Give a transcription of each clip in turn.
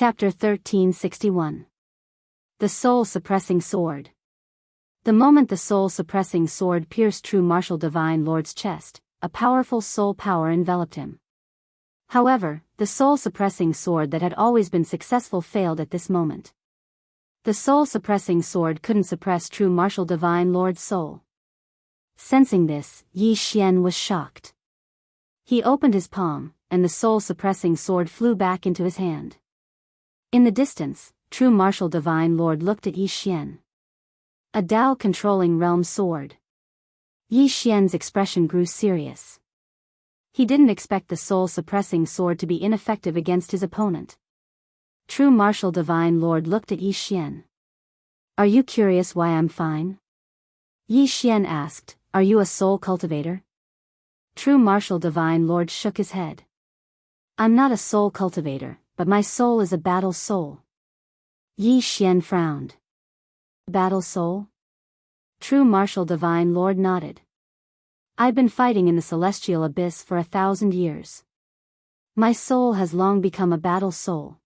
Chapter 1361. The Soul-Suppressing Sword. The moment the soul-suppressing sword pierced true martial divine lord's chest, a powerful soul power enveloped him. However, the soul-suppressing sword that had always been successful failed at this moment. The soul-suppressing sword couldn't suppress true martial divine lord's soul. Sensing this, Yi Xian was shocked. He opened his palm, and the soul-suppressing sword flew back into his hand. In the distance, true martial divine lord looked at Yi Xian. A Tao-controlling realm sword. Yi Xian's expression grew serious. He didn't expect the soul-suppressing sword to be ineffective against his opponent. True martial divine lord looked at Yi Xian. "Are you curious why I'm fine?" Yi Xian asked, "Are you a soul cultivator?" True martial divine lord shook his head. "I'm not a soul cultivator, but my soul is a battle soul." Yi Xian frowned. "Battle soul?" True martial divine lord nodded. "I've been fighting in the celestial abyss for 1,000 years. My soul has long become a battle soul."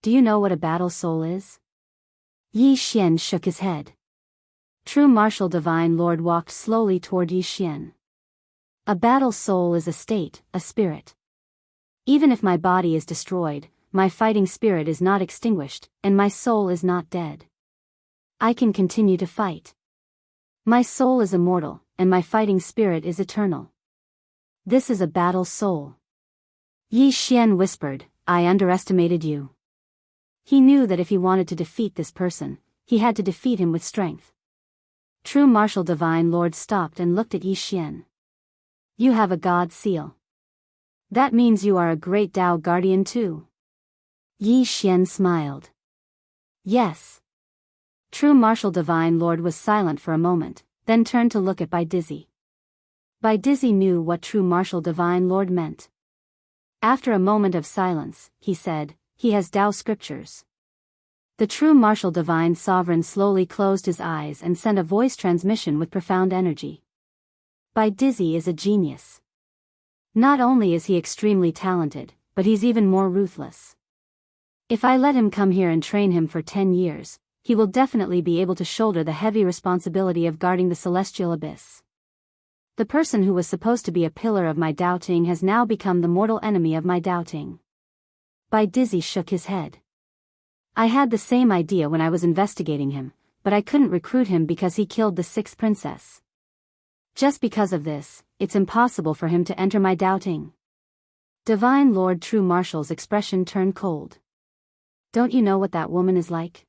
"Do you know what a battle soul is?" Yi Xian shook his head. True martial divine lord walked slowly toward Yi Xian. "A battle soul is a state, a spirit. Even if my body is destroyed, my fighting spirit is not extinguished, and my soul is not dead. I can continue to fight. My soul is immortal, and my fighting spirit is eternal. This is a battle soul." Yi Xian whispered, "I underestimated you." He knew that if he wanted to defeat this person, he had to defeat him with strength. True martial divine lord stopped and looked at Yi Xian. "You have a god seal. That means you are a great Tao guardian too." Yi Xian smiled. "Yes." True martial divine lord was silent for a moment, then turned to look at Bai Dizzy. Bai Dizzy knew what true martial divine lord meant. After a moment of silence, he said, "He has Tao scriptures." The true martial divine sovereign slowly closed his eyes and sent a voice transmission with profound energy. Bai Dizzy is a genius. Not only is he extremely talented, but he's even more ruthless. If I let him come here and train him for 10 years, he will definitely be able to shoulder the heavy responsibility of guarding the celestial abyss. The person who was supposed to be a pillar of my doubting has now become the mortal enemy of my doubting. Bai Dizzy shook his head. "I had the same idea when I was investigating him, but I couldn't recruit him because he killed the 6th princess. Just because of this, it's impossible for him to enter my doubting." Divine Lord True Martial's expression turned cold. "Don't you know what that woman is like?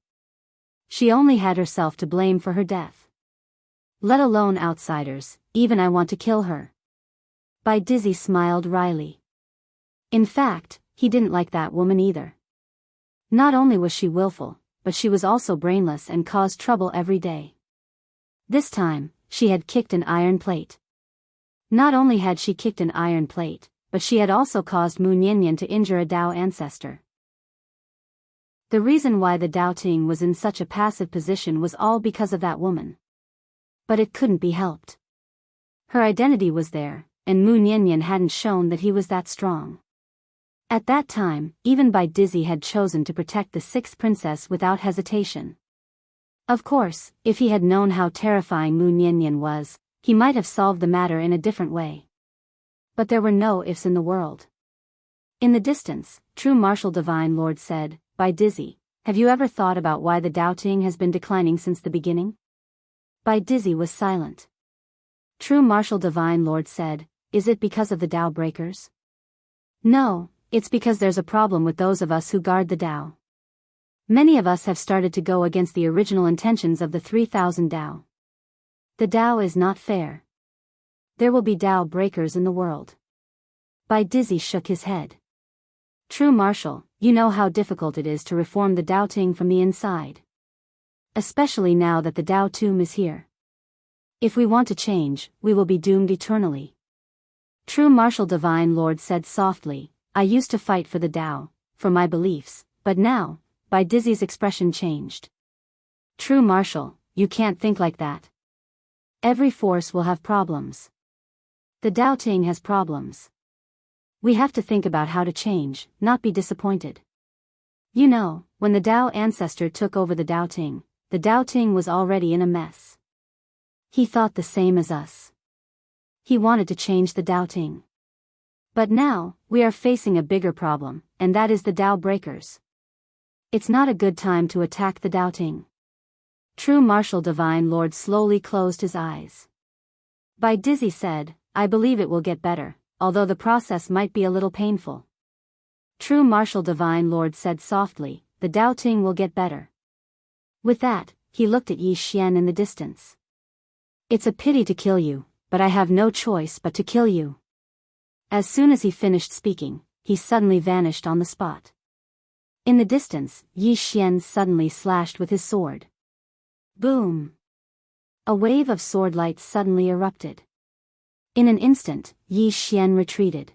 She only had herself to blame for her death. Let alone outsiders, even I want to kill her." Bai Dizzy smiled wryly. In fact, he didn't like that woman either. Not only was she willful, but she was also brainless and caused trouble every day. This time, she had kicked an iron plate. Not only had she kicked an iron plate, but she had also caused Mu Niannian to injure a Tao ancestor. The reason why the Tao Ting was in such a passive position was all because of that woman. But it couldn't be helped. Her identity was there, and Mu Niannian hadn't shown that he was that strong. At that time, even Bai Dizzy had chosen to protect the 6th princess without hesitation. Of course, if he had known how terrifying Mu Niannian was, he might have solved the matter in a different way. But there were no ifs in the world. In the distance, True Martial Divine Lord said, "Bai Dizzy, have you ever thought about why the Tao Ting has been declining since the beginning?" Bai Dizzy was silent. True Martial Divine Lord said, "Is it because of the Tao breakers?" "No. It's because there's a problem with those of us who guard the Tao. Many of us have started to go against the original intentions of the 3,000 Tao. The Tao is not fair. There will be Tao breakers in the world." Bai Dizzy shook his head. "True Martial, you know how difficult it is to reform the Tao Ting from the inside. Especially now that the Tao Tomb is here. If we want to change, we will be doomed eternally." True Martial Divine Lord said softly, "I used to fight for the Tao, for my beliefs, but now," Bai Dizzy's expression changed. "True Martial, you can't think like that. Every force will have problems. The Tao Ting has problems. We have to think about how to change, not be disappointed. You know, when the Dao ancestor took over the Dao Ting, the Dao Ting was already in a mess. He thought the same as us. He wanted to change the Dao Ting. But now, we are facing a bigger problem, and that is the Dao breakers. It's not a good time to attack the Dao Ting. True Martial Divine Lord slowly closed his eyes. Bai Dizzy said, I believe it will get better, although the process might be a little painful. True Martial Divine Lord said softly, the Dao Ting will get better. With that, he looked at Yi Xian in the distance. It's a pity to kill you, but I have no choice but to kill you. As soon as he finished speaking, he suddenly vanished on the spot. In the distance, Yi Xian suddenly slashed with his sword. Boom! A wave of sword light suddenly erupted. In an instant, Yi Xian retreated.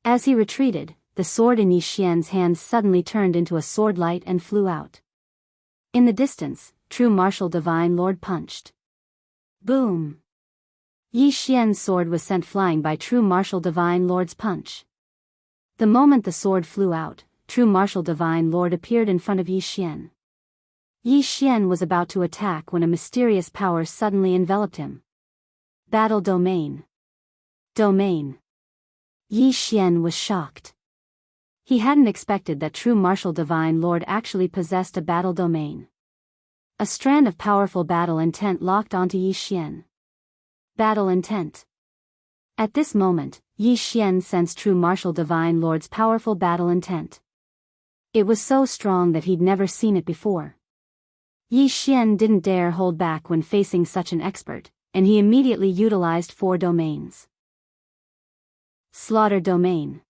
As he retreated, the sword in Yi Xian's hand suddenly turned into a sword light and flew out. In the distance, True Martial Divine Lord punched. Boom! Yi Xian's sword was sent flying by True Martial Divine Lord's punch. The moment the sword flew out, True Martial Divine Lord appeared in front of Yi Xian. Yi Xian was about to attack when a mysterious power suddenly enveloped him. Battle Domain. Domain. Yi Xian was shocked. He hadn't expected that True Martial Divine Lord actually possessed a battle domain. A strand of powerful battle intent locked onto Yi Xian. Battle intent. At this moment, Yi Xian sensed True Martial Divine Lord's powerful battle intent. It was so strong that he'd never seen it before. Yi Xian didn't dare hold back when facing such an expert, and he immediately utilized 4 domains. Slaughter Domain.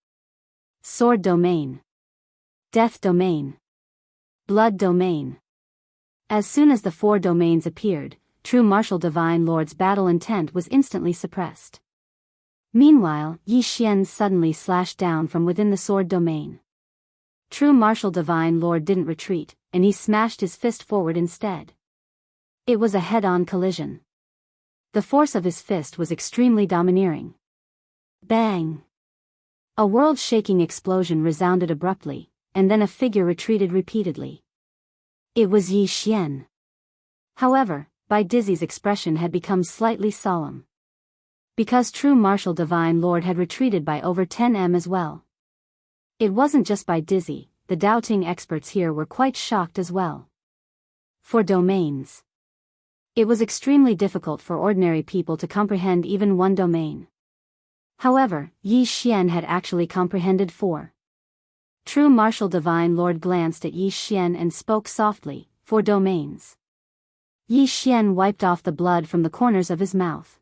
Sword Domain. Death Domain. Blood Domain. As soon as the 4 domains appeared, True Martial Divine Lord's battle intent was instantly suppressed. Meanwhile, Yi Xian suddenly slashed down from within the sword domain. True Martial Divine Lord didn't retreat, and he smashed his fist forward instead. It was a head-on collision. The force of his fist was extremely domineering. Bang! A world-shaking explosion resounded abruptly, and then a figure retreated repeatedly. It was Yi Xian. However, Bai Dizzy's expression had become slightly solemn. Because True Martial Divine Lord had retreated by over 10 as well. It wasn't just Bai Dizzy, the Dao Ting experts here were quite shocked as well. For domains. It was extremely difficult for ordinary people to comprehend even 1 domain. However, Yi Xian had actually comprehended 4. True Martial Divine Lord glanced at Yi Xian and spoke softly, 4 domains. Yi Xian wiped off the blood from the corners of his mouth.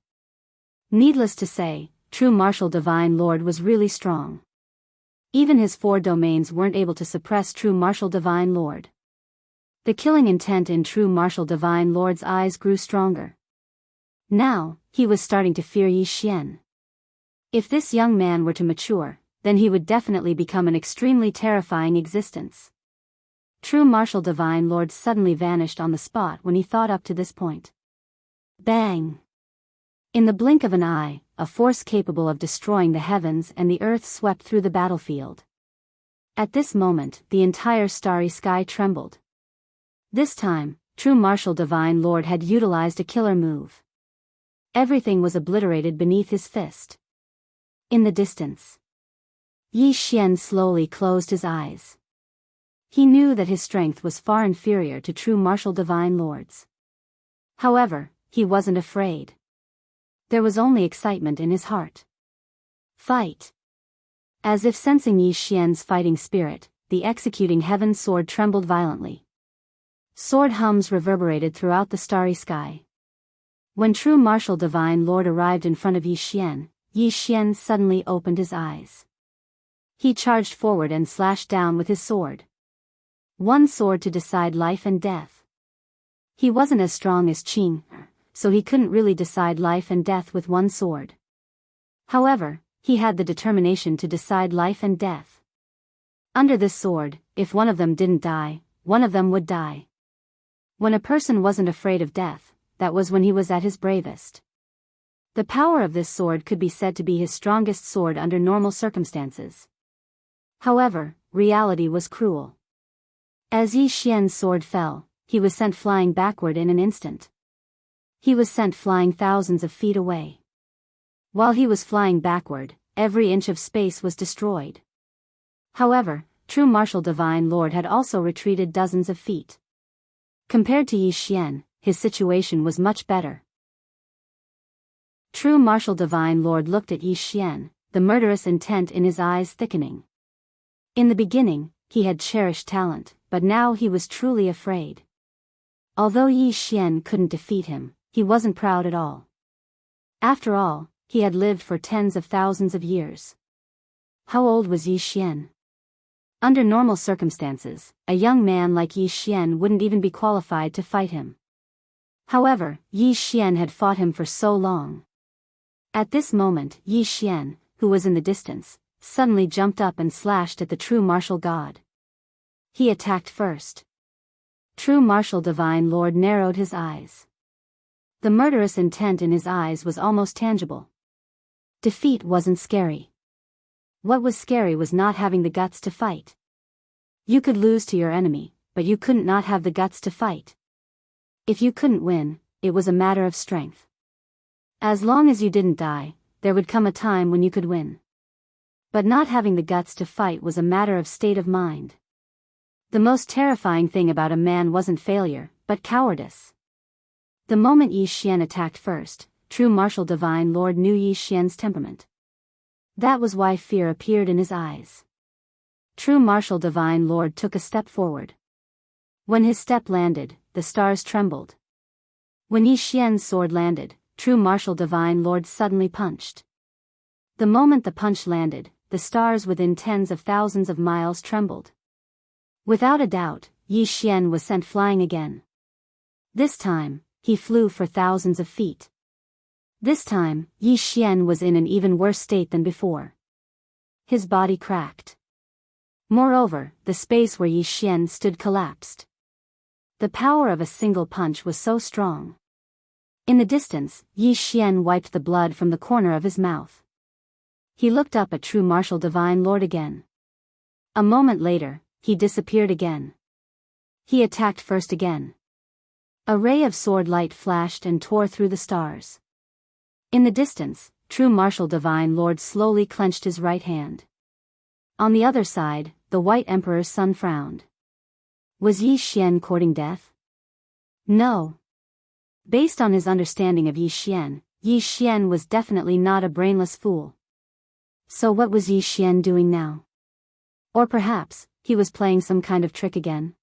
Needless to say, True Martial Divine Lord was really strong. Even his 4 domains weren't able to suppress True Martial Divine Lord. The killing intent in True Martial Divine Lord's eyes grew stronger. Now, he was starting to fear Yi Xian. If this young man were to mature, then he would definitely become an extremely terrifying existence. True Martial Divine Lord suddenly vanished on the spot when he thought up to this point. Bang! In the blink of an eye, a force capable of destroying the heavens and the earth swept through the battlefield. At this moment, the entire starry sky trembled. This time, True Martial Divine Lord had utilized a killer move. Everything was obliterated beneath his fist. In the distance, Yi Xian slowly closed his eyes. He knew that his strength was far inferior to True Martial Divine Lord's. However, he wasn't afraid. There was only excitement in his heart. Fight! As if sensing Yi Xian's fighting spirit, the executing heaven sword trembled violently. Sword hums reverberated throughout the starry sky. When True Martial Divine Lord arrived in front of Yi Xian suddenly opened his eyes. He charged forward and slashed down with his sword. 1 sword to decide life and death. He wasn't as strong as Qing, so he couldn't really decide life and death with 1 sword. However, he had the determination to decide life and death. Under this sword, if one of them didn't die, one of them would die. When a person wasn't afraid of death, that was when he was at his bravest. The power of this sword could be said to be his strongest sword under normal circumstances. However, reality was cruel. As Yi Xian's sword fell, he was sent flying backward in an instant. He was sent flying thousands of feet away. While he was flying backward, every inch of space was destroyed. However, true martial divine lord had also retreated dozens of feet. Compared to Yi Xian, his situation was much better. True martial divine lord looked at Yi Xian, the murderous intent in his eyes thickening. In the beginning, he had cherished talent, but now he was truly afraid. Although Yi Xian couldn't defeat him, he wasn't proud at all. After all, he had lived for tens of thousands of years. How old was Yi Xian? Under normal circumstances, a young man like Yi Xian wouldn't even be qualified to fight him. However, Yi Xian had fought him for so long. At this moment, Yi Xian, who was in the distance, suddenly jumped up and slashed at the true martial god. He attacked first. True martial divine lord narrowed his eyes. The murderous intent in his eyes was almost tangible. Defeat wasn't scary. What was scary was not having the guts to fight. You could lose to your enemy, but you couldn't not have the guts to fight. If you couldn't win, it was a matter of strength. As long as you didn't die, there would come a time when you could win. But not having the guts to fight was a matter of state of mind. The most terrifying thing about a man wasn't failure, but cowardice. The moment Yi Xian attacked first, true martial divine lord knew Yi Xian's temperament. That was why fear appeared in his eyes. True martial divine lord took a step forward. When his step landed, the stars trembled. When Yi Xian's sword landed, true martial divine lord suddenly punched. The moment the punch landed, the stars within tens of thousands of miles trembled. Without a doubt, Yi Xian was sent flying again. This time, he flew for thousands of feet. This time, Yi Xian was in an even worse state than before. His body cracked. Moreover, the space where Yi Xian stood collapsed. The power of a single punch was so strong. In the distance, Yi Xian wiped the blood from the corner of his mouth. He looked up at true martial divine lord again. A moment later, he disappeared again. He attacked first again. A ray of sword light flashed and tore through the stars. In the distance, true martial divine lord slowly clenched his right hand. On the other side, the White Emperor's son frowned. Was Yi Xian courting death? No. Based on his understanding of Yi Xian was definitely not a brainless fool. So what was Yi Xian doing now? Or perhaps, he was playing some kind of trick again?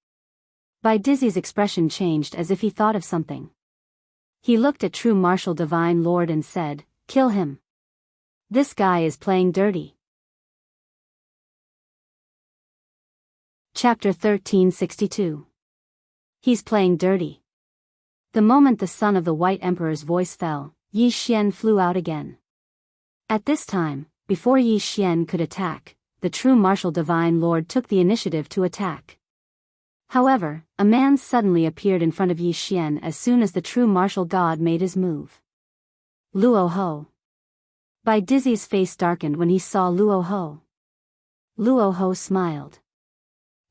Bai Dizzy's expression changed as if he thought of something. He looked at true martial divine lord and said, "Kill him. This guy is playing dirty." Chapter 1362. He's playing dirty. The moment the son of the White Emperor's voice fell, Yi Xian flew out again. At this time, before Yi Xian could attack, the true martial divine lord took the initiative to attack. However, a man suddenly appeared in front of Yi Xian as soon as the true martial god made his move. Luo Ho. Bai Dizzy's face darkened when he saw Luo Ho. Luo Ho smiled.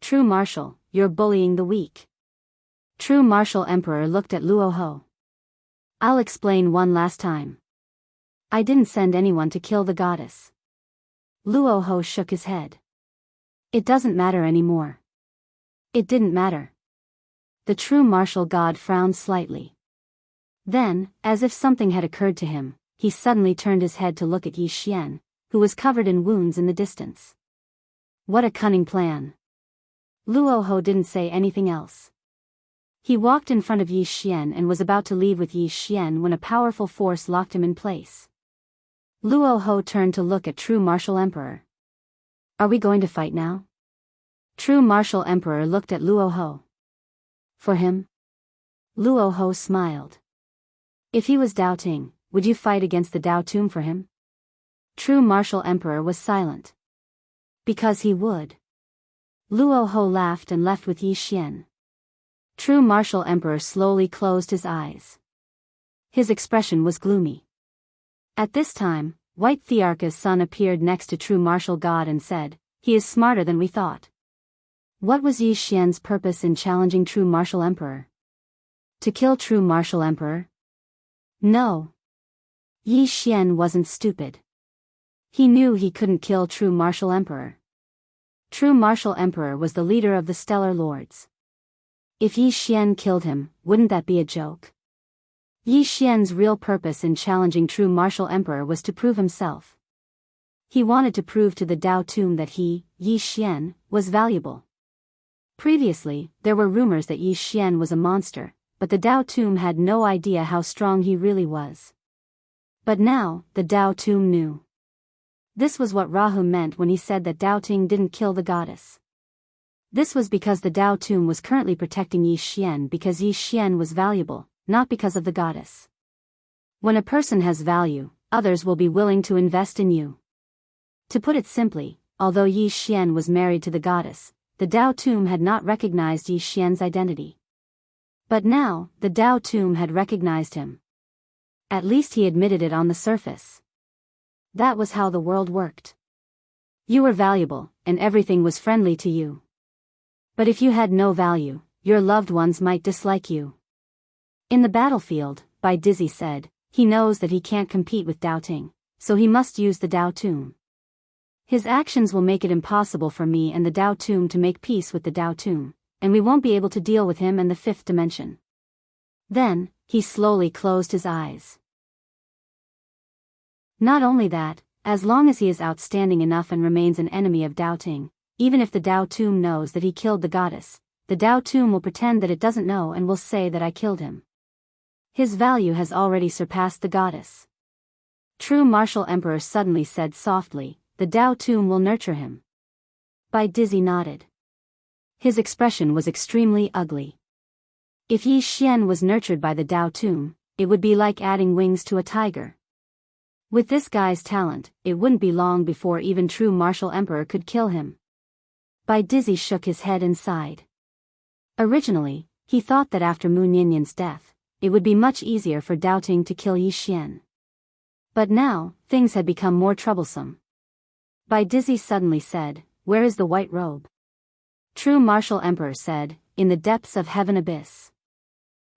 "True martial, you're bullying the weak." True martial emperor looked at Luo Ho. "I'll explain one last time. I didn't send anyone to kill the goddess." Luo Ho shook his head. "It doesn't matter anymore." It didn't matter. The true martial god frowned slightly. Then, as if something had occurred to him, he suddenly turned his head to look at Yi Xian, who was covered in wounds in the distance. What a cunning plan. Luo Ho didn't say anything else. He walked in front of Yi Xian and was about to leave with Yi Xian when a powerful force locked him in place. Luo Ho turned to look at true martial emperor. "Are we going to fight now?" True martial emperor looked at Luo Ho. "For him?" Luo Ho smiled. "If he was doubting, would you fight against the Dao Tomb for him?" True martial emperor was silent. "Because he would." Luo Ho laughed and left with Yi Xian. True martial emperor slowly closed his eyes. His expression was gloomy. At this time, White Thearka's son appeared next to true martial god and said, "He is smarter than we thought." What was Yi Xian's purpose in challenging true martial emperor? To kill true martial emperor? No. Yi Xian wasn't stupid. He knew he couldn't kill true martial emperor. True martial emperor was the leader of the stellar lords. If Yi Xian killed him, wouldn't that be a joke? Yi Xian's real purpose in challenging true martial emperor was to prove himself. He wanted to prove to the Dao Tomb that he, Yi Xian, was valuable. Previously, there were rumors that Yi Xian was a monster, but the Dao Tomb had no idea how strong he really was. But now, the Dao Tomb knew. This was what Rahu meant when he said that Dao Ting didn't kill the goddess. This was because the Dao Tomb was currently protecting Yi Xian because Yi Xian was valuable, not because of the goddess. When a person has value, others will be willing to invest in you. To put it simply, although Yi Xian was married to the goddess, the Dao Tomb had not recognized Yi Xian's identity. But now, the Dao Tomb had recognized him. At least he admitted it on the surface. That was how the world worked. You were valuable, and everything was friendly to you. But if you had no value, your loved ones might dislike you. In the battlefield, Bai Dizzy said, he knows that he can't compete with Dao Ting, so he must use the Dao Tomb. His actions will make it impossible for me and the Dao Tomb to make peace with the Dao Tomb, and we won't be able to deal with him and the fifth dimension. Then, he slowly closed his eyes. Not only that, as long as he is outstanding enough and remains an enemy of Dao Ting, even if the Dao Tomb knows that he killed the goddess, the Dao Tomb will pretend that it doesn't know and will say that I killed him. His value has already surpassed the goddess. True martial emperor suddenly said softly, the Dao Tomb will nurture him. Bai Dizzy nodded. His expression was extremely ugly. If Yi Xian was nurtured by the Dao Tomb, it would be like adding wings to a tiger. With this guy's talent, it wouldn't be long before even true martial emperor could kill him. Bai Dizzy shook his head and sighed. Originally, he thought that after Mu Ninian's death, it would be much easier for Dao Ting to kill Yi Xian. But now, things had become more troublesome. Bai Dizzy suddenly said, where is the white robe? True martial emperor said, in the depths of heaven abyss.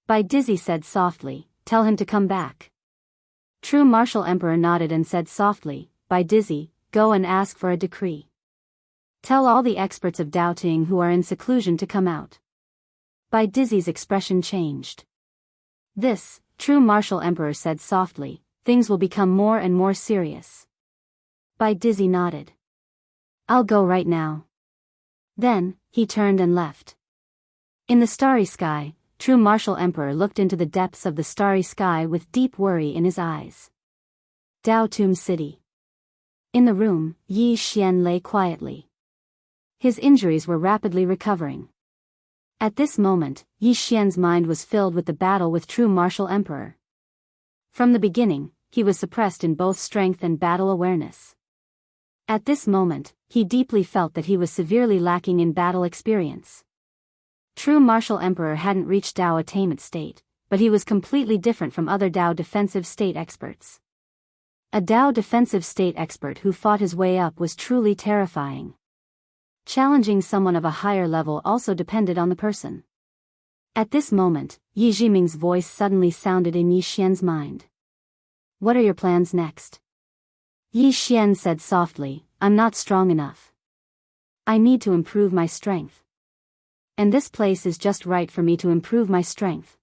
Bai Dizzy said softly, tell him to come back. True martial emperor nodded and said softly, Bai Dizzy, go and ask for a decree. Tell all the experts of Dao Ting who are in seclusion to come out. Bai Dizzy's expression changed. This, true martial emperor said softly, things will become more and more serious. Bai Dizzy nodded. I'll go right now. Then, he turned and left. In the starry sky, true martial emperor looked into the depths of the starry sky with deep worry in his eyes. Dao Tomb City. In the room, Yi Xian lay quietly. His injuries were rapidly recovering. At this moment, Yi Xian's mind was filled with the battle with true martial emperor. From the beginning, he was suppressed in both strength and battle awareness. At this moment, he deeply felt that he was severely lacking in battle experience. True martial emperor hadn't reached Dao attainment state, but he was completely different from other Dao defensive state experts. A Dao defensive state expert who fought his way up was truly terrifying. Challenging someone of a higher level also depended on the person. At this moment, Yi Jiming's voice suddenly sounded in Yi Xian's mind. What are your plans next? Yi Xian said softly, I'm not strong enough. I need to improve my strength. And this place is just right for me to improve my strength.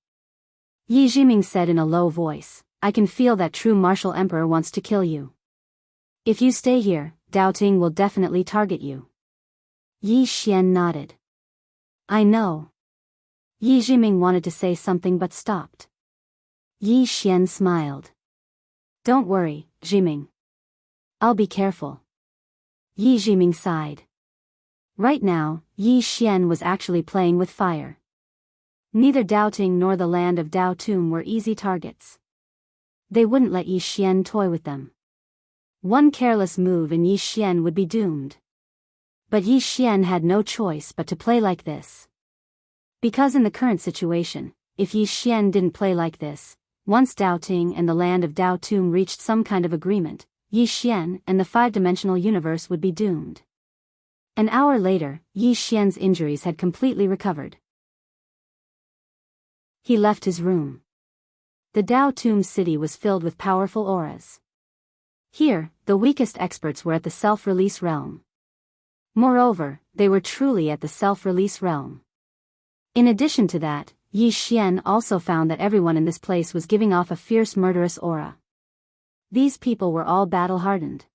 Yi Jiming said in a low voice, I can feel that true martial emperor wants to kill you. If you stay here, Dao Ting will definitely target you. Yi Xian nodded. I know. Yi Jiming wanted to say something but stopped. Yi Xian smiled. Don't worry, Jiming. I'll be careful. Yi Jiming sighed. Right now, Yi Xian was actually playing with fire. Neither Dao Ting nor the land of Dao Tomb were easy targets. They wouldn't let Yi Xian toy with them. One careless move and Yi Xian would be doomed. But Yi Xian had no choice but to play like this. Because in the current situation, if Yi Xian didn't play like this, once Dao Ting and the land of Dao Tomb reached some kind of agreement, Yi Xian and the five-dimensional universe would be doomed. An hour later, Yi Xian's injuries had completely recovered. He left his room. The Dao Tomb city was filled with powerful auras. Here, the weakest experts were at the self-release realm. Moreover, they were truly at the self-release realm. In addition to that, Yi Xian also found that everyone in this place was giving off a fierce murderous aura. These people were all battle-hardened.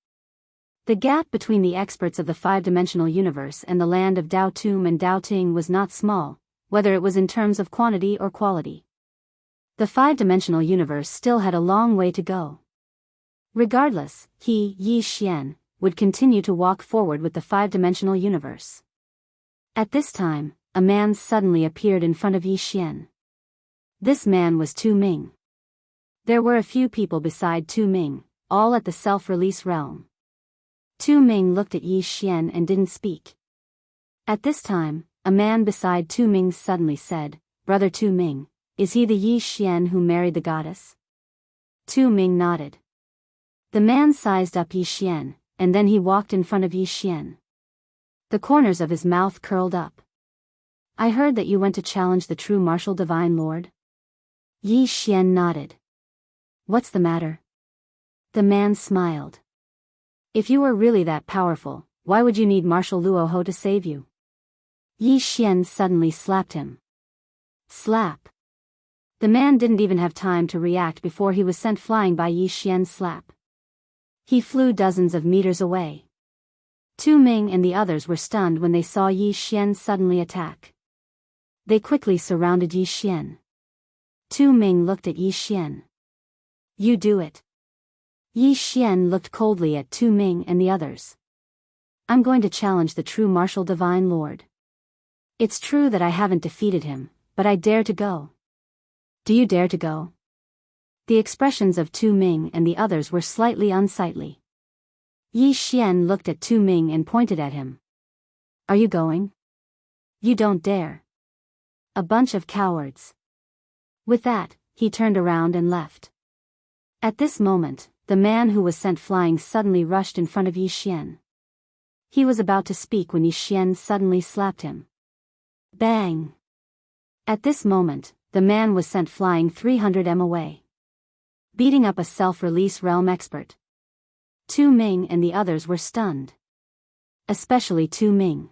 The gap between the experts of the five-dimensional universe and the land of Dao Tomb and Dao Ting was not small, whether it was in terms of quantity or quality. The five-dimensional universe still had a long way to go. Regardless, he, Yi Xian, would continue to walk forward with the five-dimensional universe. At this time, a man suddenly appeared in front of Yi Xian. This man was Tu Ming. There were a few people beside Tu Ming, all at the self-release realm. Tu Ming looked at Yi Xian and didn't speak. At this time, a man beside Tu Ming suddenly said, "Brother Tu Ming, is he the Yi Xian who married the goddess?" Tu Ming nodded. The man sized up Yi Xian, and then he walked in front of Yi Xian. The corners of his mouth curled up. "I heard that you went to challenge the true martial divine lord?" Yi Xian nodded. "What's the matter?" The man smiled. "If you were really that powerful, why would you need Marshal Luoho to save you?" Yi Xian suddenly slapped him. Slap. The man didn't even have time to react before he was sent flying by Yi Xian's slap. He flew dozens of meters away. Tu Ming and the others were stunned when they saw Yi Xian suddenly attack. They quickly surrounded Yi Xian. Tu Ming looked at Yi Xian. "You do it." Yi Xian looked coldly at Tu Ming and the others. "I'm going to challenge the true martial divine lord. It's true that I haven't defeated him, but I dare to go." "Do you dare to go?" The expressions of Tu Ming and the others were slightly unsightly. Yi Xian looked at Tu Ming and pointed at him. "Are you going?" "You don't dare. A bunch of cowards." With that, he turned around and left. At this moment, the man who was sent flying suddenly rushed in front of Yi Xian. He was about to speak when Yi Xian suddenly slapped him. Bang! At this moment, the man was sent flying 300 m away, beating up a self-release realm expert. Tu Ming and the others were stunned. Especially Tu Ming.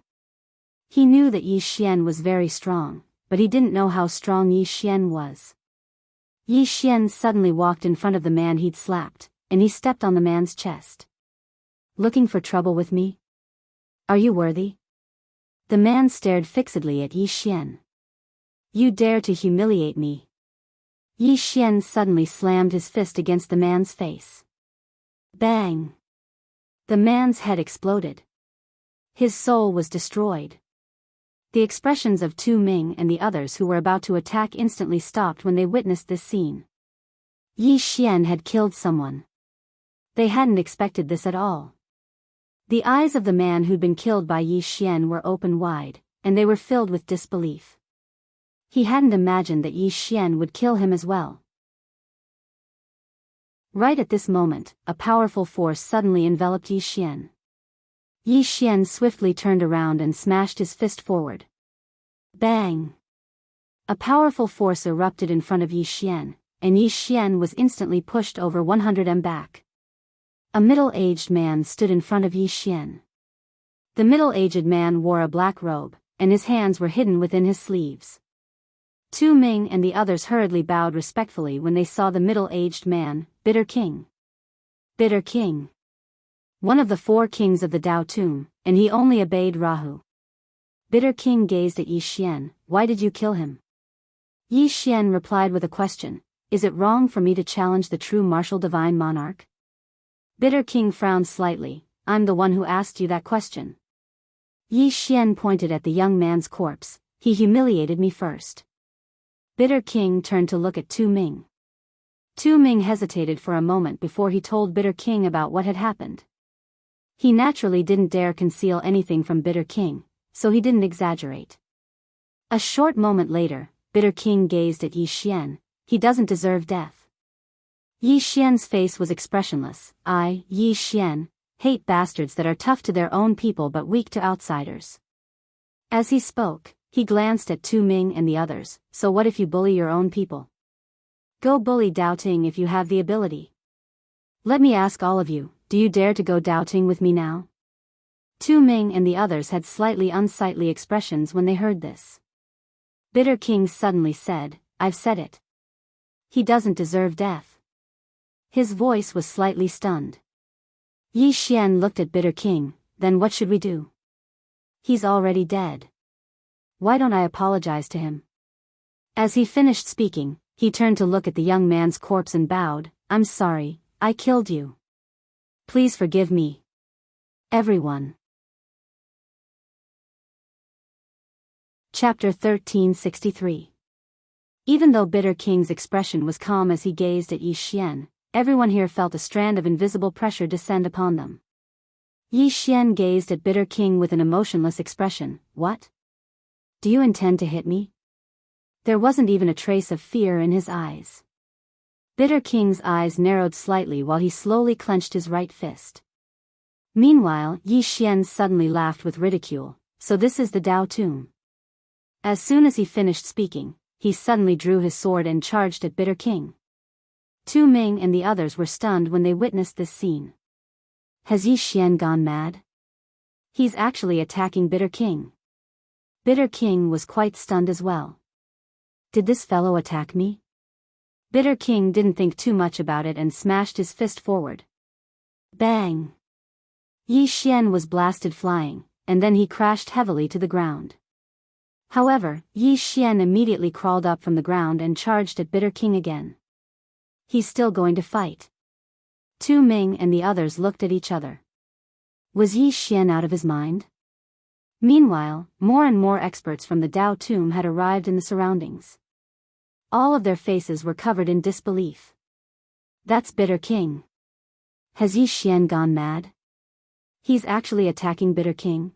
He knew that Yi Xian was very strong, but he didn't know how strong Yi Xian was. Yi Xian suddenly walked in front of the man he'd slapped, and he stepped on the man's chest. "Looking for trouble with me? Are you worthy?" The man stared fixedly at Yi Xian. "You dare to humiliate me?" Yi Xian suddenly slammed his fist against the man's face. Bang! The man's head exploded. His soul was destroyed. The expressions of Tu Ming and the others who were about to attack instantly stopped when they witnessed this scene. Yi Xian had killed someone. They hadn't expected this at all. The eyes of the man who'd been killed by Yi Xian were open wide, and they were filled with disbelief. He hadn't imagined that Yi Xian would kill him as well. Right at this moment, a powerful force suddenly enveloped Yi Xian. Yi Xian swiftly turned around and smashed his fist forward. Bang! A powerful force erupted in front of Yi Xian, and Yi Xian was instantly pushed over 100 m back. A middle-aged man stood in front of Yi Xian. The middle-aged man wore a black robe, and his hands were hidden within his sleeves. Tu Ming and the others hurriedly bowed respectfully when they saw the middle-aged man, Bitter King. Bitter King. One of the 4 kings of the Dao Tomb, and he only obeyed Rahu. Bitter King gazed at Yi Xian. "Why did you kill him?" Yi Xian replied with a question. "Is it wrong for me to challenge the true martial divine monarch?" Bitter King frowned slightly. "I'm the one who asked you that question." Yi Xian pointed at the young man's corpse. "He humiliated me first." Bitter King turned to look at Tu Ming. Tu Ming hesitated for a moment before he told Bitter King about what had happened. He naturally didn't dare conceal anything from Bitter King, so he didn't exaggerate. A short moment later, Bitter King gazed at Yi Xian. "He doesn't deserve death." Yi Xian's face was expressionless. Yi Xian, hate bastards that are tough to their own people but weak to outsiders. As he spoke, he glanced at Tu Ming and the others. So what if you bully your own people? Go bully Doubting if you have the ability. Let me ask all of you, do you dare to go Doubting with me now? Tu Ming and the others had slightly unsightly expressions when they heard this. Bitter King suddenly said, I've said it. He doesn't deserve death. His voice was slightly stunned. Yi Xian looked at Bitter King, then what should we do? He's already dead. Why don't I apologize to him? As he finished speaking, he turned to look at the young man's corpse and bowed, I'm sorry, I killed you. Please forgive me. Everyone. Chapter 1363. Even though Bitter King's expression was calm as he gazed at Yi Xian, everyone here felt a strand of invisible pressure descend upon them. Yi Xian gazed at Bitter King with an emotionless expression. What? Do you intend to hit me? There wasn't even a trace of fear in his eyes. Bitter King's eyes narrowed slightly while he slowly clenched his right fist. Meanwhile, Yi Xian suddenly laughed with ridicule. So this is the Dao Tomb. As soon as he finished speaking, he suddenly drew his sword and charged at Bitter King. Tu Ming and the others were stunned when they witnessed this scene. Has Yi Xian gone mad? He's actually attacking Bitter King. Bitter King was quite stunned as well. Did this fellow attack me? Bitter King didn't think too much about it and smashed his fist forward. Bang! Yi Xian was blasted flying, and then he crashed heavily to the ground. However, Yi Xian immediately crawled up from the ground and charged at Bitter King again. He's still going to fight. Tu Ming and the others looked at each other. Was Yi Xian out of his mind? Meanwhile, more and more experts from the Dao Tomb had arrived in the surroundings. All of their faces were covered in disbelief. That's Bitter King. Has Yi Xian gone mad? He's actually attacking Bitter King?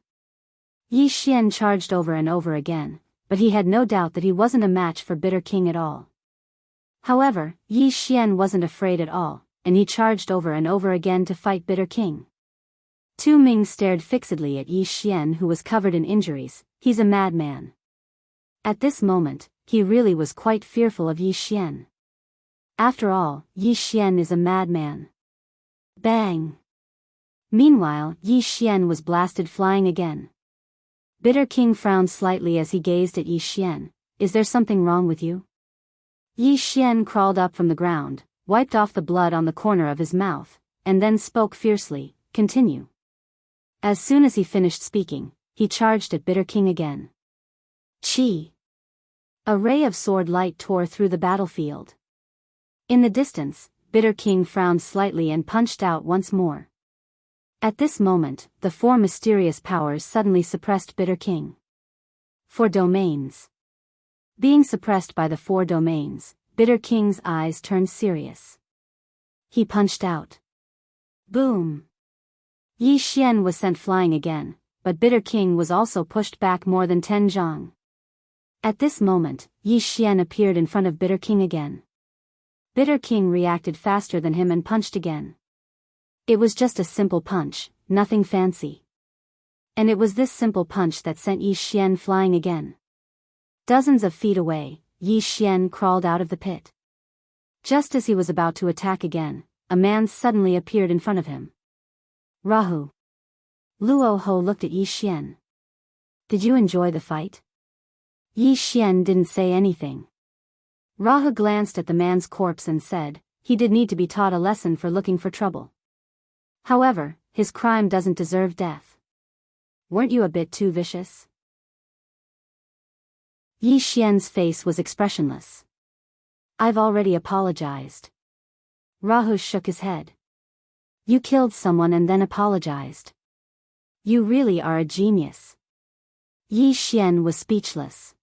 Yi Xian charged over and over again, but he had no doubt that he wasn't a match for Bitter King at all. However, Yi Xian wasn't afraid at all, and he charged over and over again to fight Bitter King. Tu Ming stared fixedly at Yi Xian, who was covered in injuries. He's a madman. At this moment, he really was quite fearful of Yi Xian. After all, Yi Xian is a madman. Bang! Meanwhile, Yi Xian was blasted flying again. Bitter King frowned slightly as he gazed at Yi Xian. Is there something wrong with you? Yi Xian crawled up from the ground, wiped off the blood on the corner of his mouth, and then spoke fiercely, continue. As soon as he finished speaking, he charged at Bitter King again. Chi! A ray of sword light tore through the battlefield. In the distance, Bitter King frowned slightly and punched out once more. At this moment, the four mysterious powers suddenly suppressed Bitter King. 4 domains. Being suppressed by the 4 domains, Bitter King's eyes turned serious. He punched out. Boom! Yi Xian was sent flying again, but Bitter King was also pushed back more than 10 zhang. At this moment, Yi Xian appeared in front of Bitter King again. Bitter King reacted faster than him and punched again. It was just a simple punch, nothing fancy. And it was this simple punch that sent Yi Xian flying again. Dozens of feet away, Yi Xian crawled out of the pit. Just as he was about to attack again, a man suddenly appeared in front of him. Rahu. Luo Ho looked at Yi Xian. Did you enjoy the fight? Yi Xian didn't say anything. Rahu glanced at the man's corpse and said, he did need to be taught a lesson for looking for trouble. However, his crime doesn't deserve death. Weren't you a bit too vicious? Yi Xian's face was expressionless. I've already apologized. Rahu shook his head. You killed someone and then apologized. You really are a genius. Yi Xian was speechless.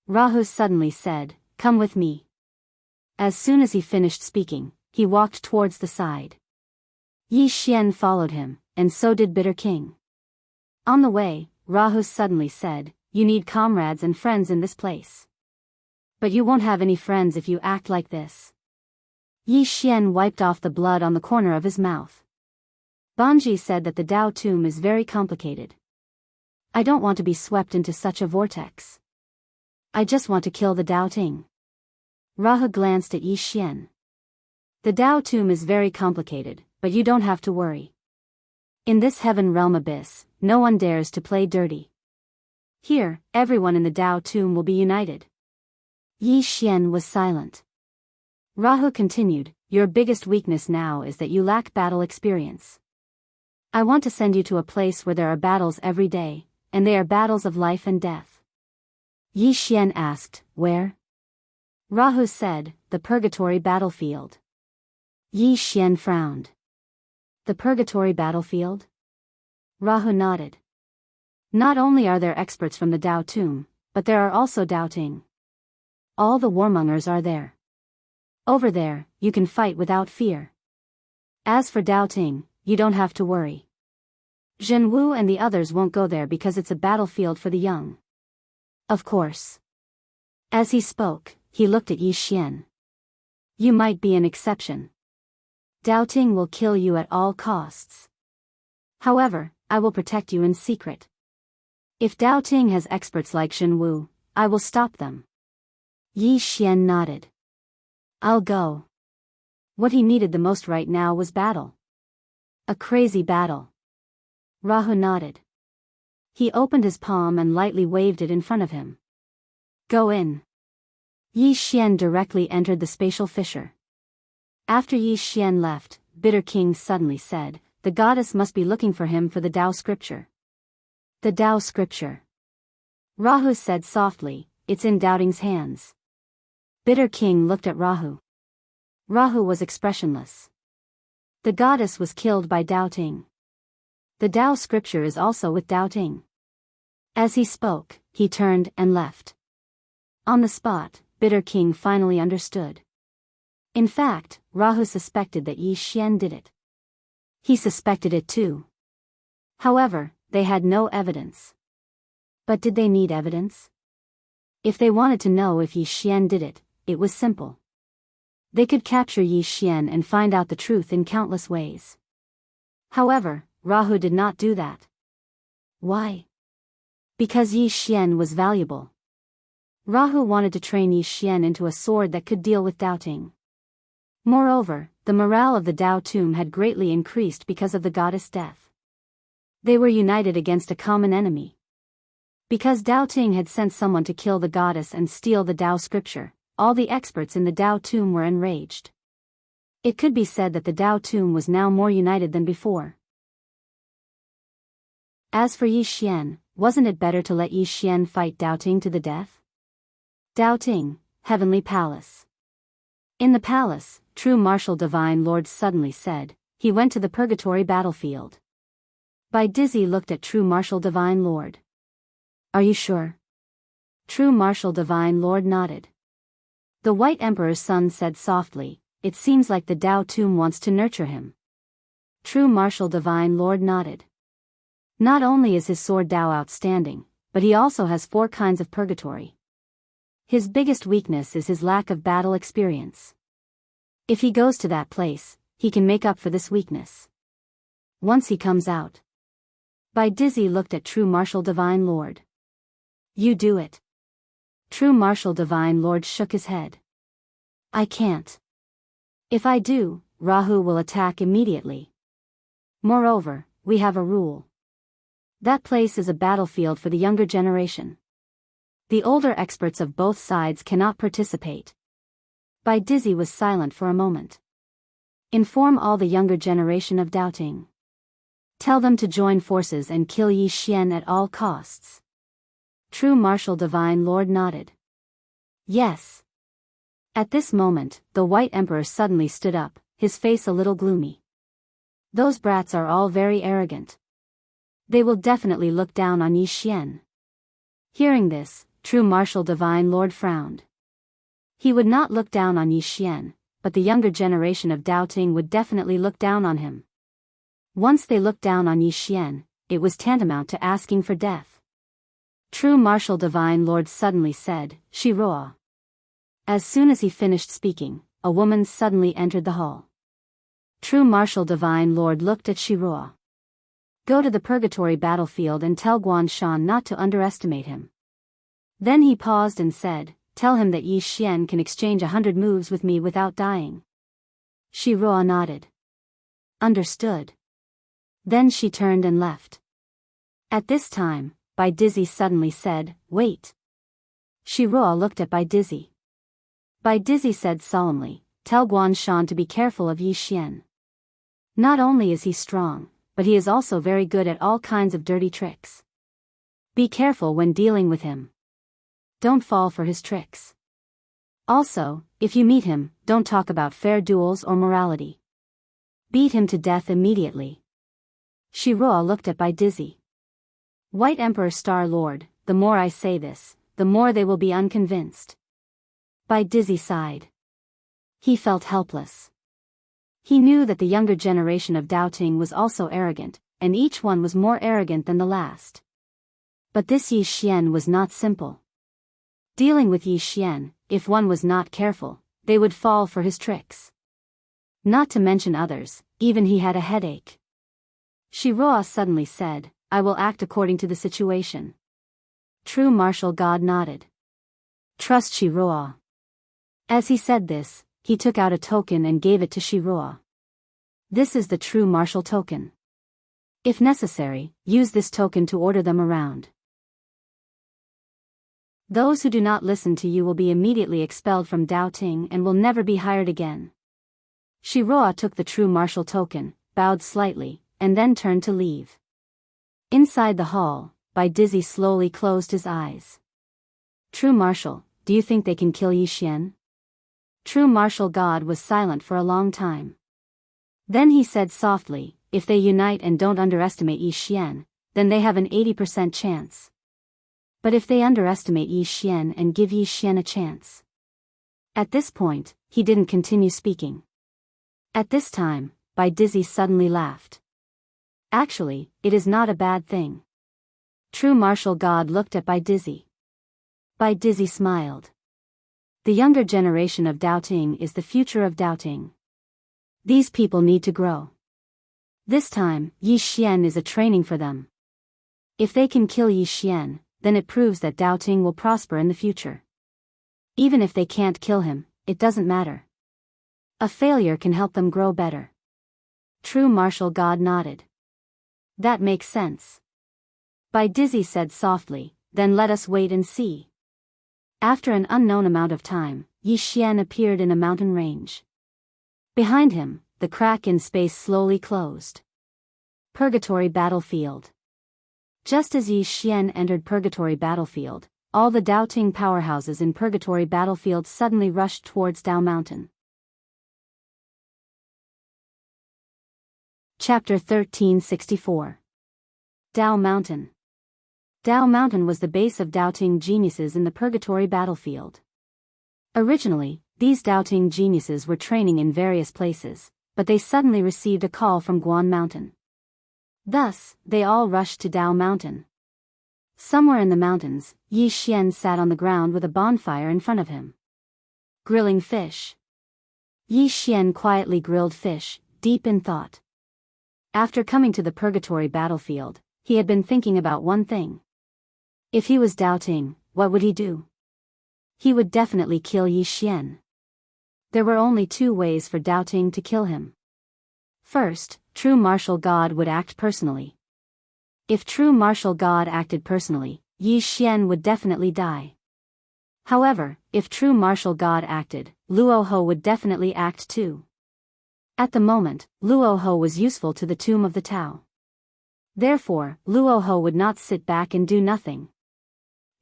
Rahu suddenly said, come with me. As soon as he finished speaking, he walked towards the side. Yi Xian followed him, and so did Bitter King. On the way, Rahu suddenly said, you need comrades and friends in this place. But you won't have any friends if you act like this. Yi Xian wiped off the blood on the corner of his mouth. Banji said that the Dao tomb is very complicated. I don't want to be swept into such a vortex. I just want to kill the Dao Ting. Rahu glanced at Yi Xian. The Dao tomb is very complicated, but you don't have to worry. In this heaven realm abyss, no one dares to play dirty. Here, everyone in the Dao tomb will be united. Yi Xian was silent. Rahu continued, your biggest weakness now is that you lack battle experience. I want to send you to a place where there are battles every day, and they are battles of life and death. Yi Xian asked, where? Rahu said, the purgatory battlefield. Yi Xian frowned. The purgatory battlefield? Rahu nodded. Not only are there experts from the Dao tomb, but there are also Dao Ting. All the warmongers are there. Over there, you can fight without fear. As for Dao Ting, you don't have to worry. Jianghu and the others won't go there because it's a battlefield for the young. Of course. As he spoke, he looked at Yi Xian. You might be an exception. Dao Ting will kill you at all costs. However, I will protect you in secret. If Dao Ting has experts like Jianghu, I will stop them. Yi Xian nodded. I'll go. What he needed the most right now was battle. A crazy battle. Rahu nodded. He opened his palm and lightly waved it in front of him. Go in. Yi Xian directly entered the spatial fissure. After Yi Xian left, Bitter King suddenly said, the goddess must be looking for him for the Dao scripture. The Dao scripture. Rahu said softly, it's in Dao Ting's hands. Bitter King looked at Rahu. Rahu was expressionless. The goddess was killed by Dao Ting. The Dao scripture is also with Dao Ting. As he spoke, he turned and left. On the spot, Bitter King finally understood. In fact, Rahu suspected that Yi Xian did it. He suspected it too. However, they had no evidence. But did they need evidence? If they wanted to know if Yi Xian did it, it was simple. They could capture Yi Xian and find out the truth in countless ways. However, Rahu did not do that. Why? Because Yi Xian was valuable. Rahu wanted to train Yi Xian into a sword that could deal with Dao Ting. Moreover, the morale of the Dao tomb had greatly increased because of the goddess' death. They were united against a common enemy. Because Dao Ting had sent someone to kill the goddess and steal the Dao scripture, all the experts in the Dao tomb were enraged. It could be said that the Dao tomb was now more united than before. As for Yi Xian, wasn't it better to let Yi Xian fight Dao Ting to the death? Dao Ting, Heavenly Palace. In the palace, True Martial Divine Lord suddenly said, he went to the purgatory battlefield. Bai Dizzy looked at True Martial Divine Lord. Are you sure? True Martial Divine Lord nodded. The White Emperor's son said softly, it seems like the Dao tomb wants to nurture him. True Martial Divine Lord nodded. Not only is his sword Dao outstanding, but he also has 4 kinds of purgatory. His biggest weakness is his lack of battle experience. If he goes to that place, he can make up for this weakness. Once he comes out. Bai Dizzy looked at True Martial Divine Lord. You do it. True Martial Divine Lord shook his head. I can't. If I do, Rahu will attack immediately. Moreover, we have a rule. That place is a battlefield for the younger generation. The older experts of both sides cannot participate. Bai Dizzy was silent for a moment. Inform all the younger generation of Dao Ting. Tell them to join forces and kill Yi Xian at all costs. True Martial Divine Lord nodded. Yes. At this moment, the White Emperor suddenly stood up, his face a little gloomy. Those brats are all very arrogant. They will definitely look down on Yi Xian. Hearing this, True Martial Divine Lord frowned. He would not look down on Yi Xian, but the younger generation of Dao Ting would definitely look down on him. Once they looked down on Yi Xian, it was tantamount to asking for death. True Martial Divine Lord suddenly said, Shiroa. As soon as he finished speaking, a woman suddenly entered the hall. True Martial Divine Lord looked at Shiroa. Go to the purgatory battlefield and tell Guanshan not to underestimate him. Then he paused and said, tell him that Yi Xian can exchange 100 moves with me without dying. Shi Ruo nodded. Understood. Then she turned and left. At this time, Bai Dizzy suddenly said, wait. Shi Ruo looked at Bai Dizzy. Bai Dizzy said solemnly, tell Guanshan to be careful of Yi Xian. Not only is he strong, but he is also very good at all kinds of dirty tricks. Be careful when dealing with him. Don't fall for his tricks. Also, if you meet him, don't talk about fair duels or morality. Beat him to death immediately. Shi Ruo looked at Bai Dizzy. White Emperor Star Lord, the more I say this, the more they will be unconvinced. Bai Dizzy sighed. He felt helpless. He knew that the younger generation of doubting was also arrogant, and each one was more arrogant than the last. But this Yi Xian was not simple. Dealing with Yi Xian, if one was not careful, they would fall for his tricks. Not to mention others, even he had a headache. Shi Ruo suddenly said, I will act according to the situation. True martial god nodded. Trust Shi Ruo. As he said this, he took out a token and gave it to Shi Ruo. This is the true martial token. If necessary, use this token to order them around. Those who do not listen to you will be immediately expelled from doubting and will never be hired again. Shi Ruo took the true martial token, bowed slightly, and then turned to leave. Inside the hall, Bai Dizzy slowly closed his eyes. True martial, do you think they can kill Yi Xian? True martial god was silent for a long time. Then he said softly, if they unite and don't underestimate Yi Xian, then they have an 80% chance. But if they underestimate Yi Xian and give Yi Xian a chance. At this point, he didn't continue speaking. At this time, Bai Dizzy suddenly laughed. Actually, it is not a bad thing. True martial god looked at Bai Dizzy. Bai Dizzy smiled. The younger generation of doubting is the future of doubting. These people need to grow. This time, Yi Xian is a training for them. If they can kill Yi Xian, then it proves that doubting will prosper in the future. Even if they can't kill him, it doesn't matter. A failure can help them grow better. True martial god nodded. That makes sense. Bai Dizzy said softly, then let us wait and see. After an unknown amount of time, Yi Xian appeared in a mountain range. Behind him, the crack in space slowly closed. Purgatory battlefield. Just as Yi Xian entered Purgatory battlefield, all the doubting powerhouses in Purgatory battlefield suddenly rushed towards Dao Mountain. Chapter 1364. Dao Mountain. Dao Mountain was the base of doubting geniuses in the Purgatory battlefield. Originally, these doubting geniuses were training in various places, but they suddenly received a call from Guan Mountain. Thus, they all rushed to Dao Mountain. Somewhere in the mountains, Yi Xian sat on the ground with a bonfire in front of him. Grilling fish. Yi Xian quietly grilled fish, deep in thought. After coming to the Purgatory battlefield, he had been thinking about one thing. If he was doubting, what would he do? He would definitely kill Yi Xian. There were only two ways for doubting to kill him. First, true martial god would act personally. If true martial god acted personally, Yi Xian would definitely die. However, if true martial god acted, Luo Ho would definitely act too. At the moment, Luo Ho was useful to the tomb of the Tao. Therefore, Luo Ho would not sit back and do nothing.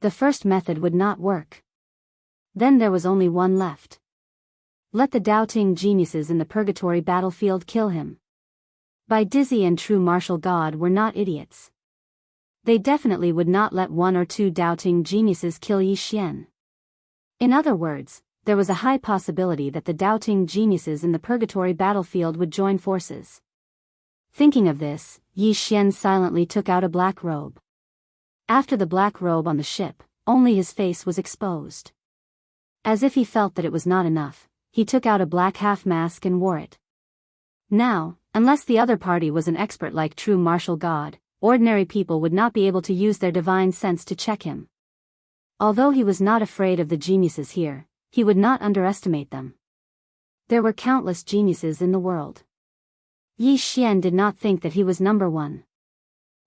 The first method would not work. Then there was only one left. Let the doubting geniuses in the Purgatory battlefield kill him. Bai Dizzy and true martial god were not idiots. They definitely would not let one or two doubting geniuses kill Yi Xian. In other words, there was a high possibility that the doubting geniuses in the Purgatory battlefield would join forces. Thinking of this, Yi Xian silently took out a black robe. After the black robe on the ship, only his face was exposed. As if he felt that it was not enough, he took out a black half mask and wore it. Now, Unless the other party was an expert like true martial god, ordinary people would not be able to use their divine sense to check him. Although he was not afraid of the geniuses here, he would not underestimate them. There were countless geniuses in the world. Yi Xian did not think that he was number one.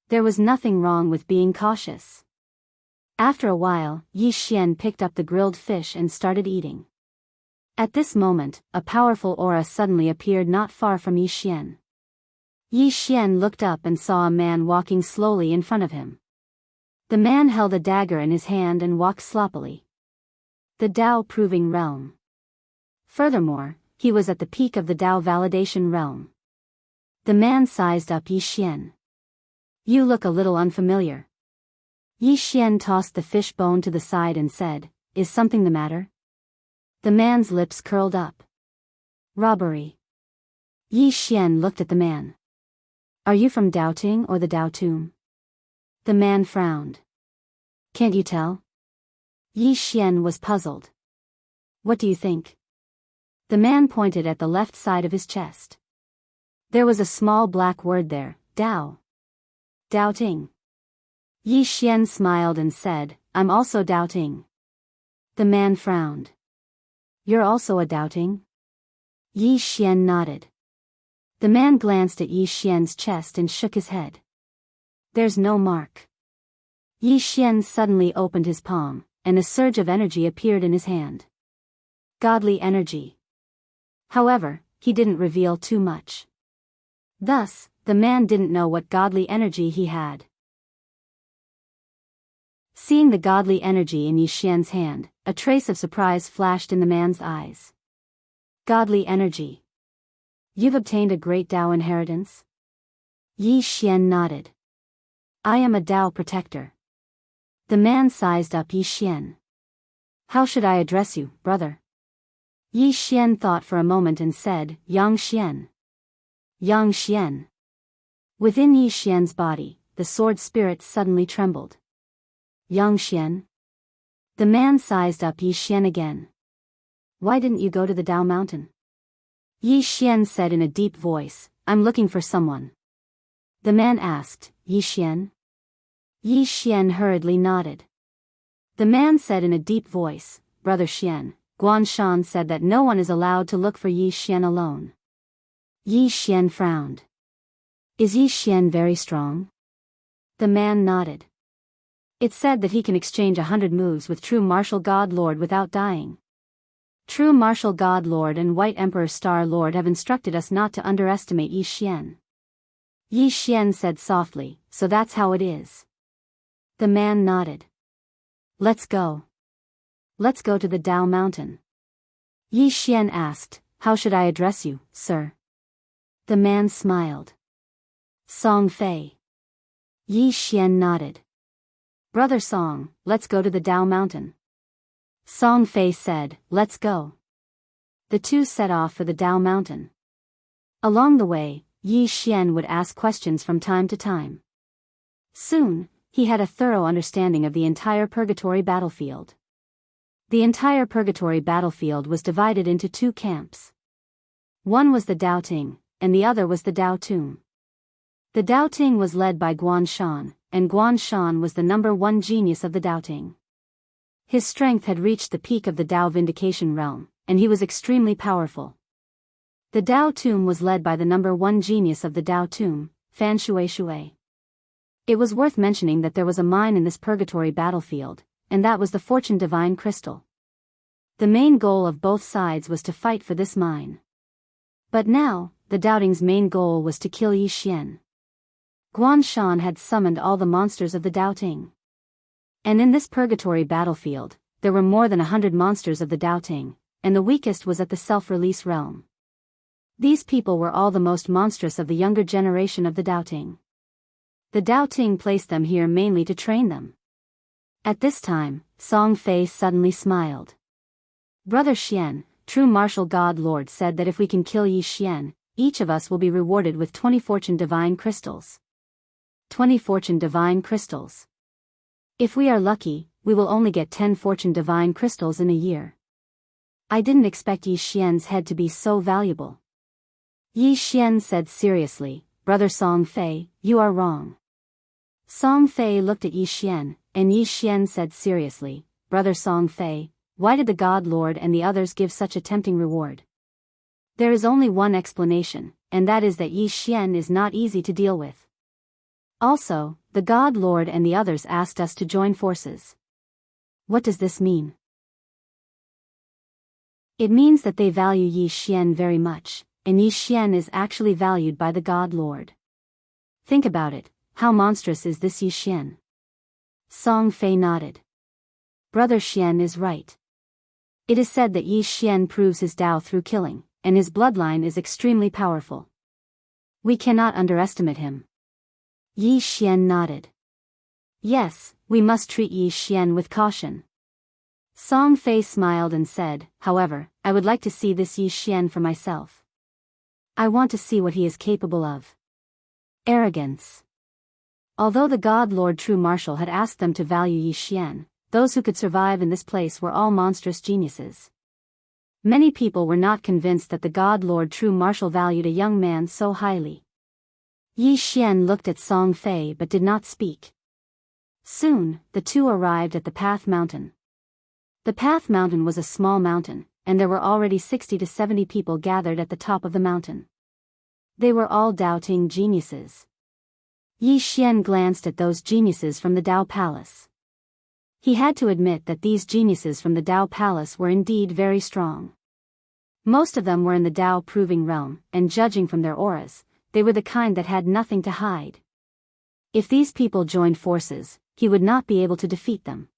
There was nothing wrong with being cautious. After a while, Yi Xian picked up the grilled fish and started eating. At this moment, a powerful aura suddenly appeared not far from Yi Xian. Yi Xian looked up and saw a man walking slowly in front of him. The man held a dagger in his hand and walked sloppily. The Tao Proving Realm. Furthermore, he was at the peak of the Tao Validation Realm. The man sized up Yi Xian. "You look a little unfamiliar." Yi Xian tossed the fish bone to the side and said, "Is something the matter?" The man's lips curled up. "Robbery." Yi Xian looked at the man. "Are you from Daoting or the Dao Tomb?" The man frowned. "Can't you tell?" Yi Xian was puzzled. "What do you think?" The man pointed at the left side of his chest. There was a small black word there, Dao. Daoting. Yi Xian smiled and said, "I'm also Daoting." The man frowned. "You're also a Daoting?" Yi Xian nodded. The man glanced at Yi Xian's chest and shook his head. "There's no mark." Yi Xian suddenly opened his palm, and a surge of energy appeared in his hand. Godly energy. However, he didn't reveal too much. Thus, the man didn't know what godly energy he had. Seeing the godly energy in Yi Xian's hand, a trace of surprise flashed in the man's eyes. Godly energy. You've obtained a great Tao inheritance? Yi Xian nodded. I am a Tao protector. The man sized up Yi Xian. How should I address you, brother? Yi Xian thought for a moment and said, Yang Xian. Yang Xian. Within Yi Xian's body, the sword spirit suddenly trembled. Yang Xian? The man sized up Yi Xian again. Why didn't you go to the Dao mountain? Yi Xian said in a deep voice, I'm looking for someone. The man asked, Yi Xian? Yi Xian hurriedly nodded. The man said in a deep voice, Brother Xian, Guan Shan said that no one is allowed to look for Yi Xian alone. Yi Xian frowned. Is Yi Xian very strong? The man nodded. It said that he can exchange 100 moves with True Martial God Lord without dying. True Martial God Lord and White Emperor Star Lord have instructed us not to underestimate Yi Xian. Yi Xian said softly, so that's how it is. The man nodded. Let's go. Let's go to the Dao mountain. Yi Xian asked, how should I address you, sir? The man smiled. Song Fei. Yi Xian nodded. Brother Song, let's go to the Dao mountain. Song Fei said, let's go. The two set off for the Dao mountain. Along the way, Yi Xian would ask questions from time to time. Soon, he had a thorough understanding of the entire purgatory battlefield. The entire purgatory battlefield was divided into two camps. One was the Dao Ting, and the other was the Dao Tomb. The Dao Ting was led by Guan Shan, and Guan Shan was the #1 genius of the Dao Ting. His strength had reached the peak of the Dao Vindication realm, and he was extremely powerful. The Dao Tomb was led by the #1 genius of the Dao Tomb, Fan Shui Shui. It was worth mentioning that there was a mine in this purgatory battlefield, and that was the Fortune Divine Crystal. The main goal of both sides was to fight for this mine. But now, the Doubting's main goal was to kill Yi Xian. Guan Shan had summoned all the monsters of the Dao Ting. And in this purgatory battlefield, there were more than 100 monsters of the Dao Ting, and the weakest was at the self-release realm. These people were all the most monstrous of the younger generation of the Dao Ting. The Dao Ting placed them here mainly to train them. At this time, Song Fei suddenly smiled. Brother Xian, True Martial God Lord said that if we can kill Yi Xian, each of us will be rewarded with 20 Fortune Divine Crystals. 20 Fortune Divine Crystals. If we are lucky, we will only get 10 Fortune Divine Crystals in a year. I didn't expect Yi Xian's head to be so valuable. Yi Xian said seriously, Brother Song Fei, you are wrong. Song Fei looked at Yi Xian, and Yi Xian said seriously, Brother Song Fei, why did the God Lord and the others give such a tempting reward? There is only one explanation, and that is that Yi Xian is not easy to deal with. Also, the God Lord and the others asked us to join forces. What does this mean? It means that they value Yi Xian very much, and Yi Xian is actually valued by the God Lord. Think about it, how monstrous is this Yi Xian? Song Fei nodded. Brother Xian is right. It is said that Yi Xian proves his Tao through killing, and his bloodline is extremely powerful. We cannot underestimate him. Yi Xian nodded. Yes, we must treat Yi Xian with caution. Song Fei smiled and said, however, I would like to see this Yi Xian for myself. I want to see what he is capable of. Arrogance. Although the God Lord True Martial had asked them to value Yi Xian, those who could survive in this place were all monstrous geniuses. Many people were not convinced that the God Lord True Martial valued a young man so highly. Yi Xian looked at Song Fei but did not speak. Soon, the two arrived at the Path Mountain. The Path Mountain was a small mountain, and there were already 60 to 70 people gathered at the top of the mountain. They were all doubting geniuses. Yi Xian glanced at those geniuses from the Dao Palace. He had to admit that these geniuses from the Dao Palace were indeed very strong. Most of them were in the Dao proving realm, and judging from their auras, they were the kind that had nothing to hide. If these people joined forces, he would not be able to defeat them.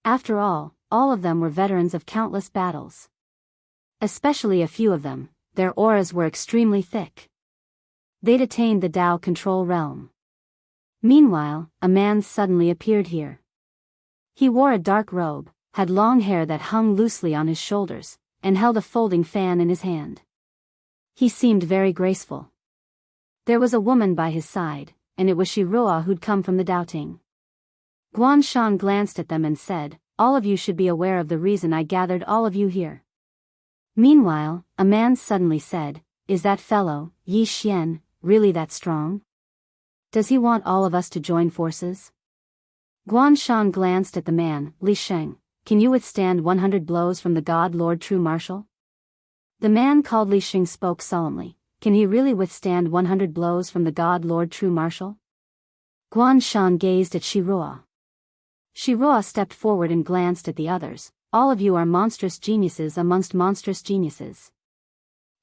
After all of them were veterans of countless battles. Especially a few of them, their auras were extremely thick. They'd attained the Dao control realm. Meanwhile, a man suddenly appeared here. He wore a dark robe, had long hair that hung loosely on his shoulders, and held a folding fan in his hand. He seemed very graceful. There was a woman by his side, and it was Shiroa who'd come from the Doubting. Guanshan glanced at them and said, all of you should be aware of the reason I gathered all of you here. Meanwhile, a man suddenly said, is that fellow, Yi Xian, really that strong? Does he want all of us to join forces? Guanshan glanced at the man, Li Sheng, can you withstand 100 blows from the God Lord True Martial? The man called Li Sheng spoke solemnly, can he really withstand 100 blows from the God Lord True Martial? Guanshan gazed at Shiroa. Shiroa stepped forward and glanced at the others, all of you are monstrous geniuses amongst monstrous geniuses.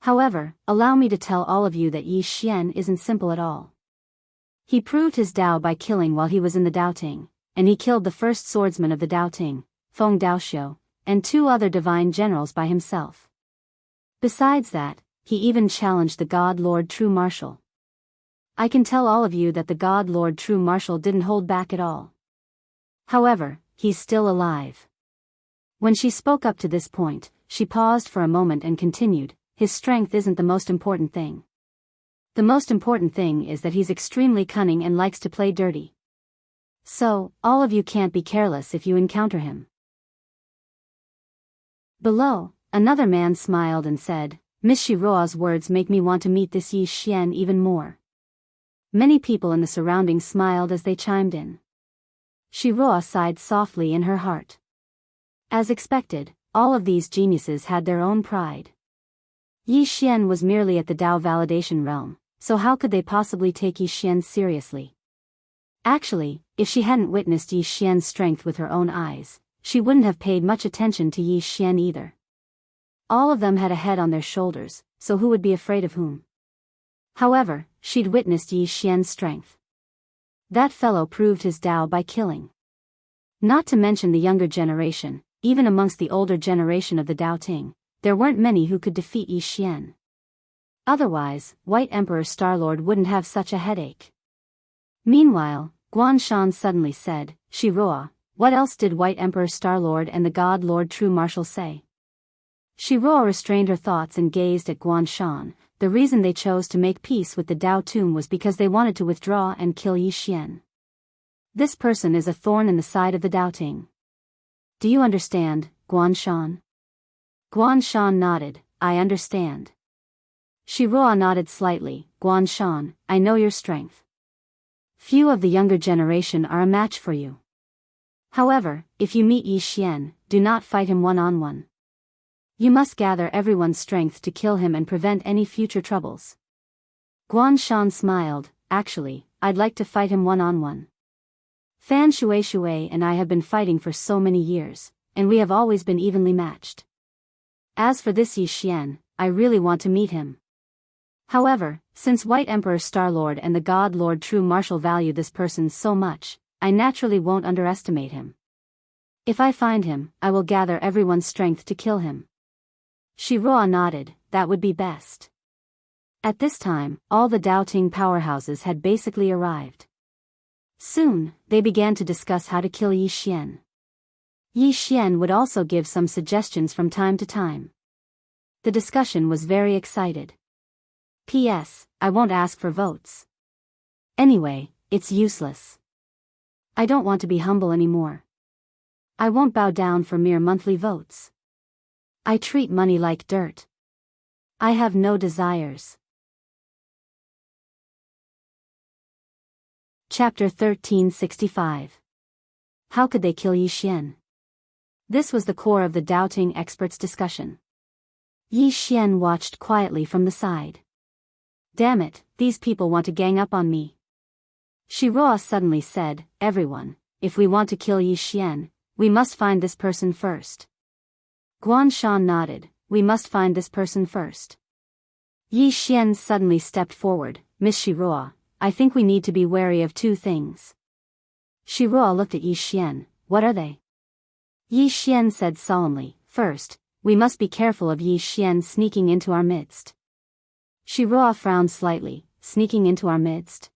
However, allow me to tell all of you that Yi Xian isn't simple at all. He proved his Dao by killing while he was in the Doubting, and he killed the first swordsman of the Doubting, Feng Daoxiu, and 2 other divine generals by himself. Besides that, he even challenged the God Lord True Martial. I can tell all of you that the God Lord True Martial didn't hold back at all. However, he's still alive. When she spoke up to this point, she paused for a moment and continued, his strength isn't the most important thing. The most important thing is that he's extremely cunning and likes to play dirty. So, all of you can't be careless if you encounter him. Below, another man smiled and said, Miss Shiroa's words make me want to meet this Yi Xian even more. Many people in the surroundings smiled as they chimed in. Shiroa sighed softly in her heart. As expected, all of these geniuses had their own pride. Yi Xian was merely at the Dao validation realm, so how could they possibly take Yi Xian seriously? Actually, if she hadn't witnessed Yi Xian's strength with her own eyes, she wouldn't have paid much attention to Yi Xian either. All of them had a head on their shoulders, so who would be afraid of whom? However, she'd witnessed Yi Xian's strength. That fellow proved his Dao by killing. Not to mention the younger generation, even amongst the older generation of the Doubting, there weren't many who could defeat Yi Xian. Otherwise, White Emperor Starlord wouldn't have such a headache. Meanwhile, Guanshan suddenly said, Shiroa, what else did White Emperor Starlord and the God Lord True Martial say? Shiroa restrained her thoughts and gazed at Guanshan. The reason they chose to make peace with the Dao tomb was because they wanted to withdraw and kill Yi Xian. This person is a thorn in the side of the Doubting. Do you understand, Guanshan? Guanshan nodded, I understand. Shiroa nodded slightly. Guan Shan, I know your strength. Few of the younger generation are a match for you. However, if you meet Yi Xian, do not fight him one-on-one. You must gather everyone's strength to kill him and prevent any future troubles. Guan Shan smiled. Actually, I'd like to fight him one-on-one. Fan Shui and I have been fighting for so many years, and we have always been evenly matched. As for this Yi Xian, I really want to meet him. However, since White Emperor Star-Lord and the God Lord True Martial value this person so much, I naturally won't underestimate him. If I find him, I will gather everyone's strength to kill him. Shiroa nodded. That would be best. At this time, all the doubting powerhouses had basically arrived. Soon, they began to discuss how to kill Yi Xian. Yi Xian would also give some suggestions from time to time. The discussion was very excited. P.S. I won't ask for votes. Anyway, it's useless. I don't want to be humble anymore. I won't bow down for mere monthly votes. I treat money like dirt. I have no desires. Chapter 1365. How could they kill Yi Xian? This was the core of the doubting experts' discussion. Yi Xian watched quietly from the side. Damn it, these people want to gang up on me. Shiroa suddenly said, Everyone, if we want to kill Yi Xian, we must find this person first. Guan Shan nodded. We must find this person first. Yi Xian suddenly stepped forward. Miss Shiroa, I think we need to be wary of two things. Shiroa looked at Yi Xian. What are they? Yi Xian said solemnly, First, we must be careful of Yi Xian sneaking into our midst. Shiroa frowned slightly. Sneaking into our midst?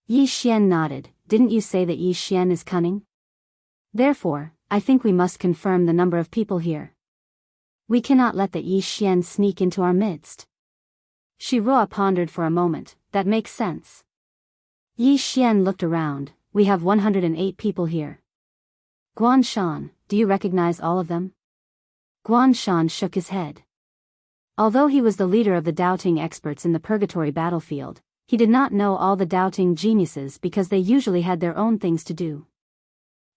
Yi Xian nodded. Didn't you say that Yi Xian is cunning? Therefore, I think we must confirm the number of people here. We cannot let the Yi Xian sneak into our midst. Shiroa pondered for a moment. That makes sense. Yi Xian looked around. We have 108 people here. Guan Shan, do you recognize all of them? Guan Shan shook his head. Although he was the leader of the doubting experts in the purgatory battlefield, he did not know all the doubting geniuses because they usually had their own things to do.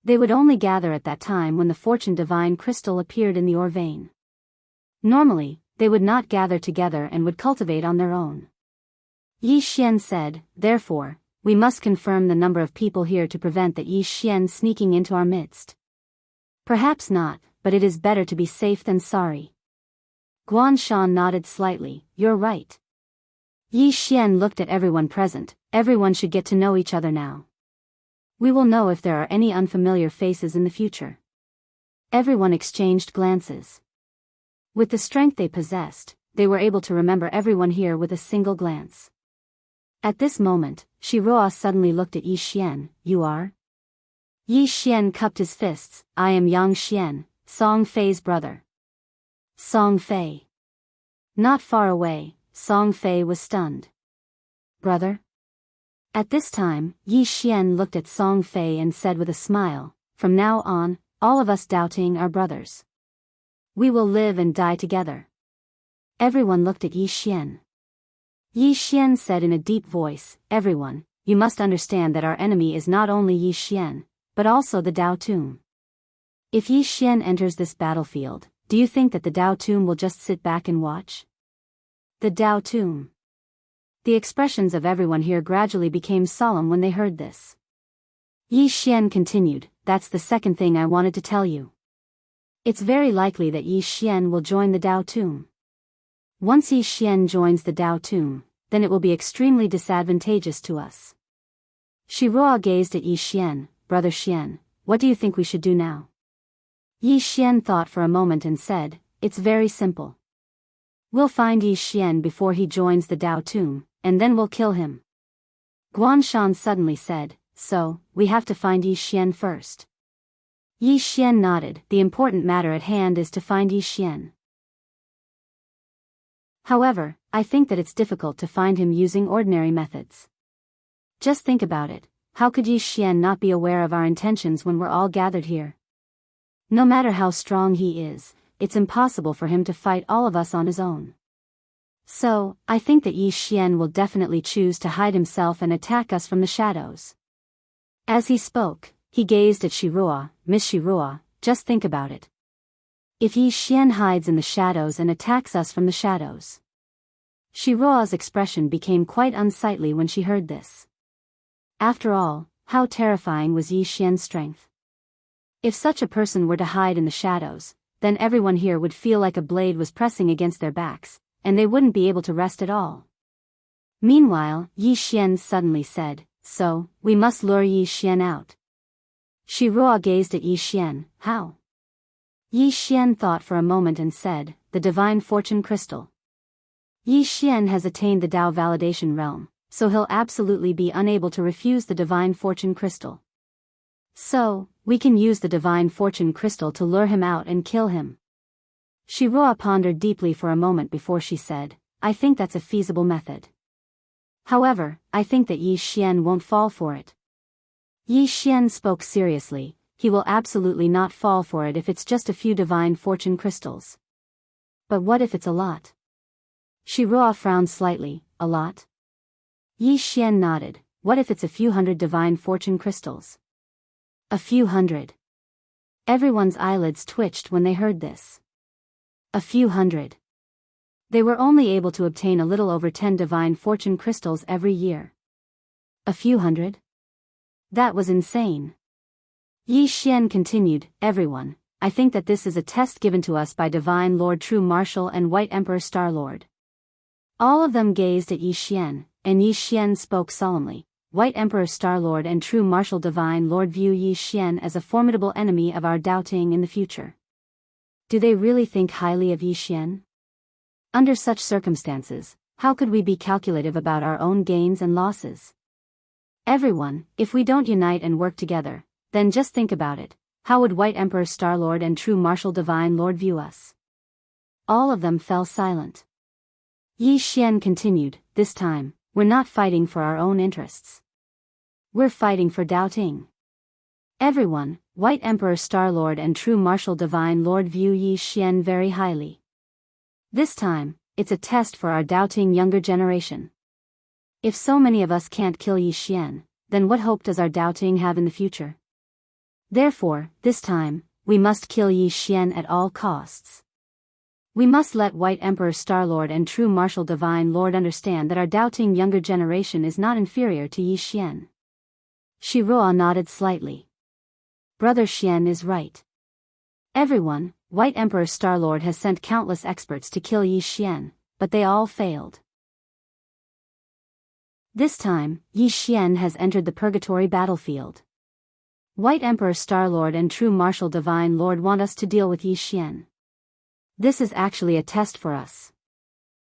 They would only gather at that time when the fortune divine crystal appeared in the ore vein. Normally, they would not gather together and would cultivate on their own. Yi Xian said, Therefore, we must confirm the number of people here to prevent the Yi Xian sneaking into our midst. Perhaps not, but it is better to be safe than sorry. Guan Shan nodded slightly. You're right. Yi Xian looked at everyone present. Everyone should get to know each other now. We will know if there are any unfamiliar faces in the future. Everyone exchanged glances. With the strength they possessed, they were able to remember everyone here with a single glance. At this moment, Shiroa suddenly looked at Yi Xian. You are? Yi Xian cupped his fists. I am Yang Xian, Song Fei's brother. Song Fei. Not far away, Song Fei was stunned. Brother? At this time, Yi Xian looked at Song Fei and said with a smile, From now on, all of us doubting are brothers. We will live and die together. Everyone looked at Yi Xian. Yi Xian said in a deep voice, Everyone, you must understand that our enemy is not only Yi Xian, but also the Dao Tomb. If Yi Xian enters this battlefield, do you think that the Dao Tomb will just sit back and watch? The Dao Tomb. The expressions of everyone here gradually became solemn when they heard this. Yi Xian continued, That's the second thing I wanted to tell you. It's very likely that Yi Xian will join the Dao Tomb. Once Yi Xian joins the Dao Tomb, then it will be extremely disadvantageous to us. Shiroa gazed at Yi Xian. Brother Xian, what do you think we should do now? Yi Xian thought for a moment and said, It's very simple. We'll find Yi Xian before he joins the Dao Tomb, and then we'll kill him. Guan Shan suddenly said, So, we have to find Yi Xian first. Yi Xian nodded. The important matter at hand is to find Yi Xian. However, I think that it's difficult to find him using ordinary methods. Just think about it. How could Yi Xian not be aware of our intentions when we're all gathered here? No matter how strong he is, it's impossible for him to fight all of us on his own. So, I think that Yi Xian will definitely choose to hide himself and attack us from the shadows. As he spoke, he gazed at Shiruo. Miss Shiruo, just think about it. If Yi Xian hides in the shadows and attacks us from the shadows. Shiruo's expression became quite unsightly when she heard this. After all, how terrifying was Yi Xian's strength. If such a person were to hide in the shadows, then everyone here would feel like a blade was pressing against their backs, and they wouldn't be able to rest at all. Meanwhile, Yi Xian suddenly said, "So, we must lure Yi Xian out." Shiruo gazed at Yi Xian. How? Yi Xian thought for a moment and said, "The Divine Fortune Crystal." Yi Xian has attained the Dao validation realm, so he'll absolutely be unable to refuse the Divine Fortune Crystal. So, we can use the Divine Fortune Crystal to lure him out and kill him. Shiruo pondered deeply for a moment before she said, "I think that's a feasible method. However, I think that Yi Xian won't fall for it." Yi Xian spoke seriously. He will absolutely not fall for it if it's just a few Divine Fortune Crystals. But what if it's a lot? Shiruo frowned slightly. A lot? Yi Xian nodded. What if it's a few hundred Divine Fortune Crystals? A few hundred. Everyone's eyelids twitched when they heard this. A few hundred. They were only able to obtain a little over 10 Divine Fortune Crystals every year. A few hundred? That was insane. Yi Xian continued, "Everyone, I think that this is a test given to us by Divine Lord True Marshal and White Emperor Star-Lord." All of them gazed at Yi Xian, and Yi Xian spoke solemnly. "White Emperor Star-Lord and True Marshal Divine Lord view Yi Xian as a formidable enemy of our doubting in the future." Do they really think highly of Yi Xian? Under such circumstances, how could we be calculative about our own gains and losses? Everyone, if we don't unite and work together, then just think about it. How would White Emperor Star-Lord and True Marshal Divine Lord view us? All of them fell silent. Yi Xian continued, "This time, we're not fighting for our own interests. We're fighting for doubting. Everyone, White Emperor Star-Lord and True Marshal Divine Lord view Yi Xian very highly. This time, it's a test for our doubting younger generation. If so many of us can't kill Yi Xian, then what hope does our doubting have in the future? Therefore, this time, we must kill Yi Xian at all costs. We must let White Emperor Star-Lord and True Marshal Divine Lord understand that our doubting younger generation is not inferior to Yi Xian." Shiruo nodded slightly. Brother Xian is right. Everyone, White Emperor Star-Lord has sent countless experts to kill Yi Xian, but they all failed. This time, Yi Xian has entered the purgatory battlefield. White Emperor Star-Lord and True Marshal Divine Lord want us to deal with Yi Xian. This is actually a test for us.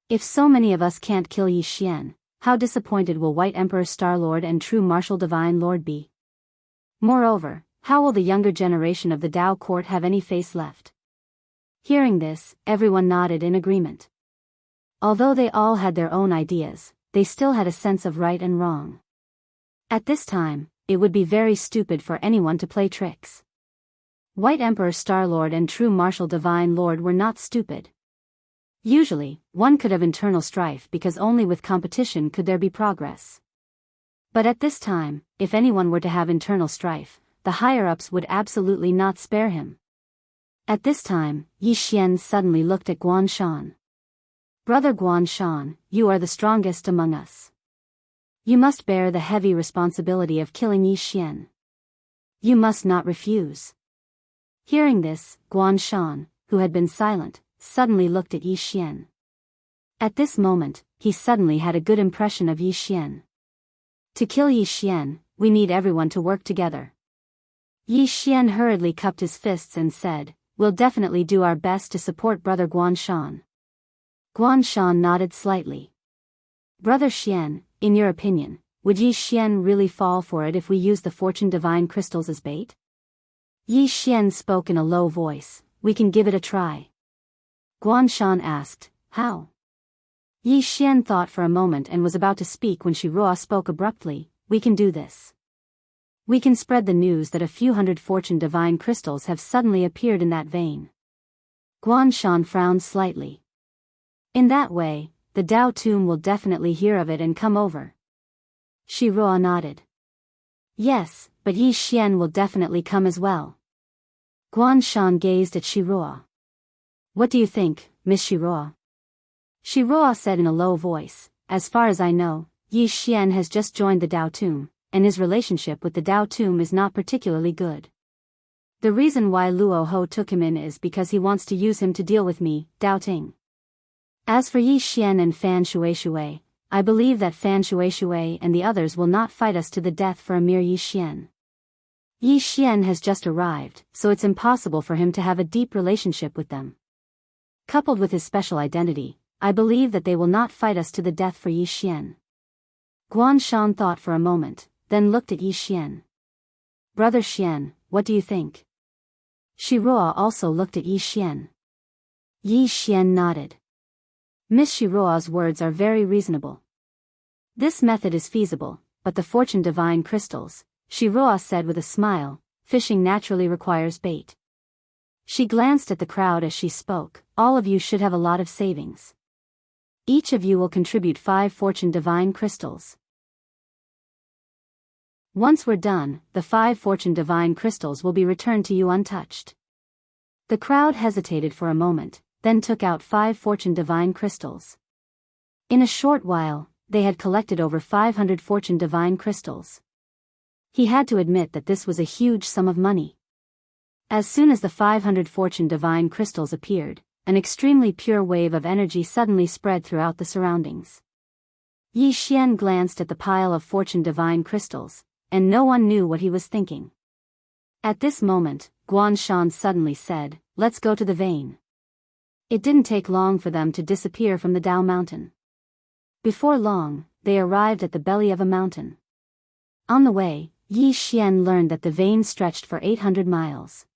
If so many of us can't kill Yi Xian, how disappointed will White Emperor Star-Lord and True Marshal Divine Lord be? Moreover, how will the younger generation of the Dao court have any face left? Hearing this, everyone nodded in agreement. Although they all had their own ideas, they still had a sense of right and wrong. At this time, it would be very stupid for anyone to play tricks. White Emperor Star-Lord and True Marshal Divine Lord were not stupid. Usually, one could have internal strife because only with competition could there be progress. But at this time, if anyone were to have internal strife, the higher-ups would absolutely not spare him. At this time, Yi Xian suddenly looked at Guanshan. "Brother Guanshan, you are the strongest among us. You must bear the heavy responsibility of killing Yi Xian. You must not refuse." Hearing this, Guanshan, who had been silent, suddenly looked at Yi Xian. At this moment, he suddenly had a good impression of Yi Xian. To kill Yi Xian, we need everyone to work together. Yi Xian hurriedly cupped his fists and said, "We'll definitely do our best to support Brother Guanshan." Guanshan nodded slightly. "Brother Xian, in your opinion, would Yi Xian really fall for it if we use the Fortune Divine Crystals as bait?" Yi Xian spoke in a low voice, "We can give it a try." Guanshan asked, "How?" Yi Xian thought for a moment and was about to speak when Shiruo spoke abruptly, "We can do this. We can spread the news that a few hundred Fortune Divine Crystals have suddenly appeared in that vein." Guanshan frowned slightly. In that way, the Dao tomb will definitely hear of it and come over. Shiruo nodded. Yes, but Yi Xian will definitely come as well. Guanshan gazed at Shiruo. What do you think, Miss Shiruo? Shiruo said in a low voice, as far as I know, Yi Xian has just joined the Dao tomb, and his relationship with the Dao tomb is not particularly good. The reason why Luo Ho took him in is because he wants to use him to deal with me, Dao Ting. As for Yi Xian and Fan Shui, I believe that Fan Shui and the others will not fight us to the death for a mere Yi Xian. Yi Xian has just arrived, so it's impossible for him to have a deep relationship with them. Coupled with his special identity, I believe that they will not fight us to the death for Yi Xian. Guanshan thought for a moment, then looked at Yi Xian. Brother Xian, what do you think? Shiruo also looked at Yi Xian. Yi Xian nodded. Miss Shiruo's words are very reasonable. This method is feasible, but the fortune divine crystals, Shiruo said with a smile, fishing naturally requires bait. She glanced at the crowd as she spoke. All of you should have a lot of savings. Each of you will contribute 5 fortune divine crystals. Once we're done, the 5 fortune divine crystals will be returned to you untouched. The crowd hesitated for a moment, then took out 5 fortune divine crystals. In a short while, they had collected over 500 fortune divine crystals. He had to admit that this was a huge sum of money. As soon as the 500 fortune divine crystals appeared, an extremely pure wave of energy suddenly spread throughout the surroundings. Yi Xian glanced at the pile of fortune divine crystals, and no one knew what he was thinking. At this moment, Guanshan suddenly said, "Let's go to the vein." It didn't take long for them to disappear from the Dao mountain. Before long, they arrived at the belly of a mountain. On the way, Yi Xian learned that the vein stretched for 800 miles.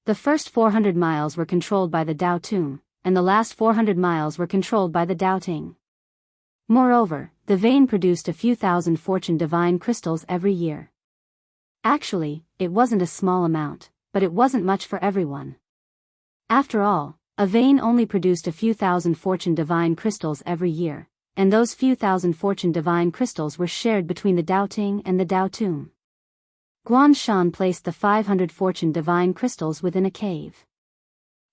The first 400 miles were controlled by the Dao tomb, and the last 400 miles were controlled by the Dao Ting. Moreover, the vein produced a few thousand fortune divine crystals every year. Actually, it wasn't a small amount, but it wasn't much for everyone. After all, a vein only produced a few thousand fortune divine crystals every year, and those few thousand fortune divine crystals were shared between the Dao Ting and the Dao tomb. Guanshan placed the 500 fortune divine crystals within a cave.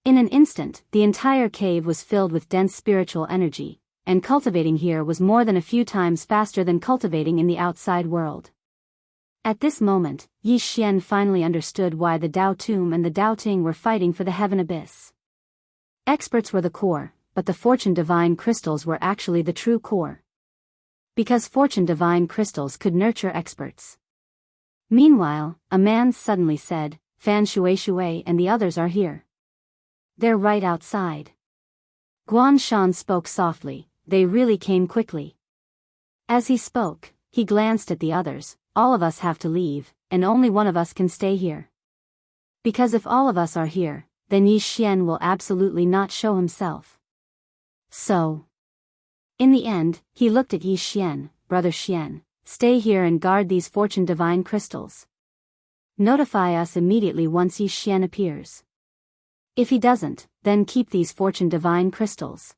In an instant, the entire cave was filled with dense spiritual energy, and cultivating here was more than a few times faster than cultivating in the outside world. At this moment, Yi Xian finally understood why the Dao tomb and the Dao Ting were fighting for the heaven abyss. Experts were the core, but the fortune divine crystals were actually the true core. Because fortune divine crystals could nurture experts. Meanwhile, a man suddenly said, "Fan Shui and the others are here. They're right outside." Guanshan spoke softly, "They really came quickly." As he spoke, he glanced at the others. "All of us have to leave, and only one of us can stay here. Because if all of us are here, then Yi Xian will absolutely not show himself. So, in the end, he looked at Yi Xian. "Brother Xian, stay here and guard these fortune divine crystals. Notify us immediately once Yi Xian appears. If he doesn't, then keep these fortune divine crystals."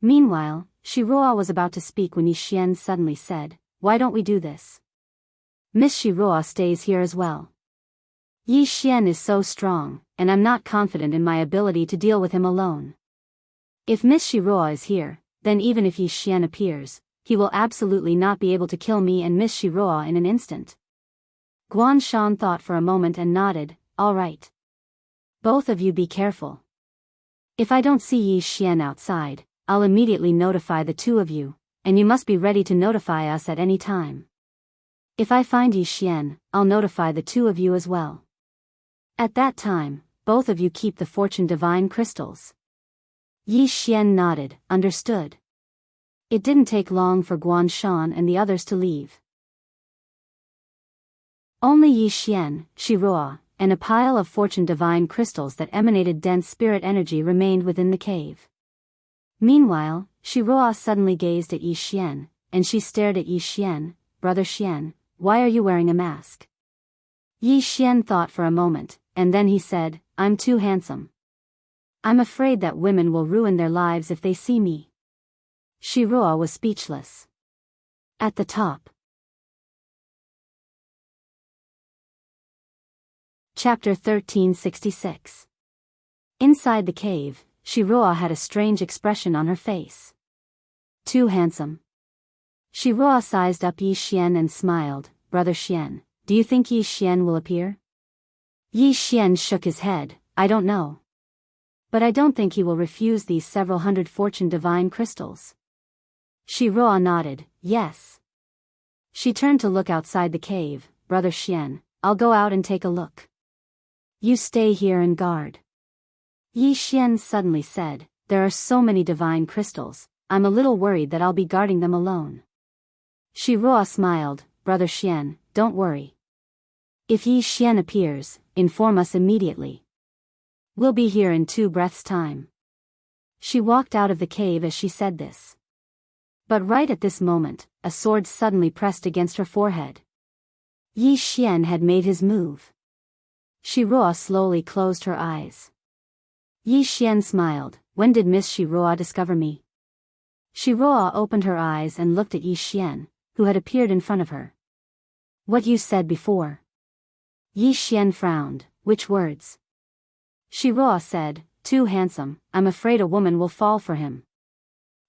Meanwhile, Shiruo was about to speak when Yi Xian suddenly said, "Why don't we do this? Miss Shiruo stays here as well. Yi Xian is so strong, and I'm not confident in my ability to deal with him alone. If Miss Shiruo is here, then even if Yi Xian appears, he will absolutely not be able to kill me and Miss Shiruo in an instant." Guanshan thought for a moment and nodded, "All right. Both of you be careful. If I don't see Yi Xian outside, I'll immediately notify the two of you, and you must be ready to notify us at any time. If I find Yi Xian, I'll notify the two of you as well. At that time, both of you keep the fortune divine crystals." Yi Xian nodded, "Understood." It didn't take long for Guanshan and the others to leave. Only Yi Xian, Shiruo, and a pile of fortune divine crystals that emanated dense spirit energy remained within the cave. Meanwhile, Shiruo suddenly gazed at Yi Xian, and she stared at Yi Xian. "Brother Xian, why are you wearing a mask?" Yi Xian thought for a moment, and then he said, "I'm too handsome. I'm afraid that women will ruin their lives if they see me." Shiroa was speechless. At the top. Chapter 1366. Inside the cave, Shiroa had a strange expression on her face. Too handsome. Shiroa sized up Yi Xian and smiled. Brother Xian, do you think Yi Xian will appear? Yi Xian shook his head. I don't know. But I don't think he will refuse these several hundred fortune divine crystals. Shiroa nodded. Yes. She turned to look outside the cave. Brother Xian, I'll go out and take a look. You stay here and guard. Yi Xian suddenly said, there are so many divine crystals, I'm a little worried that I'll be guarding them alone. Shiroa smiled. Brother Xian, don't worry. If Yi Xian appears, inform us immediately. We'll be here in 2 breaths' time. She walked out of the cave as she said this. But right at this moment, a sword suddenly pressed against her forehead. Yi Xian had made his move. Shiroa slowly closed her eyes. Yi Xian smiled. When did Miss Shiroa discover me? Shiroa opened her eyes and looked at Yi Xian, who had appeared in front of her. What you said before. Yi Xian frowned. Which words? Shiroa said, too handsome, I'm afraid a woman will fall for him.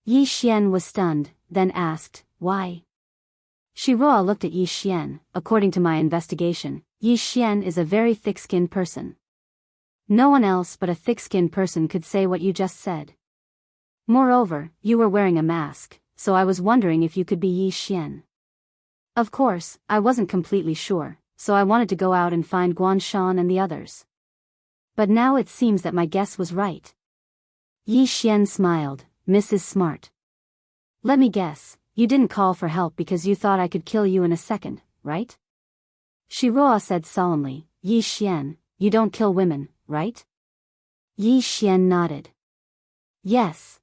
Yi Xian was stunned, then asked, why? Shiroa looked at Yi Xian. According to my investigation, Yi Xian is a very thick-skinned person. No one else but a thick-skinned person could say what you just said. Moreover, you were wearing a mask, so I was wondering if you could be Yi Xian. Of course, I wasn't completely sure, so I wanted to go out and find Guanshan and the others. But now it seems that my guess was right. Yi Xian smiled. Mrs. Smart. Let me guess, you didn't call for help because you thought I could kill you in a second, right? Shiroa said solemnly. Yi Xian, you don't kill women, right? Yi Xian nodded. Yes.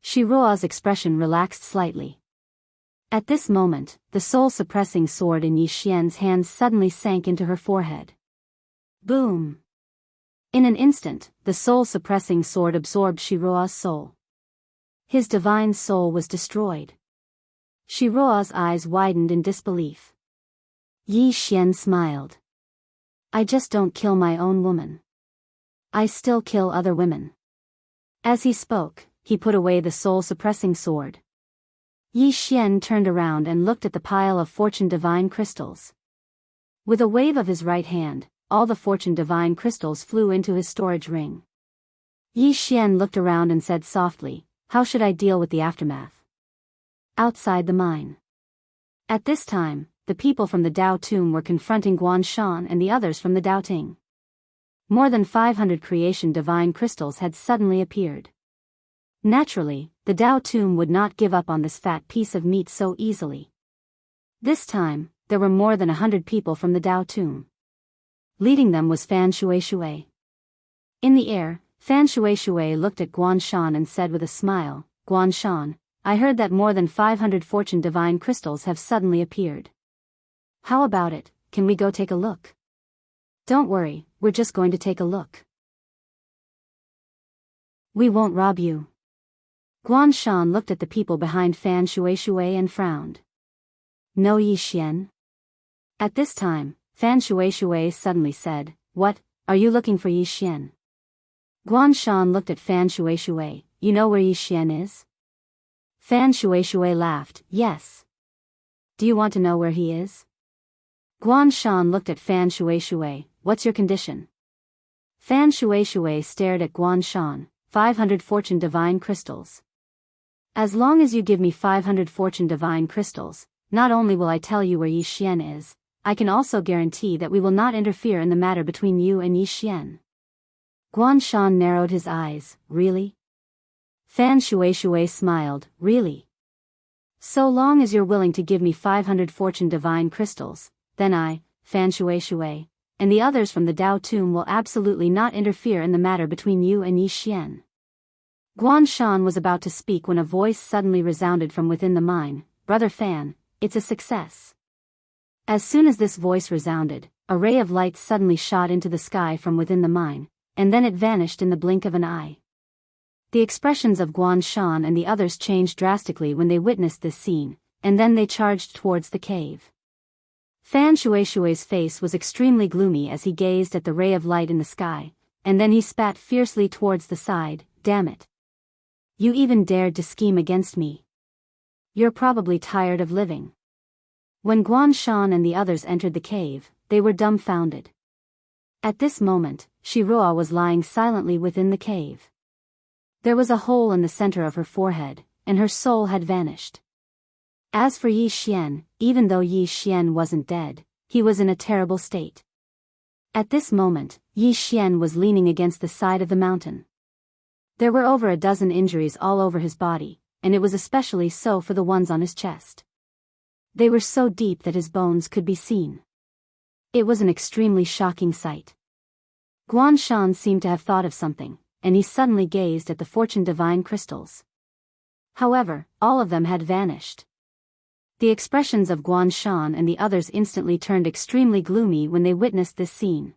Shiroa's expression relaxed slightly. At this moment, the soul-suppressing sword in Yi Xian's hand suddenly sank into her forehead. Boom! In an instant, the soul-suppressing sword absorbed Shiroa's soul. His divine soul was destroyed. Shiroa's eyes widened in disbelief. Yi Xian smiled. I just don't kill my own woman. I still kill other women. As he spoke, he put away the soul-suppressing sword. Yi Xian turned around and looked at the pile of fortune divine crystals. With a wave of his right hand, all the fortune divine crystals flew into his storage ring. Yi Xian looked around and said softly, how should I deal with the aftermath? Outside the mine. At this time, the people from the Dao Tomb were confronting Guanshan and the others from the Dao Ting. More than 500 creation divine crystals had suddenly appeared. Naturally, the Dao Tomb would not give up on this fat piece of meat so easily. This time, there were more than 100 people from the Dao Tomb. Leading them was Fan Shui. In the air, Fan Shui looked at Guanshan and said with a smile, Guanshan, I heard that more than 500 fortune divine crystals have suddenly appeared. How about it, can we go take a look? Don't worry, we're just going to take a look. We won't rob you. Guanshan looked at the people behind Fan Shui and frowned. No Yi Xian? At this time, Fan Shui suddenly said, what, are you looking for Yi Xian? Guanshan looked at Fan Shui. You know where Yi Xian is? Fan Shui laughed. Yes. Do you want to know where he is? Guanshan looked at Fan Shui. What's your condition? Fan Shui stared at Guanshan. 500 fortune divine crystals. As long as you give me 500 fortune divine crystals, not only will I tell you where Yi Xian is, I can also guarantee that we will not interfere in the matter between you and Yi Xian. Guanshan narrowed his eyes. Really? Fan Shui smiled. Really? So long as you're willing to give me 500 fortune divine crystals, then I, Fan Shui, and the others from the Dao Tomb will absolutely not interfere in the matter between you and Yi Xian. Guanshan was about to speak when a voice suddenly resounded from within the mine. Brother Fan, it's a success. As soon as this voice resounded, a ray of light suddenly shot into the sky from within the mine, and then it vanished in the blink of an eye. The expressions of Guan Shan and the others changed drastically when they witnessed this scene, and then they charged towards the cave. Fan Shueishue's face was extremely gloomy as he gazed at the ray of light in the sky, and then he spat fiercely towards the side. Damn it. You even dared to scheme against me. You're probably tired of living. When Guan Shan and the others entered the cave, they were dumbfounded. At this moment, Shiroa was lying silently within the cave. There was a hole in the center of her forehead, and her soul had vanished. As for Yi Xian, even though Yi Xian wasn't dead, he was in a terrible state. At this moment, Yi Xian was leaning against the side of the mountain. There were over a dozen injuries all over his body, and it was especially so for the ones on his chest. They were so deep that his bones could be seen. It was an extremely shocking sight. Guan Shan seemed to have thought of something, and he suddenly gazed at the fortune divine crystals. However, all of them had vanished. The expressions of Guan Shan and the others instantly turned extremely gloomy when they witnessed this scene.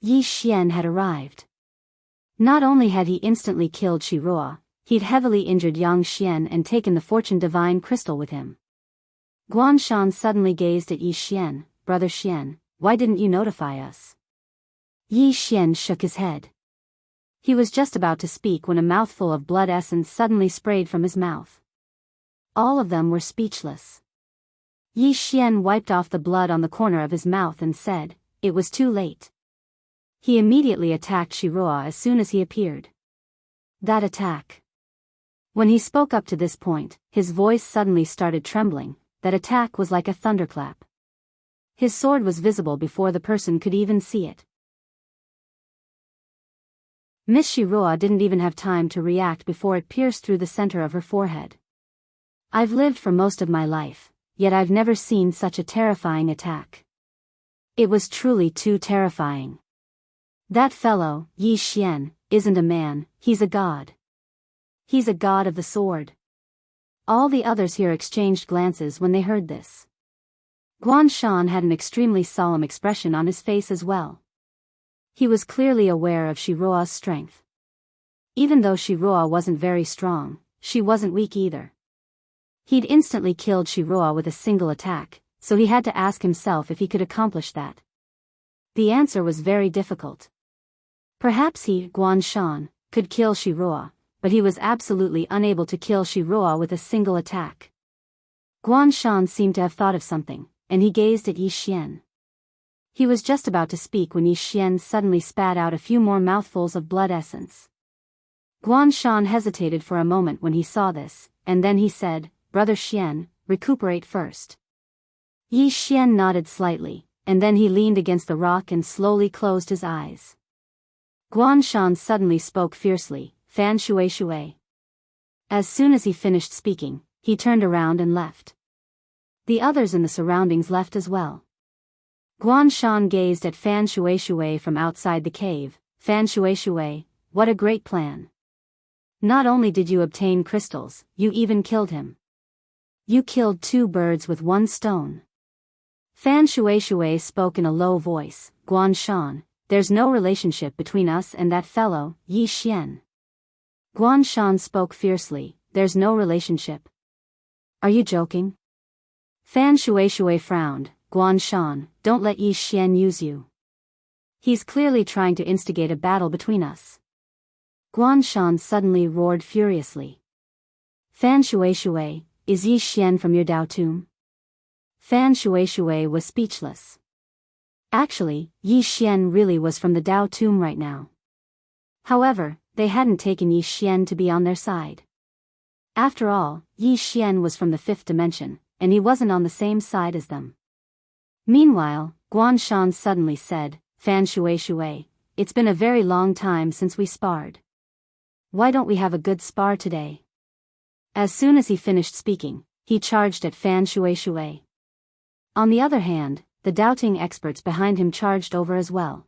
Yi Xian had arrived. Not only had he instantly killed Shiroa, he'd heavily injured Yang Xian and taken the fortune divine crystal with him. Guan Shan suddenly gazed at Yi Xian. Brother Xian, why didn't you notify us? Yi Xian shook his head. He was just about to speak when a mouthful of blood essence suddenly sprayed from his mouth. All of them were speechless. Yi Xian wiped off the blood on the corner of his mouth and said, "It was too late." He immediately attacked Shiroa as soon as he appeared. That attack. When he spoke up to this point, his voice suddenly started trembling. That attack was like a thunderclap. His sword was visible before the person could even see it. Miss Shiroa didn't even have time to react before it pierced through the center of her forehead. I've lived for most of my life, yet I've never seen such a terrifying attack. It was truly too terrifying. That fellow, Yi Xian, isn't a man, he's a god. He's a god of the sword. All the others here exchanged glances when they heard this. Guan Shan had an extremely solemn expression on his face as well. He was clearly aware of Shiroa's strength. Even though Shiroa wasn't very strong, she wasn't weak either. He'd instantly killed Shiroa with a single attack, so he had to ask himself if he could accomplish that. The answer was very difficult. Perhaps he, Guan Shan, could kill Shiroa, but he was absolutely unable to kill Shiroa with a single attack. Guan Shan seemed to have thought of something, and he gazed at Yi Xian. He was just about to speak when Yi Xian suddenly spat out a few more mouthfuls of blood essence. Guan Shan hesitated for a moment when he saw this, and then he said, "Brother Xian, recuperate first." Yi Xian nodded slightly, and then he leaned against the rock and slowly closed his eyes. Guan Shan suddenly spoke fiercely, "Fan Shueishui." As soon as he finished speaking, he turned around and left. The others in the surroundings left as well. Guan Shan gazed at Fan Shueishui from outside the cave. "Fan Shueishui, what a great plan. Not only did you obtain crystals, you even killed him. You killed 2 birds with 1 stone." Fan Shueishui spoke in a low voice, "Guan Shan, there's no relationship between us and that fellow, Yi Xian." Guan Shan spoke fiercely, "There's no relationship? Are you joking?" Fan Shueishui frowned, "Guan Shan, don't let Yi Xian use you. He's clearly trying to instigate a battle between us." Guan Shan suddenly roared furiously. "Fan Shueishui, is Yi Xian from your Dao tomb?" Fan Shueishui was speechless. Actually, Yi Xian really was from the Dao tomb right now. However, they hadn't taken Yi Xian to be on their side. After all, Yi Xian was from the 5th dimension, and he wasn't on the same side as them. Meanwhile, Guan Shan suddenly said, "Fan Shueishui, it's been a very long time since we sparred. Why don't we have a good spar today?" As soon as he finished speaking, he charged at Fan Shueishui. On the other hand, the doubting experts behind him charged over as well.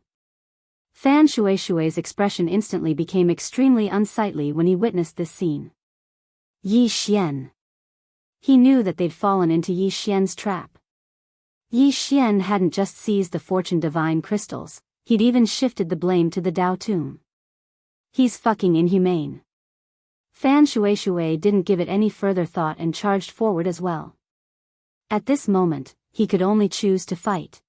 Fan Shueishui's expression instantly became extremely unsightly when he witnessed this scene. Yi Xian. He knew that they'd fallen into Yi Xian's trap. Yi Xian hadn't just seized the fortune divine crystals, he'd even shifted the blame to the Dao tomb. He's fucking inhumane. Fan Shui didn't give it any further thought and charged forward as well. At this moment, he could only choose to fight.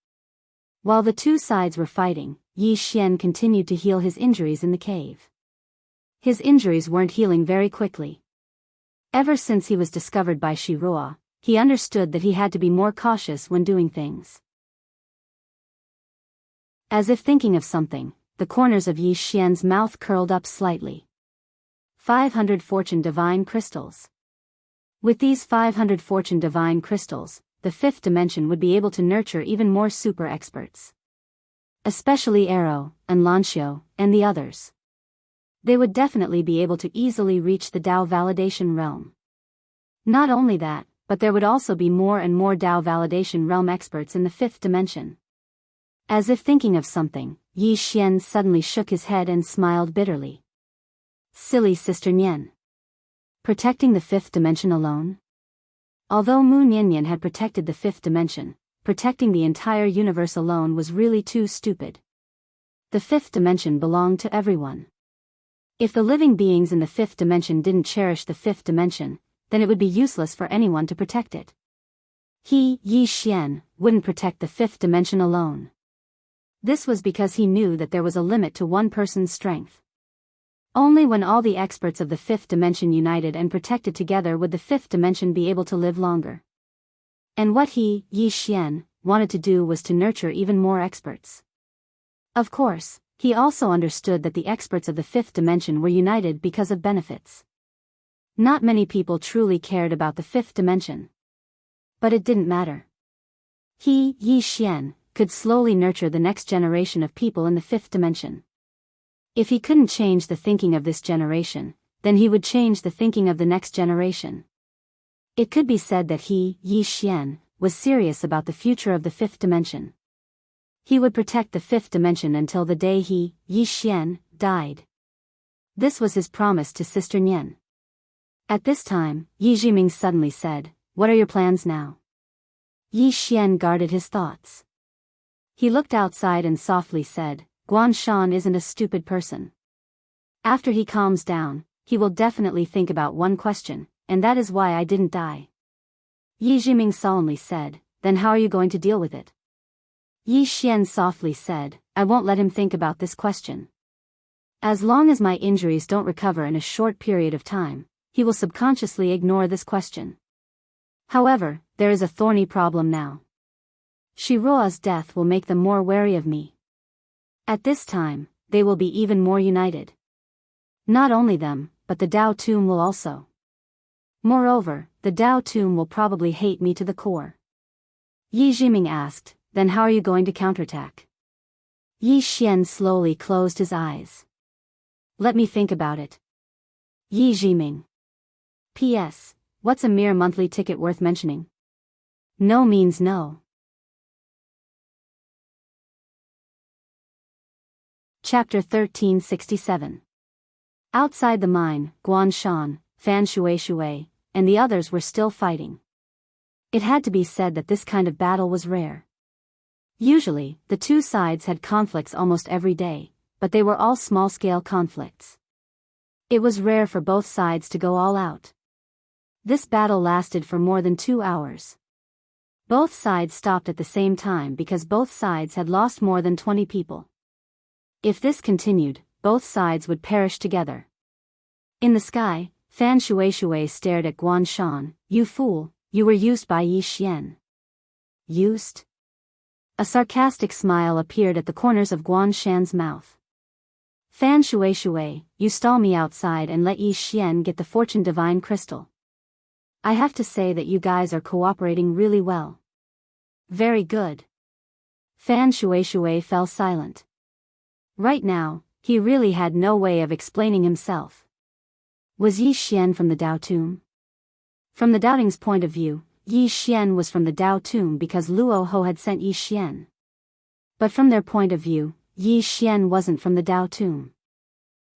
While the two sides were fighting, Yi Xian continued to heal his injuries in the cave. His injuries weren't healing very quickly. Ever since he was discovered by Shi Ruo, he understood that he had to be more cautious when doing things. As if thinking of something, the corners of Yi Xian's mouth curled up slightly. 500 Fortune Divine Crystals. With these 500 Fortune Divine Crystals, the fifth dimension would be able to nurture even more super experts. Especially Arrow, and Lanxiu, and the others. They would definitely be able to easily reach the Dao validation realm. Not only that, but there would also be more and more Dao validation realm experts in the fifth dimension. As if thinking of something, Yi Xian suddenly shook his head and smiled bitterly. Silly Sister Nian. Protecting the fifth dimension alone? Although Mu Niannian had protected the fifth dimension, protecting the entire universe alone was really too stupid. The fifth dimension belonged to everyone. If the living beings in the fifth dimension didn't cherish the fifth dimension, then it would be useless for anyone to protect it. He, Yi Xian, wouldn't protect the fifth dimension alone. This was because he knew that there was a limit to one person's strength. Only when all the experts of the fifth dimension united and protected together would the fifth dimension be able to live longer. And what he, Yi Xian, wanted to do was to nurture even more experts. Of course, he also understood that the experts of the fifth dimension were united because of benefits. Not many people truly cared about the fifth dimension. But it didn't matter. He, Yi Xian, could slowly nurture the next generation of people in the fifth dimension. If he couldn't change the thinking of this generation, then he would change the thinking of the next generation. It could be said that he, Yi Xian, was serious about the future of the fifth dimension. He would protect the fifth dimension until the day he, Yi Xian, died. This was his promise to Sister Nian. At this time, Yi Jiming suddenly said, "What are your plans now?" Yi Xian guarded his thoughts. He looked outside and softly said, "Guanshan isn't a stupid person. After he calms down, he will definitely think about one question, and that is why I didn't die." Yi Jiming solemnly said, "Then how are you going to deal with it?" Yi Xian softly said, "I won't let him think about this question. As long as my injuries don't recover in a short period of time, he will subconsciously ignore this question. However, there is a thorny problem now. Shi Ruo's death will make them more wary of me. At this time, they will be even more united. Not only them, but the Dao Tomb will also. Moreover, the Dao Tomb will probably hate me to the core." Yi Jiming asked, "Then how are you going to counterattack?" Yi Xian slowly closed his eyes. "Let me think about it." Yi Jiming. P.S. What's a mere monthly ticket worth mentioning? No means no. Chapter 1367. Outside the mine, Guan Shan, Fan Shui, and the others were still fighting. It had to be said that this kind of battle was rare. Usually, the two sides had conflicts almost every day, but they were all small-scale conflicts. It was rare for both sides to go all out. This battle lasted for more than 2 hours. Both sides stopped at the same time because both sides had lost more than 20 people. If this continued, both sides would perish together. In the sky, Fan Shui stared at Guan Shan. "You fool, you were used by Yi Xian." Used? A sarcastic smile appeared at the corners of Guan Shan's mouth. "Fan Shui, you stall me outside and let Yi Xian get the Fortune Divine Crystal. I have to say that you guys are cooperating really well." "Very good." Fan Shui fell silent. Right now, he really had no way of explaining himself. Was Yi Xian from the Dao Tomb? From the Doubting's point of view, Yi Xian was from the Dao Tomb because Luo Ho had sent Yi Xian. But from their point of view, Yi Xian wasn't from the Dao Tomb.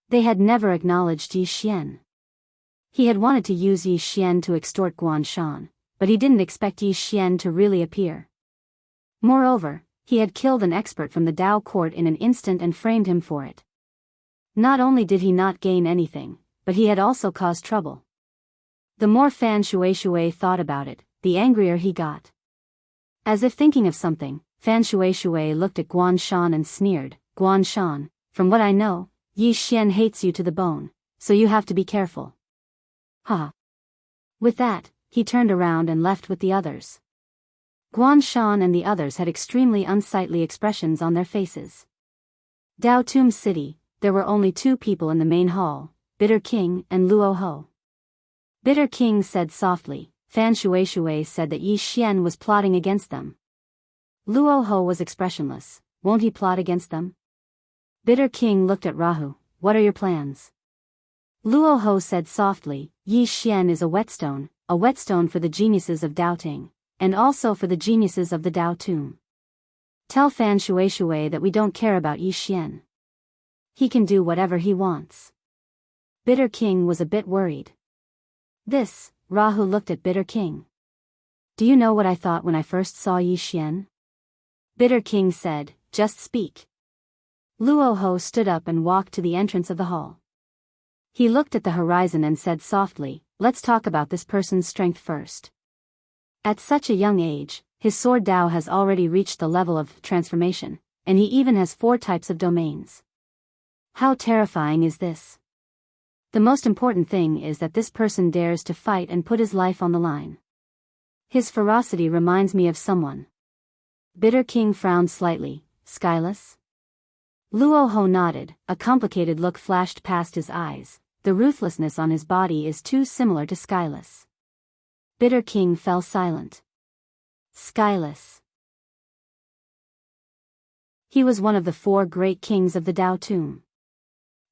They had never acknowledged Yi Xian. He had wanted to use Yi Xian to extort Guan Shan, but he didn't expect Yi Xian to really appear. Moreover, he had killed an expert from the Dao court in an instant and framed him for it. Not only did he not gain anything, but he had also caused trouble. The more Fan Shui thought about it, the angrier he got. As if thinking of something, Fan Shui looked at Guan Shan and sneered, "Guan Shan, from what I know, Yi Xian hates you to the bone, so you have to be careful." Ha! With that, he turned around and left with the others. Guan Shan and the others had extremely unsightly expressions on their faces. Dao Tum City, there were only two people in the main hall, Bitter King and Luo Ho. Bitter King said softly, Fan Shui said that Yi Xian was plotting against them. Luo Ho was expressionless, won't he plot against them? Bitter King looked at Rahu, what are your plans? Luo Ho said softly, Yi Xian is a whetstone for the geniuses of Dao Ting, and also for the geniuses of the Dao Tum. Tell Fan Shui that we don't care about Yi Xian. He can do whatever he wants. Bitter King was a bit worried. This, Rahu looked at Bitter King. Do you know what I thought when I first saw Yi Xian? Bitter King said, just speak. Luo Ho stood up and walked to the entrance of the hall. He looked at the horizon and said softly, let's talk about this person's strength first. At such a young age, his sword Dao has already reached the level of transformation, and he even has 4 types of domains. How terrifying is this? The most important thing is that this person dares to fight and put his life on the line. His ferocity reminds me of someone. Bitter King frowned slightly, Skyless? Luo Ho nodded, a complicated look flashed past his eyes, the ruthlessness on his body is too similar to Skyless. Bitter King fell silent. Skyless. He was one of the 4 great kings of the Dao Tum.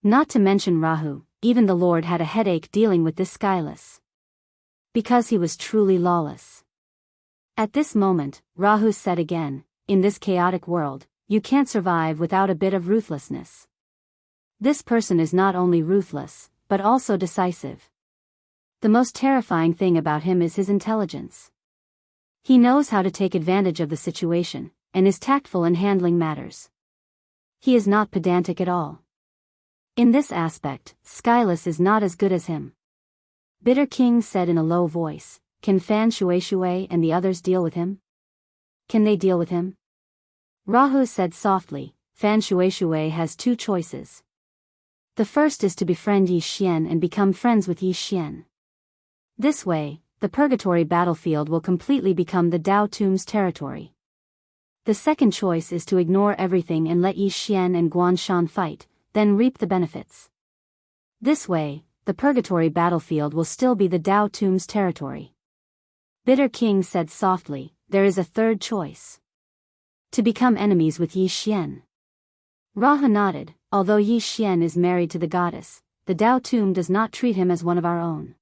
Not to mention Rahu, even the Lord had a headache dealing with this Skyless. Because he was truly lawless. At this moment, Rahu said again, in this chaotic world, you can't survive without a bit of ruthlessness. This person is not only ruthless, but also decisive. The most terrifying thing about him is his intelligence. He knows how to take advantage of the situation, and is tactful in handling matters. He is not pedantic at all. In this aspect, Skyless is not as good as him. Bitter King said in a low voice, can Fan Shui and the others deal with him? Can they deal with him? Rahu said softly, Fan Shui has 2 choices. The first is to befriend Yi Xian and become friends with Yi Xian. This way, the purgatory battlefield will completely become the Dao Tum's territory. The second choice is to ignore everything and let Yi Xian and Guan Shan fight, then reap the benefits. This way, the purgatory battlefield will still be the Dao Tum's territory. Bitter King said softly, there is a third choice. To become enemies with Yi Xian. Raha nodded, although Yi Xian is married to the goddess, the Dao Tum does not treat him as one of our own.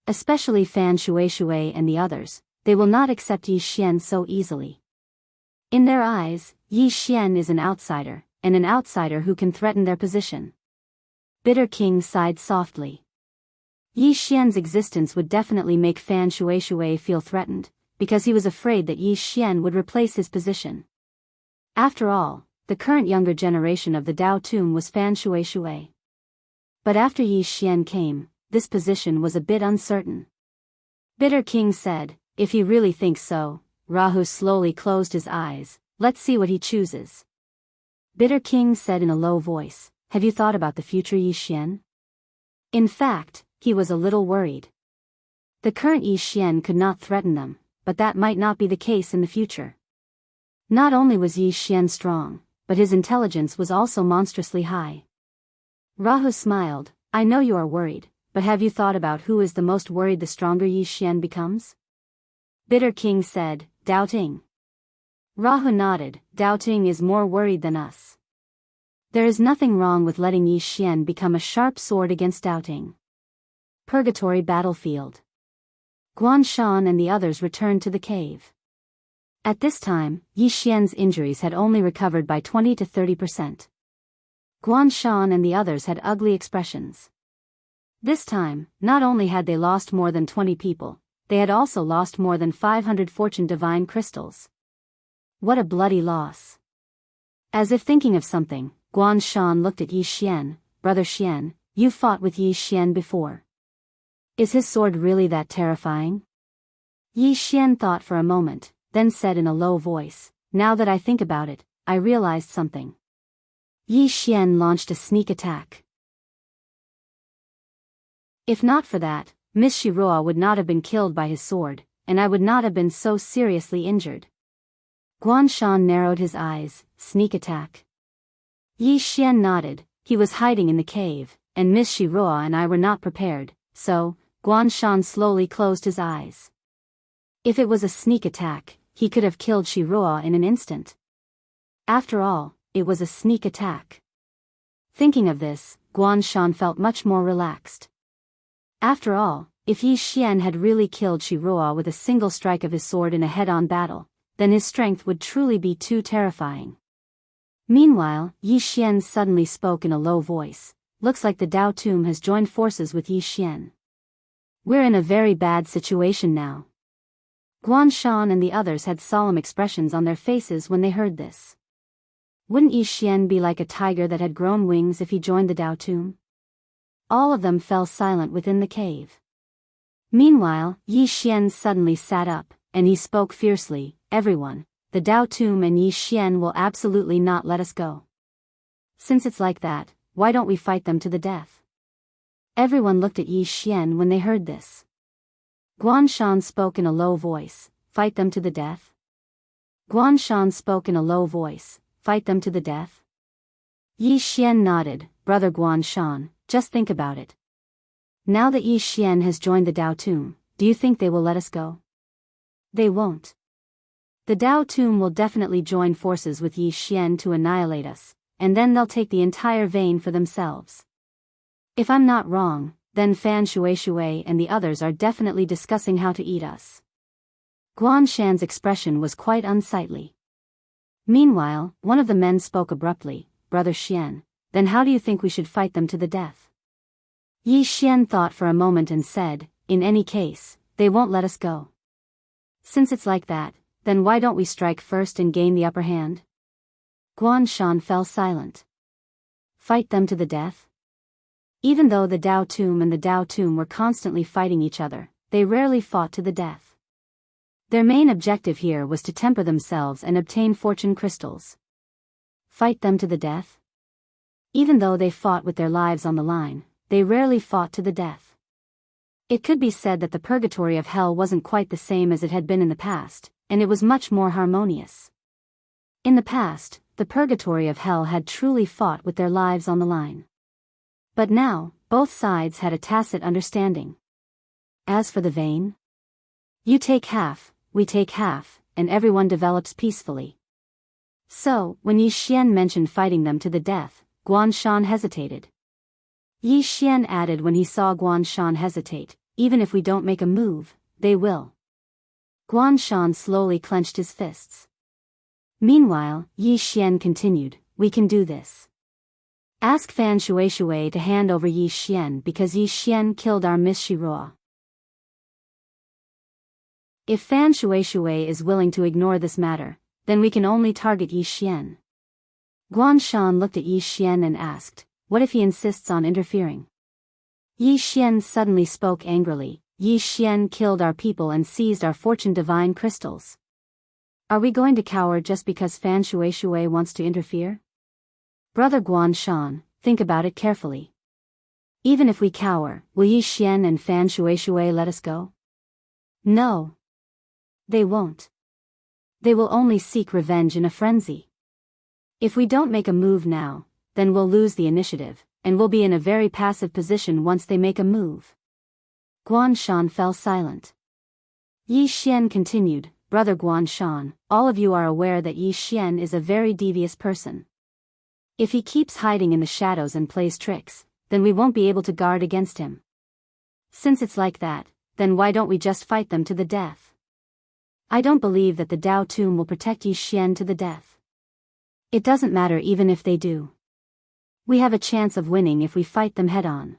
Especially Fan Shui and the others, they will not accept Yi Xian so easily. In their eyes, Yi Xian is an outsider, and an outsider who can threaten their position. Bitter King sighed softly. Yi Xian's existence would definitely make Fan Shui feel threatened, because he was afraid that Yi Xian would replace his position. After all, the current younger generation of the Dao Tum was Fan Shui. But after Yi Xian came, this position was a bit uncertain. Bitter King said, if he really thinks so. Rahu slowly closed his eyes, let's see what he chooses. Bitter King said in a low voice, have you thought about the future Yi Xian? In fact, he was a little worried. The current Yi Xian could not threaten them, but that might not be the case in the future. Not only was Yi Xian strong, but his intelligence was also monstrously high. Rahu smiled, I know you are worried, but have you thought about who is the most worried the stronger Yi Xian becomes? Bitter King said, doubting. Rahu nodded, doubting is more worried than us. There is nothing wrong with letting Yi Xian become a sharp sword against doubting. Purgatory battlefield. Guan Shan and the others returned to the cave. At this time, Yi Xian's injuries had only recovered by 20 to 30%. Guan Shan and the others had ugly expressions. This time, not only had they lost more than 20 people, they had also lost more than 500 fortune divine crystals. What a bloody loss. As if thinking of something, Guan Shan looked at Yi Xian, Brother Xian, you fought with Yi Xian before. Is his sword really that terrifying? Yi Xian thought for a moment, then said in a low voice, now that I think about it, I realized something. Yi Xian launched a sneak attack. If not for that, Miss Shiroa would not have been killed by his sword, and I would not have been so seriously injured. Guanshan narrowed his eyes. Sneak attack. Yi Xian nodded. He was hiding in the cave, and Miss Shiroa and I were not prepared, so, Guanshan slowly closed his eyes. If it was a sneak attack, he could have killed Shiroa in an instant. After all, it was a sneak attack. Thinking of this, Guanshan felt much more relaxed. After all, if Yi Xian had really killed Shiroa with a single strike of his sword in a head-on battle, then his strength would truly be too terrifying. Meanwhile, Yi Xian suddenly spoke in a low voice. Looks like the Dao Tomb has joined forces with Yi Xian. We're in a very bad situation now. Guanshan and the others had solemn expressions on their faces when they heard this. Wouldn't Yi Xian be like a tiger that had grown wings if he joined the Dao Tomb? All of them fell silent within the cave. Meanwhile, Yi Xian suddenly sat up, and he spoke fiercely, everyone, the Dao Tomb and Yi Xian will absolutely not let us go. Since it's like that, why don't we fight them to the death? Everyone looked at Yi Xian when they heard this. Guanshan spoke in a low voice, fight them to the death? Guanshan spoke in a low voice, fight them to the death? Yi Xian nodded, brother Guanshan, just think about it. Now that Yi Xian has joined the Dao Tomb, do you think they will let us go? They won't. The Dao Tomb will definitely join forces with Yi Xian to annihilate us, and then they'll take the entire vein for themselves. If I'm not wrong, then Fan Shui and the others are definitely discussing how to eat us. Guanshan's expression was quite unsightly. Meanwhile, one of the men spoke abruptly, Brother Xian, then how do you think we should fight them to the death? Yi Xian thought for a moment and said, in any case, they won't let us go. Since it's like that, then why don't we strike first and gain the upper hand? Guanshan fell silent. Fight them to the death? Even though the Dao Tomb and the Dao Tomb were constantly fighting each other, they rarely fought to the death. Their main objective here was to temper themselves and obtain fortune crystals. Fight them to the death? Even though they fought with their lives on the line, they rarely fought to the death. It could be said that the purgatory of hell wasn't quite the same as it had been in the past, and it was much more harmonious. In the past, the purgatory of hell had truly fought with their lives on the line. But now, both sides had a tacit understanding. As for the vein, you take half, we take half, and everyone develops peacefully. So, when Yi Xian mentioned fighting them to the death, Guanshan hesitated. Yi Xian added when he saw Guanshan hesitate, even if we don't make a move, they will. Guanshan slowly clenched his fists. Meanwhile, Yi Xian continued, we can do this. Ask Fan Shui to hand over Yi Xian because Yi Xian killed our Miss Shiroa. If Fan Shui is willing to ignore this matter, then we can only target Yi Xian. Guanshan looked at Yi Xian and asked, what if he insists on interfering? Yi Xian suddenly spoke angrily, Yi Xian killed our people and seized our fortune divine crystals. Are we going to cower just because Fan Shui wants to interfere? Brother Guanshan, think about it carefully. Even if we cower, will Yi Xian and Fan Shui let us go? No. They won't. They will only seek revenge in a frenzy. If we don't make a move now, then we'll lose the initiative, and we'll be in a very passive position once they make a move. Guanshan fell silent. Yi Xian continued, Brother Guanshan, all of you are aware that Yi Xian is a very devious person. If he keeps hiding in the shadows and plays tricks, then we won't be able to guard against him. Since it's like that, then why don't we just fight them to the death? I don't believe that the Dao Tomb will protect Yi Xian to the death. It doesn't matter even if they do. We have a chance of winning if we fight them head-on.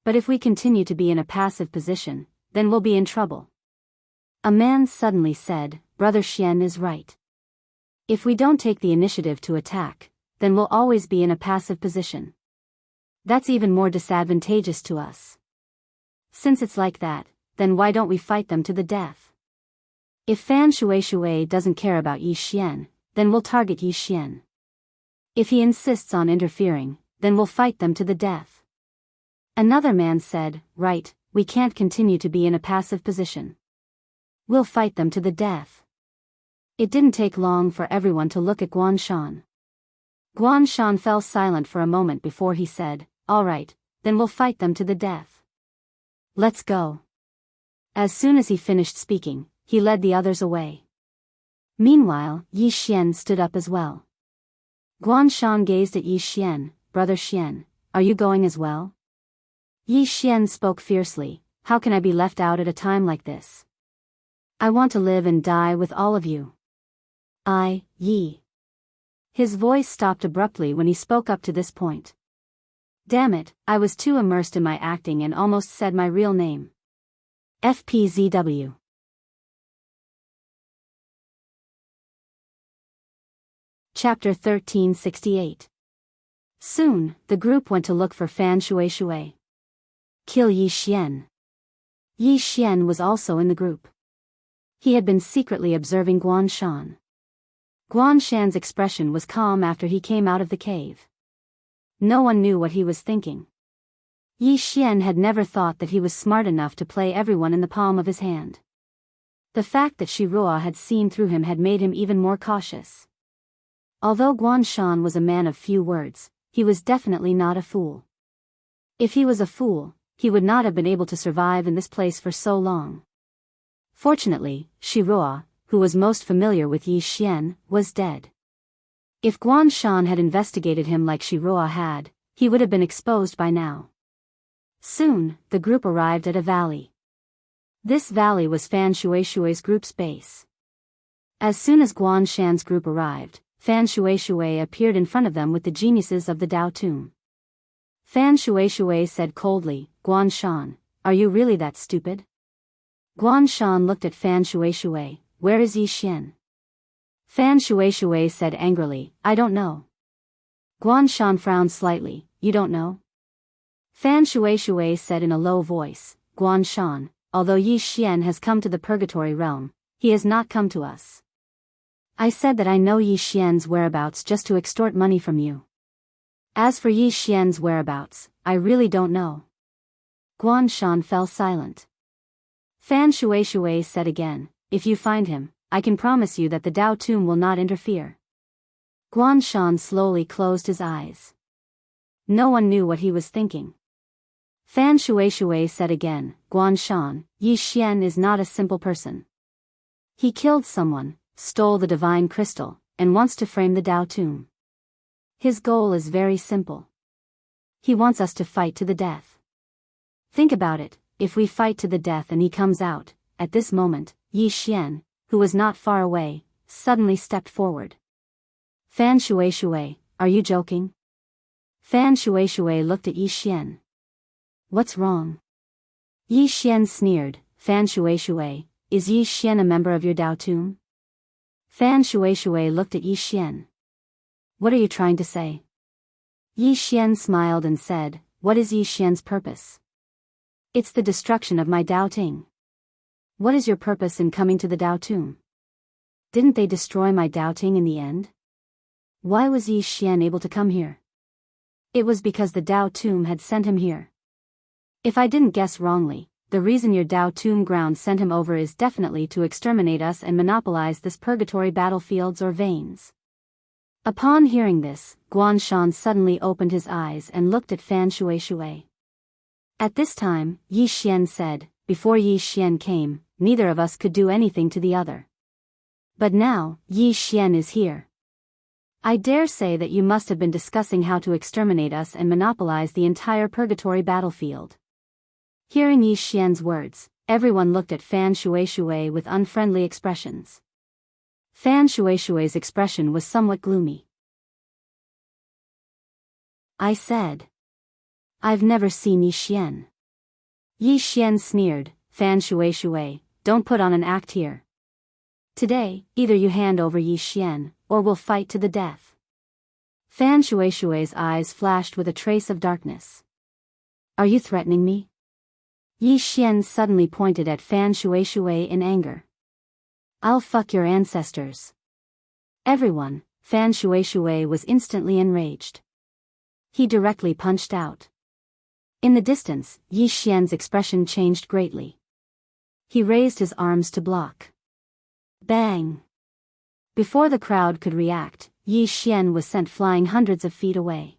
But if we continue to be in a passive position, then we'll be in trouble. A man suddenly said, Brother Xian is right. If we don't take the initiative to attack, then we'll always be in a passive position. That's even more disadvantageous to us. Since it's like that, then why don't we fight them to the death? If Fan Shui doesn't care about Yi Xian, then we'll target Yi Xian. If he insists on interfering, then we'll fight them to the death. Another man said, right, we can't continue to be in a passive position. We'll fight them to the death. It didn't take long for everyone to look at Guanshan. Guanshan fell silent for a moment before he said, all right, then we'll fight them to the death. Let's go. As soon as he finished speaking, he led the others away. Meanwhile, Yi Xian stood up as well. Guanshan gazed at Yi Xian. Brother Xian, are you going as well? Yi Xian spoke fiercely, how can I be left out at a time like this? I want to live and die with all of you. Yi. His voice stopped abruptly when he spoke up to this point. Damn it, I was too immersed in my acting and almost said my real name. FPZW. Chapter 1368. Soon, the group went to look for Fan Shui. Kill Yi Xian. Yi Xian was also in the group. He had been secretly observing Guanshan. Guanshan's expression was calm after he came out of the cave. No one knew what he was thinking. Yi Xian had never thought that he was smart enough to play everyone in the palm of his hand. The fact that Shiroa had seen through him had made him even more cautious. Although Guanshan was a man of few words, he was definitely not a fool. If he was a fool, he would not have been able to survive in this place for so long. Fortunately, Shiroa, who was most familiar with Yi Xian, was dead. If Guanshan had investigated him like Shiroa had, he would have been exposed by now. Soon, the group arrived at a valley. This valley was Fan Shui's group's base. As soon as Guanshan's group arrived, Fan Shui appeared in front of them with the geniuses of the Dao Tomb. Fan Shui said coldly, Guanshan, are you really that stupid? Guanshan looked at Fan Shui, where is Yi Xian? Fan Shui said angrily, I don't know. Guanshan frowned slightly, you don't know? Fan Shui said in a low voice, Guanshan, although Yi Xian has come to the purgatory realm, he has not come to us. I said that I know Yi Xian's whereabouts just to extort money from you. As for Yi Xian's whereabouts, I really don't know. Guanshan fell silent. Fan Shui said again, if you find him, I can promise you that the Dao Tomb will not interfere. Guanshan slowly closed his eyes. No one knew what he was thinking. Fan Shui said again, Guanshan, Yi Xian is not a simple person. He killed someone, stole the divine crystal, and wants to frame the Dao Tomb. His goal is very simple. He wants us to fight to the death. Think about it, if we fight to the death and he comes out, at this moment, Yi Xian, who was not far away, suddenly stepped forward. Fan Shui, are you joking? Fan Shui looked at Yi Xian. What's wrong? Yi Xian sneered, Fan Shui, is Yi Xian a member of your Dao Tomb? Fan Shui looked at Yi Xian. What are you trying to say? Yi Xian smiled and said, what is Yi Xian's purpose? It's the destruction of my Dao Ting. What is your purpose in coming to the Dao Tomb? Didn't they destroy my Dao Ting in the end? Why was Yi Xian able to come here? It was because the Dao Tomb had sent him here. If I didn't guess wrongly, the reason your Dao Tomb ground sent him over is definitely to exterminate us and monopolize this purgatory battlefields or veins. Upon hearing this, Guanshan suddenly opened his eyes and looked at Fan Shui. At this time, Yi Xian said, before Yi Xian came, neither of us could do anything to the other. But now, Yi Xian is here. I dare say that you must have been discussing how to exterminate us and monopolize the entire purgatory battlefield. Hearing Yi Xian's words, everyone looked at Fan Shui with unfriendly expressions. Fan Shui's expression was somewhat gloomy. I said. I've never seen Yi Xian. Yi Xian sneered, Fan Shui, don't put on an act here. Today, either you hand over Yi Xian, or we'll fight to the death. Fan Shueishue's eyes flashed with a trace of darkness. Are you threatening me? Yi Xian suddenly pointed at Fan Shueishue in anger. I'll fuck your ancestors. Everyone, Fan Shueishue was instantly enraged. He directly punched out. In the distance, Yi Xian's expression changed greatly. He raised his arms to block. Bang! Before the crowd could react, Yi Xian was sent flying hundreds of feet away.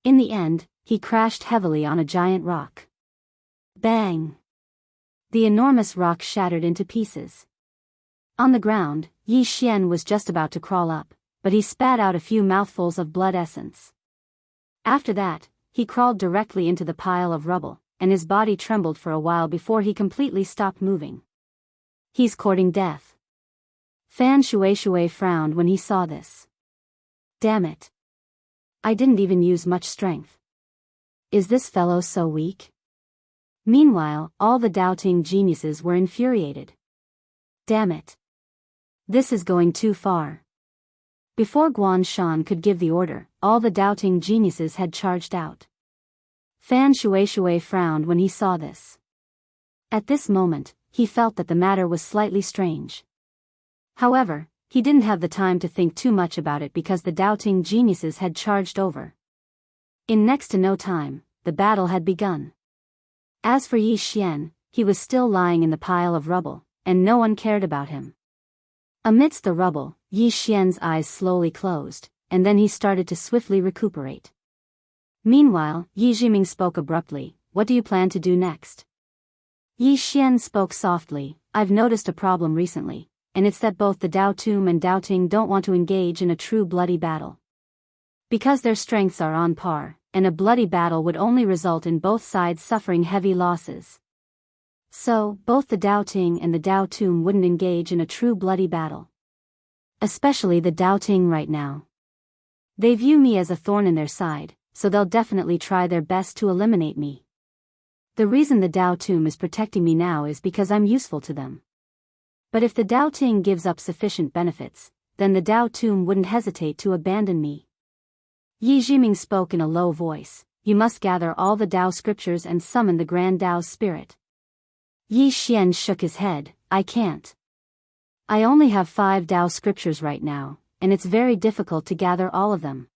In the end, he crashed heavily on a giant rock. Bang! The enormous rock shattered into pieces. On the ground, Yi Xian was just about to crawl up, but he spat out a few mouthfuls of blood essence. After that, he crawled directly into the pile of rubble, and his body trembled for a while before he completely stopped moving. He's courting death. Fan Shueishue frowned when he saw this. Damn it. I didn't even use much strength. Is this fellow so weak? Meanwhile, all the doubting geniuses were infuriated. Damn it. This is going too far. Before Guan Shan could give the order, all the doubting geniuses had charged out. Fan Shueishue frowned when he saw this. At this moment, he felt that the matter was slightly strange. However, he didn't have the time to think too much about it because the doubting geniuses had charged over. In next to no time, the battle had begun. As for Yi Xian, he was still lying in the pile of rubble, and no one cared about him. Amidst the rubble, Yi Xian's eyes slowly closed, and then he started to swiftly recuperate. Meanwhile, Yi Jiming spoke abruptly, "What do you plan to do next?" Yi Xian spoke softly, "I've noticed a problem recently, and it's that both the Dao Tum and Dao Ting don't want to engage in a true bloody battle. Because their strengths are on par, and a bloody battle would only result in both sides suffering heavy losses. So, both the Dao Ting and the Dao Tum wouldn't engage in a true bloody battle. Especially the Dao Ting right now. They view me as a thorn in their side, so they'll definitely try their best to eliminate me. The reason the Dao Tum is protecting me now is because I'm useful to them. But if the Dao Ting gives up sufficient benefits, then the Dao Tum wouldn't hesitate to abandon me." Yi Jiming spoke in a low voice, "You must gather all the Dao scriptures and summon the Grand Dao's spirit." Yi Xian shook his head, "I can't. I only have 5 Dao scriptures right now, and it's very difficult to gather all of them.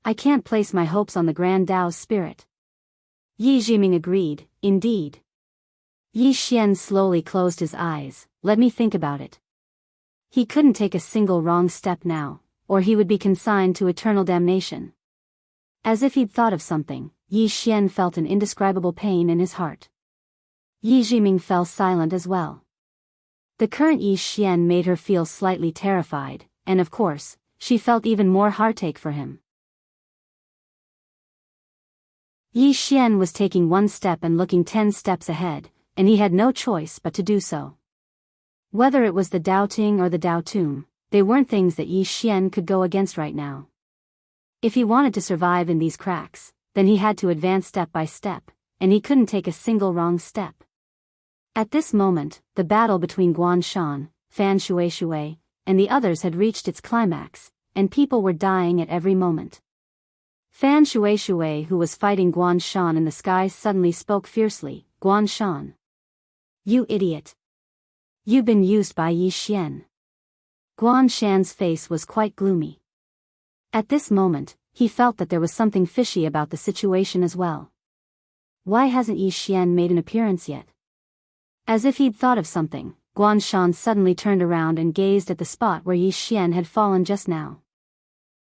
I can't place my hopes on the Grand Dao's spirit." Yi Jiming agreed, "Indeed." Yi Xian slowly closed his eyes, "Let me think about it." He couldn't take a single wrong step now, or he would be consigned to eternal damnation. As if he'd thought of something, Yi Xian felt an indescribable pain in his heart. Yi Jiming fell silent as well. The current Yi Xian made her feel slightly terrified, and of course, she felt even more heartache for him. Yi Xian was taking one step and looking 10 steps ahead, and he had no choice but to do so. Whether it was the Dao Ting or the Dao Tum, they weren't things that Yi Xian could go against right now. If he wanted to survive in these cracks, then he had to advance step by step, and he couldn't take a single wrong step. At this moment, the battle between Guan Shan, Fan Shueishue, and the others had reached its climax, and people were dying at every moment. Fan Shueishue, who was fighting Guan Shan in the sky, suddenly spoke fiercely, "Guan Shan. You idiot. You've been used by Yi Xian." Guan Shan's face was quite gloomy. At this moment, he felt that there was something fishy about the situation as well. Why hasn't Yi Xian made an appearance yet? As if he'd thought of something, Guan Shan suddenly turned around and gazed at the spot where Yi Xian had fallen just now.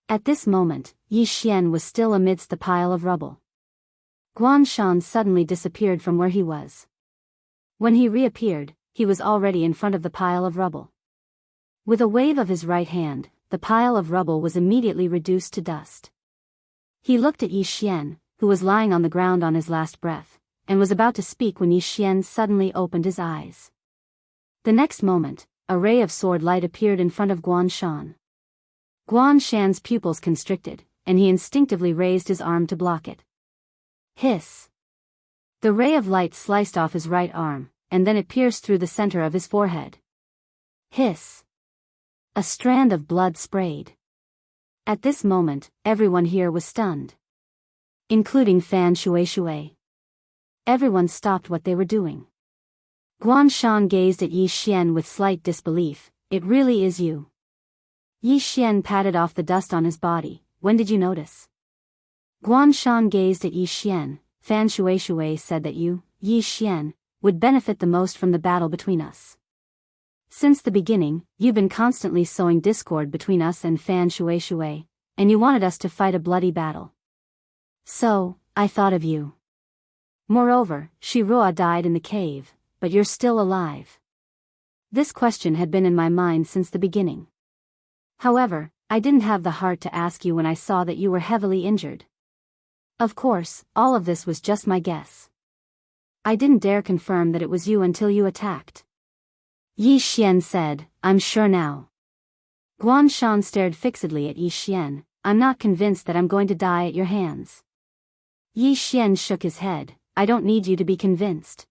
At this moment, Yi Xian was still amidst the pile of rubble. Guan Shan suddenly disappeared from where he was. When he reappeared, he was already in front of the pile of rubble. With a wave of his right hand, the pile of rubble was immediately reduced to dust. He looked at Yi Xian, who was lying on the ground on his last breath, and was about to speak when Yi Xian suddenly opened his eyes. The next moment, a ray of sword light appeared in front of Guan Shan. Guan Shan's pupils constricted, and he instinctively raised his arm to block it. Hiss! The ray of light sliced off his right arm, and then it pierced through the center of his forehead. Hiss! A strand of blood sprayed. At this moment, everyone here was stunned. Including Fan Shui. Everyone stopped what they were doing. Guan Shan gazed at Yi Xian with slight disbelief. It really is you. Yi Xian patted off the dust on his body. When did you notice? Guan Shan gazed at Yi Xian. Fan Shui said that you, Yi Xian, would benefit the most from the battle between us. Since the beginning, you've been constantly sowing discord between us and Fan Shui, and you wanted us to fight a bloody battle. So, I thought of you. Moreover, Shirua died in the cave, but you're still alive. This question had been in my mind since the beginning. However, I didn't have the heart to ask you when I saw that you were heavily injured. Of course, all of this was just my guess. I didn't dare confirm that it was you until you attacked. Yi Xian said, I'm sure now. Guan Shan stared fixedly at Yi Xian. I'm not convinced that I'm going to die at your hands. Yi Xian shook his head. I don't need you to be convinced.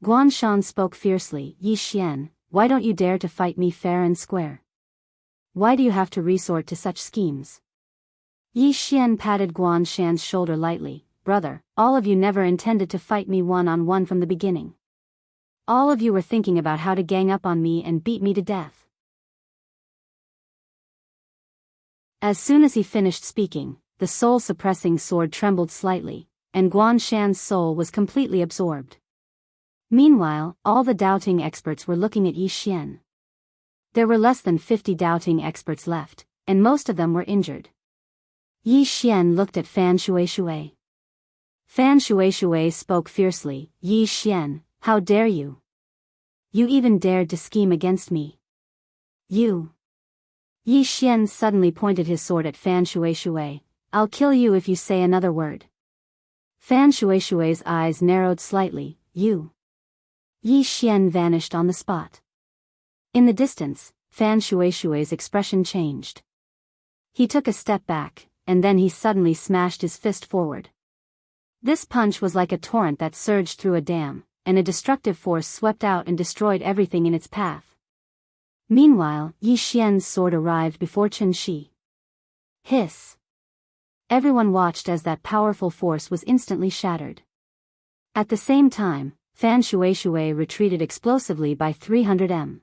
Guan Shan spoke fiercely. Yi Xian, why don't you dare to fight me fair and square? Why do you have to resort to such schemes? Yi Xian patted Guan Shan's shoulder lightly. Brother, all of you never intended to fight me one-on-one from the beginning. All of you were thinking about how to gang up on me and beat me to death. As soon as he finished speaking, the soul-suppressing sword trembled slightly, and Guan Shan's soul was completely absorbed. Meanwhile, all the doubting experts were looking at Yi Xian. There were less than 50 doubting experts left, and most of them were injured. Yi Xian looked at Fan Shui. Fan Shui spoke fiercely. Yi Xian, how dare you? You even dared to scheme against me. You. Yi Xian suddenly pointed his sword at Fan Shui. I'll kill you if you say another word. Fan Shui's eyes narrowed slightly. You. Yi Xian vanished on the spot. In the distance, Fan Shui's expression changed. He took a step back, and then he suddenly smashed his fist forward. This punch was like a torrent that surged through a dam, and a destructive force swept out and destroyed everything in its path. Meanwhile, Yi Xian's sword arrived before Chen Shi. Hiss. Everyone watched as that powerful force was instantly shattered. At the same time, Fan Shui retreated explosively by 300 m.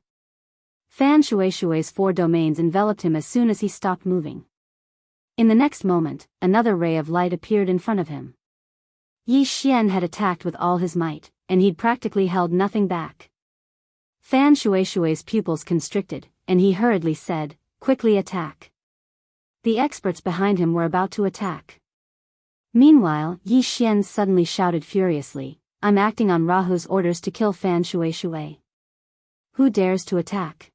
Fan Shui's 4 domains enveloped him as soon as he stopped moving. In the next moment, another ray of light appeared in front of him. Yi Xian had attacked with all his might, and he'd practically held nothing back. Fan Shui's pupils constricted, and he hurriedly said, quickly attack. The experts behind him were about to attack. Meanwhile, Yi Xian suddenly shouted furiously, I'm acting on Rahu's orders to kill Fan Shui. Who dares to attack?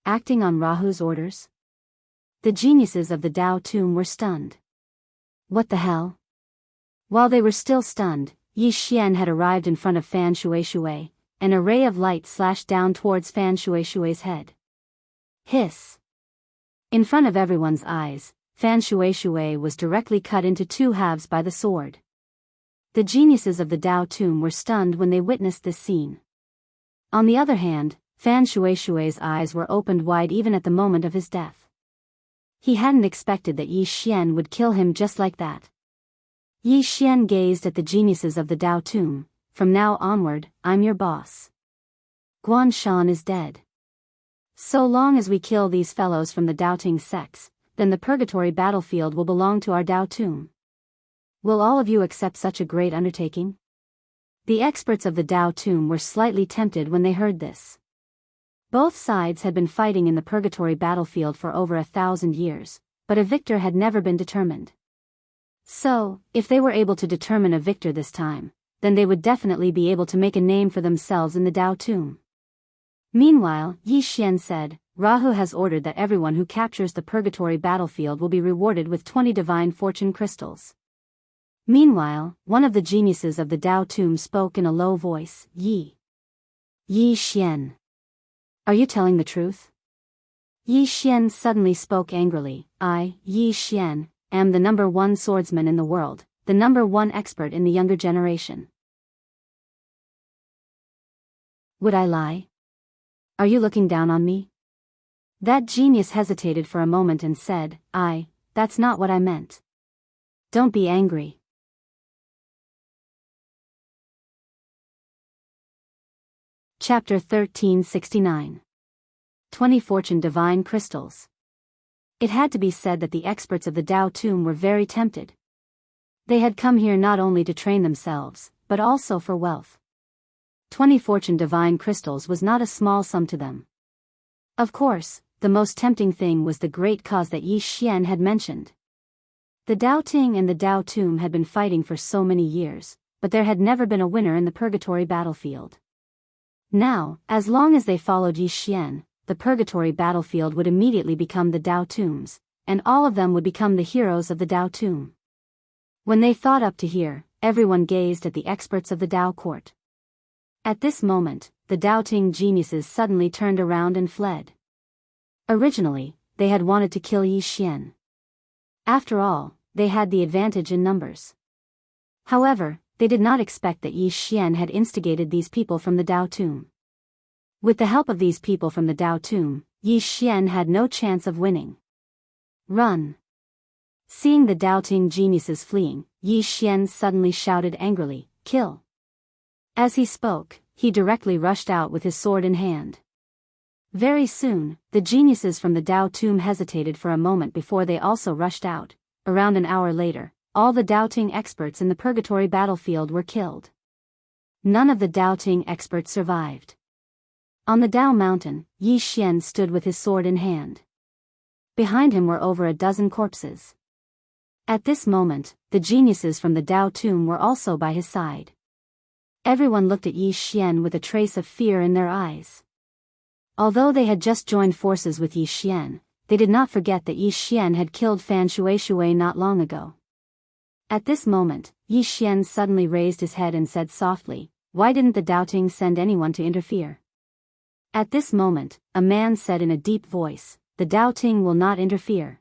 Acting on Rahu's orders? The geniuses of the Dao Tomb were stunned. What the hell? While they were still stunned, Yi Xian had arrived in front of Fan Shui, and a ray of light slashed down towards Fan Shui's head. Hiss. In front of everyone's eyes, Fan Shui was directly cut into 2 halves by the sword. The geniuses of the Dao Tomb were stunned when they witnessed this scene. On the other hand, Fan Shui's eyes were opened wide even at the moment of his death. He hadn't expected that Yi Xian would kill him just like that. Yi Xian gazed at the geniuses of the Dao Tomb. From now onward, I'm your boss. Guan Shan is dead. So long as we kill these fellows from the doubting sects, then the purgatory battlefield will belong to our Dao Tomb. Will all of you accept such a great undertaking? The experts of the Dao Tomb were slightly tempted when they heard this. Both sides had been fighting in the purgatory battlefield for over 1,000 years, but a victor had never been determined. So, if they were able to determine a victor this time, then they would definitely be able to make a name for themselves in the Dao Tomb. Meanwhile, Yi Xian said, Rahu has ordered that everyone who captures the purgatory battlefield will be rewarded with 20 divine fortune crystals. Meanwhile, one of the geniuses of the Dao Tomb spoke in a low voice, Yi Xian. Are you telling the truth? Yi Xian suddenly spoke angrily, I, Yi Xian, am the #1 swordsman in the world, the #1 expert in the younger generation. Would I lie? Are you looking down on me? That genius hesitated for a moment and said, That's not what I meant. Don't be angry. Chapter 1369. 20 Fortune Divine Crystals. It had to be said that the experts of the Tao Tomb were very tempted. They had come here not only to train themselves, but also for wealth. 20 Fortune Divine Crystals was not a small sum to them. Of course, the most tempting thing was the great cause that Yi Xian had mentioned. The Tao Ting and the Tao Tomb had been fighting for so many years, but there had never been a winner in the purgatory battlefield. Now, as long as they followed Yi Xian, the purgatory battlefield would immediately become the Tao Tombs, and all of them would become the heroes of the Tao Tomb. When they thought up to here, everyone gazed at the experts of the Tao court. At this moment, the Tao Ting geniuses suddenly turned around and fled. Originally, they had wanted to kill Yi Xian. After all, they had the advantage in numbers. However, they did not expect that Yi Xian had instigated these people from the Tao Tomb. With the help of these people from the Tao Tomb, Yi Xian had no chance of winning. Run! Seeing the Tao Ting geniuses fleeing, Yi Xian suddenly shouted angrily, Kill! As he spoke, he directly rushed out with his sword in hand. Very soon, the geniuses from the Tao Tomb hesitated for a moment before they also rushed out. Around an hour later, all the Tao Ting experts in the purgatory battlefield were killed. None of the Tao Ting experts survived. On the Tao Mountain, Yi Xian stood with his sword in hand. Behind him were over a dozen corpses. At this moment, the geniuses from the Tao Tomb were also by his side. Everyone looked at Yi Xian with a trace of fear in their eyes. Although they had just joined forces with Yi Xian, they did not forget that Yi Xian had killed Fan Shui not long ago. At this moment, Yi Xian suddenly raised his head and said softly, Why didn't the Tao Ting send anyone to interfere? At this moment, a man said in a deep voice, The Tao Ting will not interfere.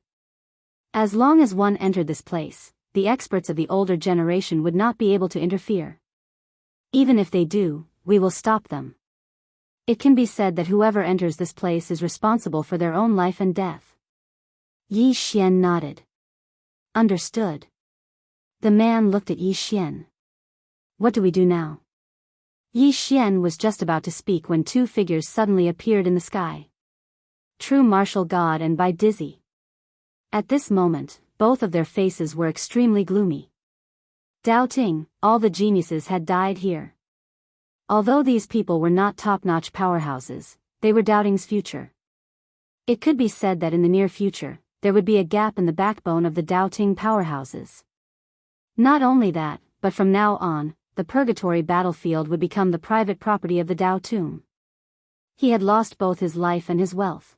As long as one entered this place, the experts of the older generation would not be able to interfere. Even if they do, we will stop them. It can be said that whoever enters this place is responsible for their own life and death. Yi Xian nodded. Understood. The man looked at Yi Xian. What do we do now? Yi Xian was just about to speak when two figures suddenly appeared in the sky. True Martial God and Bai Dizzy. At this moment, both of their faces were extremely gloomy. Tao Ting, all the geniuses had died here. Although these people were not top-notch powerhouses, they were Tao Ting's future. It could be said that in the near future, there would be a gap in the backbone of the Tao Ting powerhouses. Not only that, but from now on, the purgatory battlefield would become the private property of the Tao Tomb. He had lost both his life and his wealth.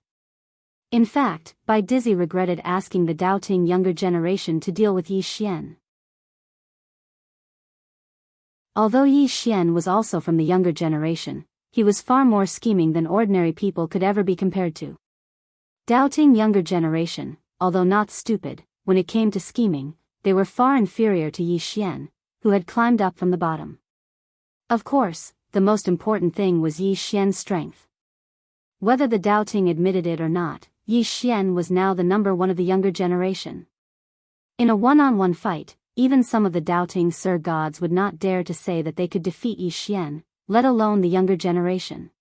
In fact, Bai Dizzy regretted asking the Tao Ting younger generation to deal with Yi Xian. Although Yi Xian was also from the younger generation, he was far more scheming than ordinary people could ever be compared to. Tao Ting younger generation, although not stupid, when it came to scheming, they were far inferior to Yi Xian, who had climbed up from the bottom. Of course, the most important thing was Yi Xian's strength. Whether the Tao Ting admitted it or not, Yi Xian was now the number one of the younger generation. In a one-on-one fight, even some of the Tao Ting Sir gods would not dare to say that they could defeat Yi Xian, let alone the younger generation.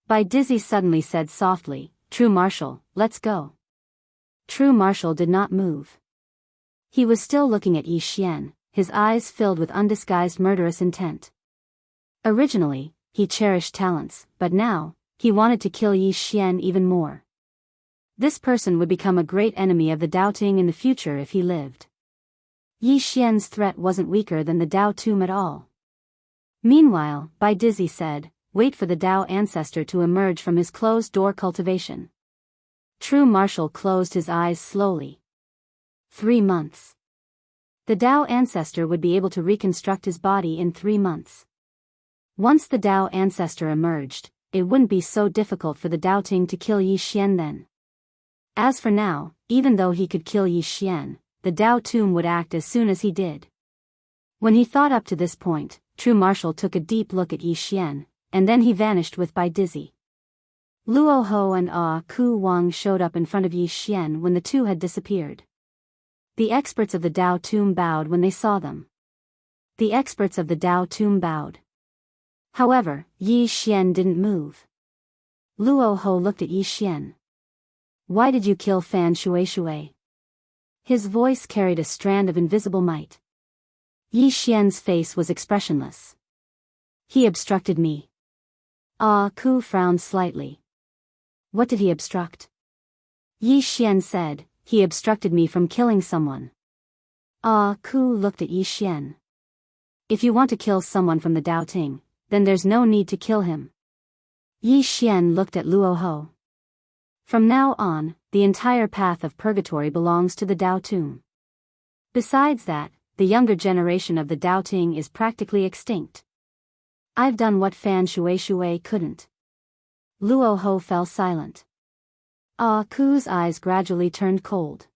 Bai Dizzy suddenly said softly, True Martial, let's go. True Martial did not move. He was still looking at Yi Xian, his eyes filled with undisguised murderous intent. Originally, he cherished talents, but now, he wanted to kill Yi Xian even more. This person would become a great enemy of the Tao Ting in the future if he lived. Yi Xian's threat wasn't weaker than the Tao Tomb at all. Meanwhile, Bai Dizzy said, Wait for the Tao ancestor to emerge from his closed-door cultivation. True Martial closed his eyes slowly. 3 months. The Tao ancestor would be able to reconstruct his body in 3 months. Once the Tao ancestor emerged, it wouldn't be so difficult for the Tao Ting to kill Yi Xian then. As for now, even though he could kill Yi Xian, the Tao Tomb would act as soon as he did. When he thought up to this point, True Martial took a deep look at Yi Xian, and then he vanished with Bai Dizzy. Luo Ho and Ku Wang showed up in front of Yi Xian when the two had disappeared. The experts of the Dao Tomb bowed when they saw them. The experts of the Dao Tomb bowed. However, Yi Xian didn't move. Luo Ho looked at Yi Xian. Why did you kill Fan Shui? His voice carried a strand of invisible might. Yi Xian's face was expressionless. He obstructed me. Ku frowned slightly. What did he obstruct? Yi Xian said, he obstructed me from killing someone. Ku looked at Yi Xian. If you want to kill someone from the Dao Ting, then there's no need to kill him. Yi Xian looked at Luo Ho. From now on, the entire path of purgatory belongs to the Dao Tomb. Besides that, the younger generation of the Dao Ting is practically extinct. I've done what Fan Shui couldn't. Luo Ho fell silent. Ku's eyes gradually turned cold.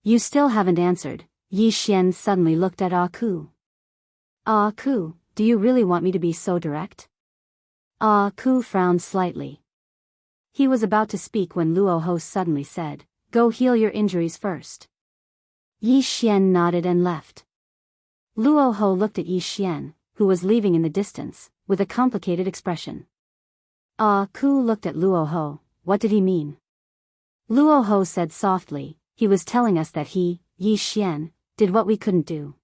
You still haven't answered. Yi Xian suddenly looked at Ku. Ku, do you really want me to be so direct? Ku frowned slightly. He was about to speak when Luo Ho suddenly said, go heal your injuries first. Yi Xian nodded and left. Luo Ho looked at Yi Xian, who was leaving in the distance, with a complicated expression. Ku looked at Luo Ho. What did he mean? Luo Ho said softly, he was telling us that he, Yi Xian, did what we couldn't do.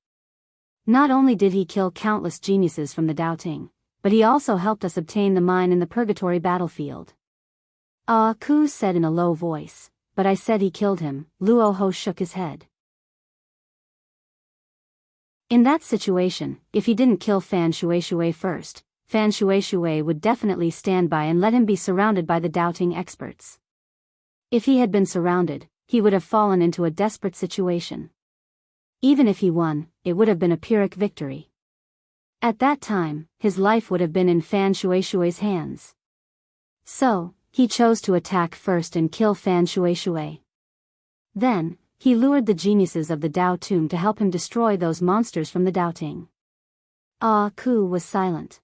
Not only did he kill countless geniuses from the Dao Ting, but he also helped us obtain the mine in the purgatory battlefield. Ku said in a low voice, but I said he killed him. Luo Ho shook his head. In that situation, if he didn't kill Fan Shui first, Fan Shui would definitely stand by and let him be surrounded by the Dao Ting experts. If he had been surrounded, he would have fallen into a desperate situation. Even if he won, it would have been a Pyrrhic victory. At that time, his life would have been in Fan Shui's hands. So, he chose to attack first and kill Fan Shui. Then, he lured the geniuses of the Dao Tomb to help him destroy those monsters from the Dao Ting. Ku was silent.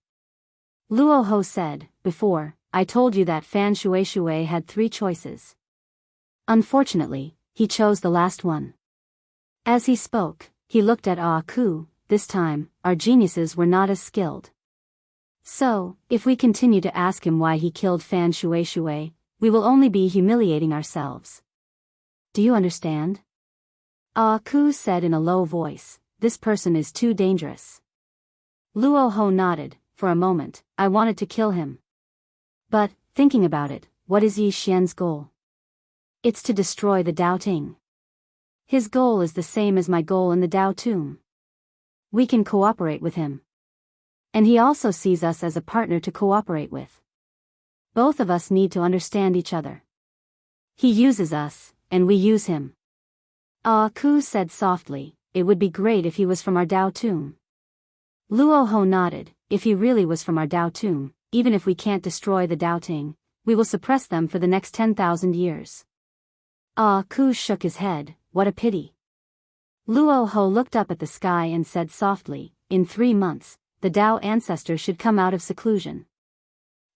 Luo Ho said, before, I told you that Fan Shui had 3 choices. Unfortunately, he chose the last one. As he spoke, he looked at Ku. This time, our geniuses were not as skilled. So, if we continue to ask him why he killed Fan Shui, we will only be humiliating ourselves. Do you understand? Ku said in a low voice, this person is too dangerous. Luo Ho nodded. For a moment, I wanted to kill him. But, thinking about it, what is Yi Xian's goal? It's to destroy the Dao Ting. His goal is the same as my goal in the Dao Tomb. We can cooperate with him. And he also sees us as a partner to cooperate with. Both of us need to understand each other. He uses us, and we use him. Ku said softly, it would be great if he was from our Dao Tomb. Luo Ho nodded, if he really was from our Dao Tomb, even if we can't destroy the Dao Ting, we will suppress them for the next 10,000 years. Ku shook his head, what a pity. Luo Ho looked up at the sky and said softly, in 3 months, the Dao ancestor should come out of seclusion.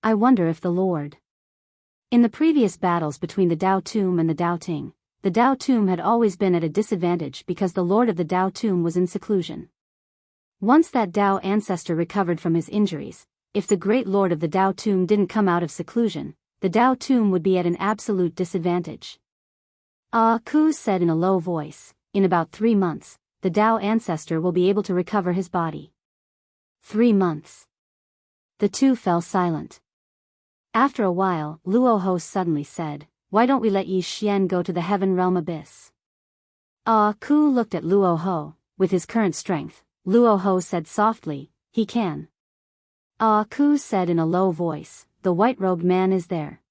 I wonder if the Lord. In the previous battles between the Dao Tomb and the Dao Ting, the Dao Tomb had always been at a disadvantage because the Lord of the Dao Tomb was in seclusion. Once that Dao ancestor recovered from his injuries, if the great Lord of the Dao Tomb didn't come out of seclusion, the Dao Tomb would be at an absolute disadvantage. Ku said in a low voice, in about 3 months, the Dao ancestor will be able to recover his body. 3 months. The two fell silent. After a while, Luo Ho suddenly said, why don't we let Yi Xian go to the heaven realm abyss? Ku looked at Luo Ho. With his current strength, Luo Ho said softly, he can. Ku said in a low voice, the white-robed man is there.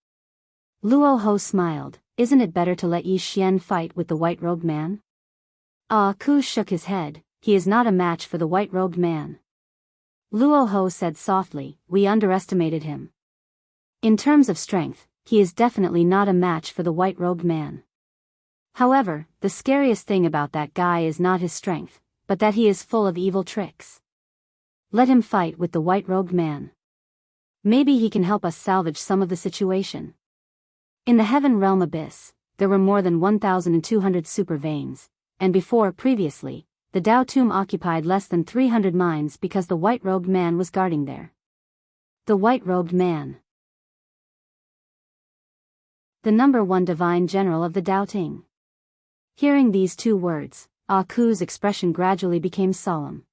Luo Ho smiled, isn't it better to let Yi Xian fight with the white-robed man? Ku shook his head, he is not a match for the white-robed man. Luo Ho said softly, we underestimated him. In terms of strength, he is definitely not a match for the white-robed man. However, the scariest thing about that guy is not his strength, but that he is full of evil tricks. Let him fight with the white-robed man. Maybe he can help us salvage some of the situation. In the heaven realm abyss, there were more than 1,200 super veins, and previously, the Tao tomb occupied less than 300 minds because the white-robed man was guarding there. The white-robed man. The number one divine general of the Tao Ting. Hearing these two words, Ah Ku's expression gradually became solemn.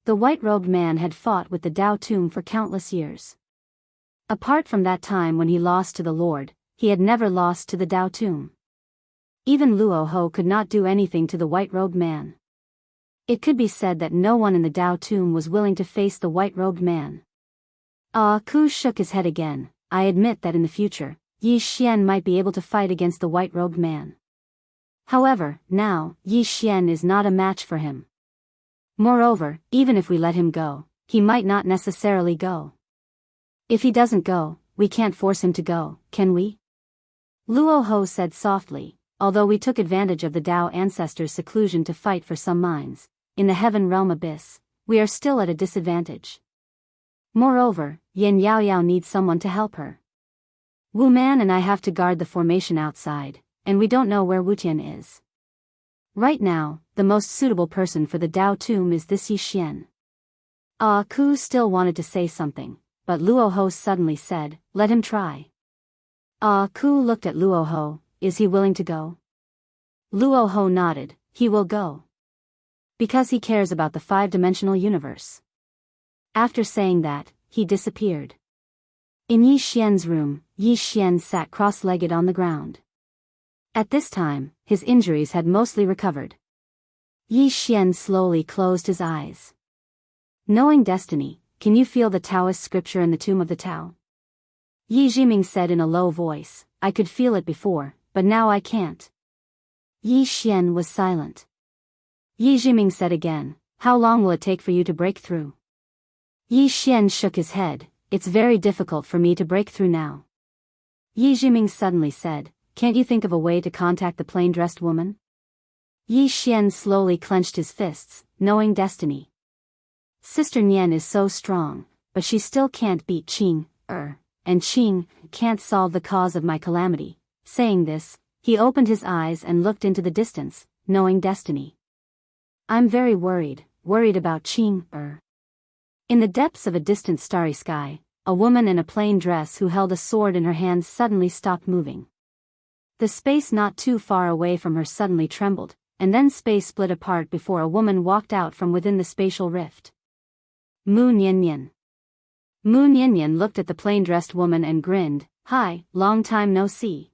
The white-robed man had fought with the Tao tomb for countless years. Apart from that time when he lost to the Lord, he had never lost to the Tao tomb. Even Luo Ho could not do anything to the white-robed man. It could be said that no one in the Tao tomb was willing to face the white-robed man. Ah Ku shook his head again. I admit that in the future, Yi Xian might be able to fight against the white-robed man. However, now, Yi Xian is not a match for him. Moreover, even if we let him go, he might not necessarily go. If he doesn't go, we can't force him to go, can we? Luo Ho said softly, although we took advantage of the Tao ancestors' seclusion to fight for some minds, in the heaven realm abyss, we are still at a disadvantage. Moreover, Yin Yao Yao needs someone to help her. Wu Man and I have to guard the formation outside, and we don't know where Wu Tian is. Right now, the most suitable person for the Tao tomb is this Yi Xian. Ah Ku still wanted to say something, but Luo Ho suddenly said, let him try. Ah Ku looked at Luo Ho, is he willing to go? Luo Ho nodded, he will go. Because he cares about the five-dimensional universe. After saying that, he disappeared. In Yi Xian's room, Yi Xian sat cross-legged on the ground. At this time, his injuries had mostly recovered. Yi Xian slowly closed his eyes. Knowing destiny, can you feel the Taoist scripture in the tomb of the Tao? Yi Jiming said in a low voice, I could feel it before, but now I can't. Yi Xian was silent. Yi Jiming said again, how long will it take for you to break through? Yi Xian shook his head, it's very difficult for me to break through now. Yi Jiming suddenly said, can't you think of a way to contact the plain-dressed woman? Yi Xian slowly clenched his fists, knowing destiny. Sister Nian is so strong, but she still can't beat Qing, and Qing can't solve the cause of my calamity. Saying this, he opened his eyes and looked into the distance, knowing destiny. I'm very worried about Qing, In the depths of a distant starry sky, a woman in a plain dress who held a sword in her hand suddenly stopped moving. The space not too far away from her suddenly trembled, and then space split apart before a woman walked out from within the spatial rift. Mu Niannian. Mu Niannian looked at the plain-dressed woman and grinned, hi, long time no see.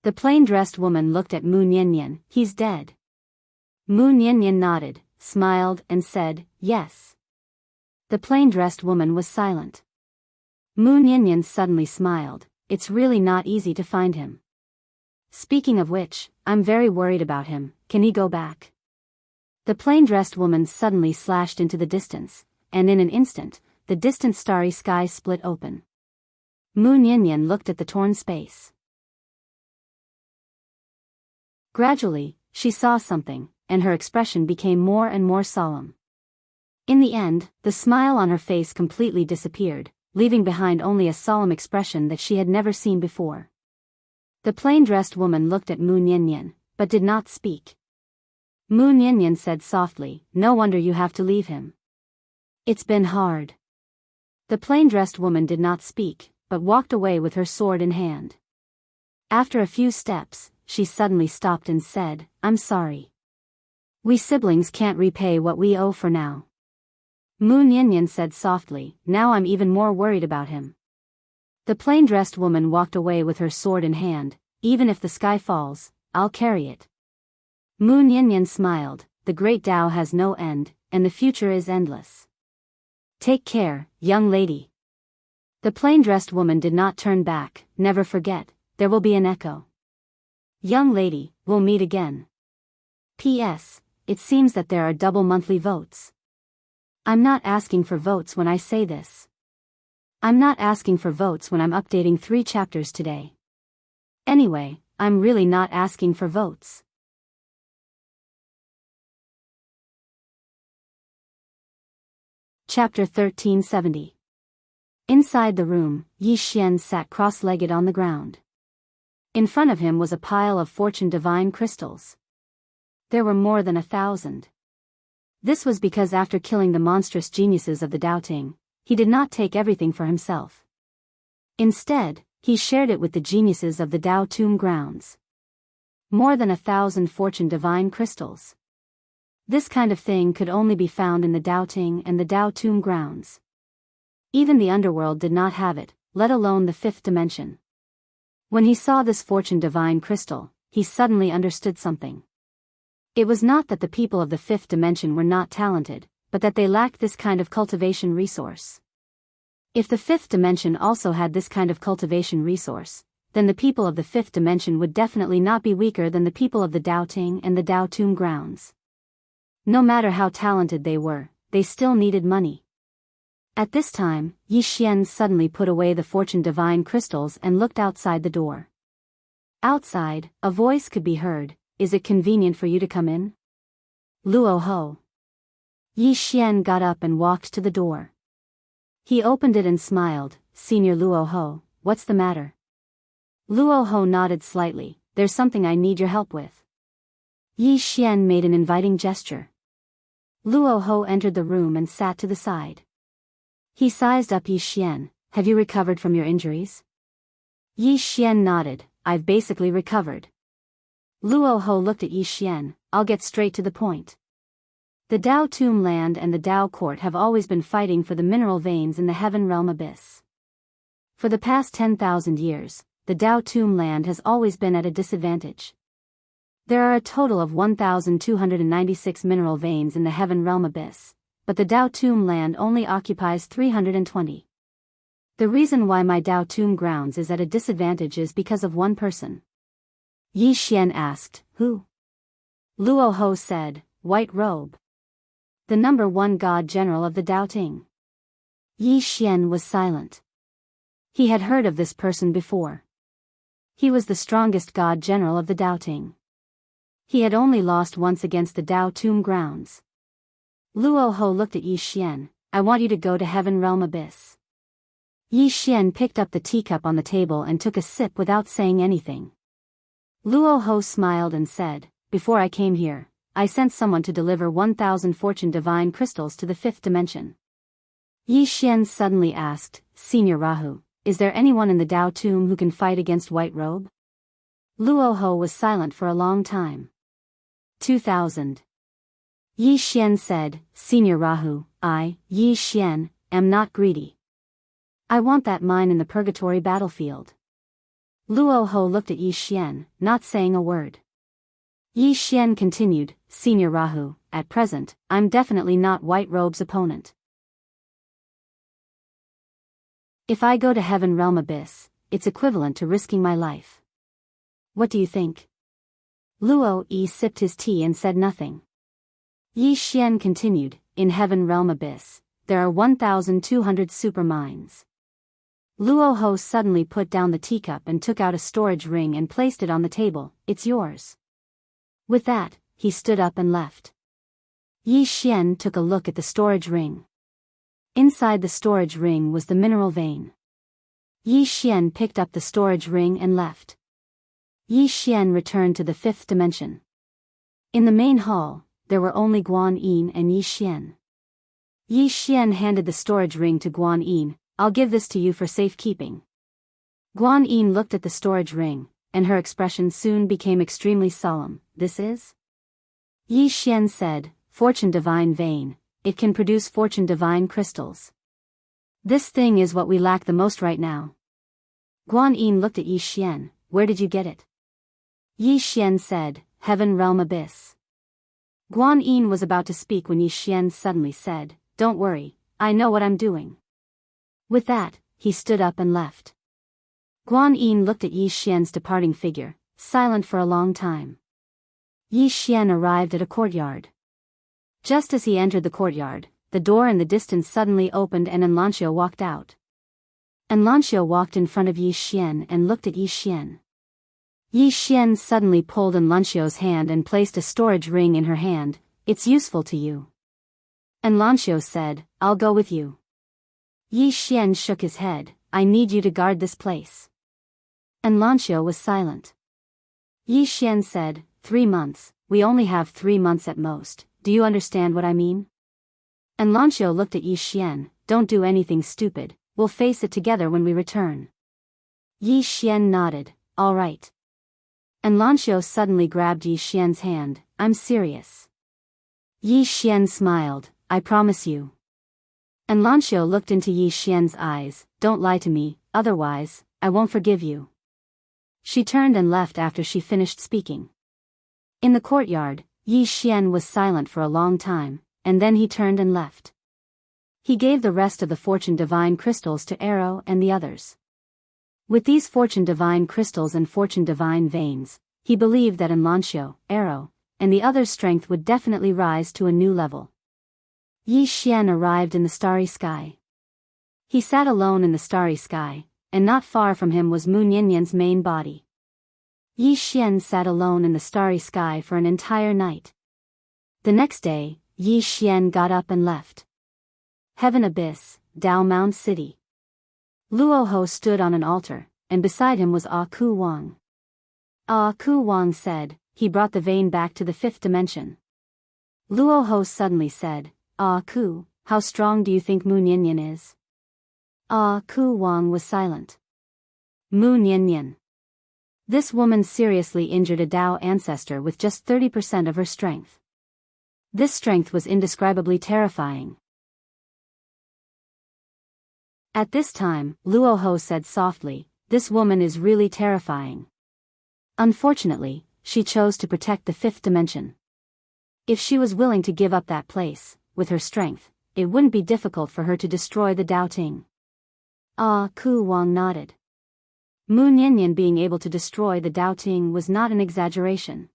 The plain-dressed woman looked at Mu Niannian, he's dead. Mu Niannian nodded, smiled and said, yes. The plain-dressed woman was silent. Mu Niannian suddenly smiled, it's really not easy to find him. Speaking of which, I'm very worried about him, can he go back? The plain-dressed woman suddenly slashed into the distance, and in an instant, the distant starry sky split open. Mu Niannian looked at the torn space. Gradually, she saw something, and her expression became more and more solemn. In the end, the smile on her face completely disappeared, leaving behind only a solemn expression that she had never seen before. The plain-dressed woman looked at Mu Niannian, but did not speak. Mu Niannian said softly, no wonder you have to leave him. It's been hard. The plain-dressed woman did not speak, but walked away with her sword in hand. After a few steps, she suddenly stopped and said, I'm sorry. We siblings can't repay what we owe for now. Mu Niannian said softly, now I'm even more worried about him. The plain-dressed woman walked away with her sword in hand, even if the sky falls, I'll carry it. Mu Niannian smiled, the great Tao has no end, and the future is endless. Take care, young lady. The plain-dressed woman did not turn back, never forget, there will be an echo. Young lady, we'll meet again. P.S. It seems that there are double monthly votes. I'm not asking for votes when I say this. I'm not asking for votes when I'm updating 3 chapters today. Anyway, I'm really not asking for votes. Chapter 1370. Inside the room, Yi Xian sat cross-legged on the ground. In front of him was a pile of fortune divine crystals. There were more than 1,000. This was because after killing the monstrous geniuses of the Doubting, he did not take everything for himself. Instead, he shared it with the geniuses of the Dao Tomb grounds. More than 1,000 fortune divine crystals. This kind of thing could only be found in the Doubting and the Dao Tomb grounds. Even the underworld did not have it, let alone the fifth dimension. When he saw this fortune divine crystal, he suddenly understood something. It was not that the people of the fifth dimension were not talented, but that they lacked this kind of cultivation resource. If the fifth dimension also had this kind of cultivation resource, then the people of the fifth dimension would definitely not be weaker than the people of the Doubting and the Dao Tomb grounds. No matter how talented they were, they still needed money. At this time, Yi Xian suddenly put away the fortune divine crystals and looked outside the door. Outside, a voice could be heard. Is it convenient for you to come in? Luo Ho. Yi Xian got up and walked to the door. He opened it and smiled. Senior Luo Ho, what's the matter? Luo Ho nodded slightly. There's something I need your help with. Yi Xian made an inviting gesture. Luo Ho entered the room and sat to the side. He sized up Yi Xian. Have you recovered from your injuries? Yi Xian nodded. I've basically recovered. Luo Ho looked at Yi Xian. I'll get straight to the point. The Dao Tomb land and the Dao court have always been fighting for the mineral veins in the heaven realm abyss. For the past 10,000 years, the Dao Tomb land has always been at a disadvantage. There are a total of 1,296 mineral veins in the heaven realm abyss, but the Dao Tomb land only occupies 320. The reason why my Dao Tomb grounds is at a disadvantage is because of one person. Yi Xian asked, who? Luo Ho said, White Robe. The number 1 god general of the Doubting. Yi Xian was silent. He had heard of this person before. He was the strongest god general of the Doubting. He had only lost once against the Dao Tomb grounds. Luo Ho looked at Yi Xian. I want you to go to heaven realm abyss. Yi Xian picked up the teacup on the table and took a sip without saying anything. Luo Ho smiled and said, before I came here, I sent someone to deliver 1,000 fortune divine crystals to the fifth dimension. Yi Xian suddenly asked, Senior Rahu, is there anyone in the Dao Tomb who can fight against White Robe? Luo Ho was silent for a long time. 2,000. Yi Xian said, Senior Rahu, I, Yi Xian, am not greedy. I want that mine in the purgatory battlefield. Luo Ho looked at Yi Xian, not saying a word. Yi Xian continued, Senior Rahu, at present, I'm definitely not White Robe's opponent. If I go to heaven realm abyss, it's equivalent to risking my life. What do you think? Luo Yi sipped his tea and said nothing. Yi Xian continued, in heaven realm abyss, there are 1,200 super mines. Luo Ho suddenly put down the teacup and took out a storage ring and placed it on the table. It's yours. With that, he stood up and left. Yi Xian took a look at the storage ring. Inside the storage ring was the mineral vein. Yi Xian picked up the storage ring and left. Yi Xian returned to the fifth dimension. In the main hall, there were only Guan Yin and Yi Xian. Yi Xian handed the storage ring to Guan Yin. I'll give this to you for safekeeping. Guan Yin looked at the storage ring, and her expression soon became extremely solemn. This is? Yi Xian said, Fortune Divine Vein. It can produce Fortune Divine crystals. This thing is what we lack the most right now. Guan Yin looked at Yi Xian. Where did you get it? Yi Xian said, Heaven Realm Abyss. Guan Yin was about to speak when Yi Xian suddenly said, Don't worry, I know what I'm doing. With that, he stood up and left. Guan Yin looked at Yi Xian's departing figure, silent for a long time. Yi Xian arrived at a courtyard. Just as he entered the courtyard, the door in the distance suddenly opened and Enlancio walked out. Enlancio walked in front of Yi Xian and looked at Yi Xian. Yi Xian suddenly pulled Enlancio's hand and placed a storage ring in her hand. It's useful to you. Enlancio said, I'll go with you. Yi Xian shook his head. I need you to guard this place. And Lanxiu was silent. Yi Xian said, 3 months, we only have 3 months at most, do you understand what I mean? And Lanxiu looked at Yi Xian, don't do anything stupid, we'll face it together when we return. Yi Xian nodded, all right. And Lanxiu suddenly grabbed Yi Xian's hand, I'm serious. Yi Xian smiled, I promise you. And Lanxiu looked into Yi Xian's eyes, don't lie to me, otherwise, I won't forgive you. She turned and left after she finished speaking. In the courtyard, Yi Xian was silent for a long time, and then he turned and left. He gave the rest of the Fortune Divine crystals to Arrow and the others. With these Fortune Divine crystals and Fortune Divine veins, he believed that in Lanxiu, Arrow, and the others' strength would definitely rise to a new level. Yi Xian arrived in the starry sky. He sat alone in the starry sky, and not far from him was Mu Nianyan's main body. Yi Xian sat alone in the starry sky for an entire night. The next day, Yi Xian got up and left. Heaven Abyss, Dao Mound City. Luo Ho stood on an altar, and beside him was Ah Ku Wang. Ah Ku Wang said, he brought the vein back to the 5th dimension. Luo Ho suddenly said, Ah Ku, how strong do you think Mu Nianyan is? Ah Ku Wang was silent. Mu Nianyan. This woman seriously injured a Dao ancestor with just 30% of her strength. This strength was indescribably terrifying. At this time, Luo Ho said softly, this woman is really terrifying. Unfortunately, she chose to protect the 5th dimension. If she was willing to give up that place, with her strength, it wouldn't be difficult for her to destroy the Dao Ting. Ah Ku Wang nodded. Mu Nianyan being able to destroy the Dao Ting was not an exaggeration.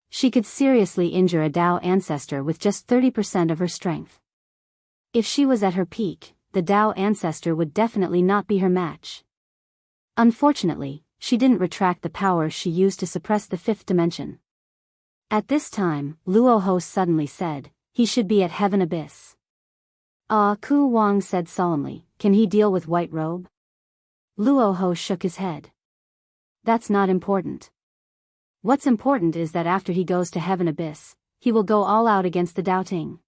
She could seriously injure a Dao ancestor with just 30% of her strength. If she was at her peak, the Dao ancestor would definitely not be her match. Unfortunately, she didn't retract the power she used to suppress the 5th dimension. At this time, Luo Ho suddenly said, he should be at Heaven Abyss. Ah Ku Wang said solemnly, can he deal with White Robe? Luo Ho shook his head. That's not important. What's important is that after he goes to Heaven Abyss, he will go all out against the Dao Ting.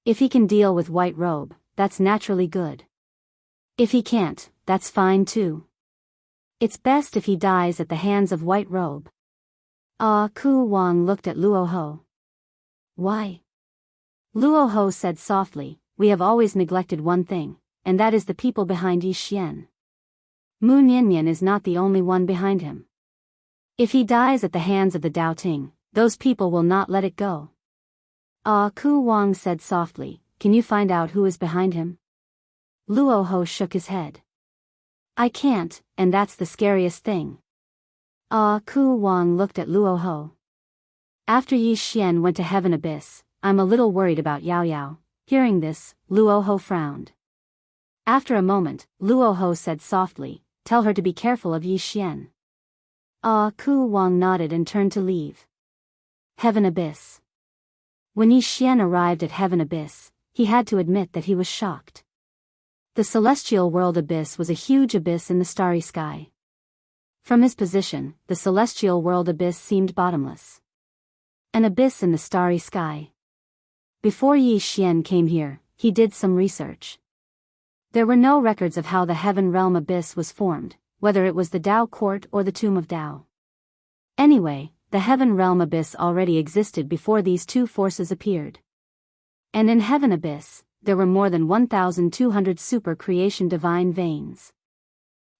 If he can deal with White Robe, that's naturally good. If he can't, that's fine too. It's best if he dies at the hands of White Robe. Ah Ku Wang looked at Luo Ho. Why? Luo Ho said softly, we have always neglected one thing, and that is the people behind Yi Xian. Mu Nianyan is not the only one behind him. If he dies at the hands of the Dao Ting, those people will not let it go. Ah Ku Wang said softly, can you find out who is behind him? Luo Ho shook his head. I can't, and that's the scariest thing. Ah Ku Wang looked at Luo Ho. After Yi Xian went to Heaven Abyss, I'm a little worried about Yao Yao. Hearing this, Luo Ho frowned. After a moment, Luo Ho said softly, tell her to be careful of Yi Xian. Ah Ku Wang nodded and turned to leave. Heaven Abyss. When Yi Xian arrived at Heaven Abyss, he had to admit that he was shocked. The celestial world abyss was a huge abyss in the starry sky. From his position, the celestial world abyss seemed bottomless. An abyss in the starry sky. Before Yi Xian came here, he did some research. There were no records of how the heaven realm abyss was formed, whether it was the Dao court or the tomb of Dao. Anyway, the heaven realm abyss already existed before these two forces appeared. And in Heaven Abyss, there were more than 1,200 super creation divine veins.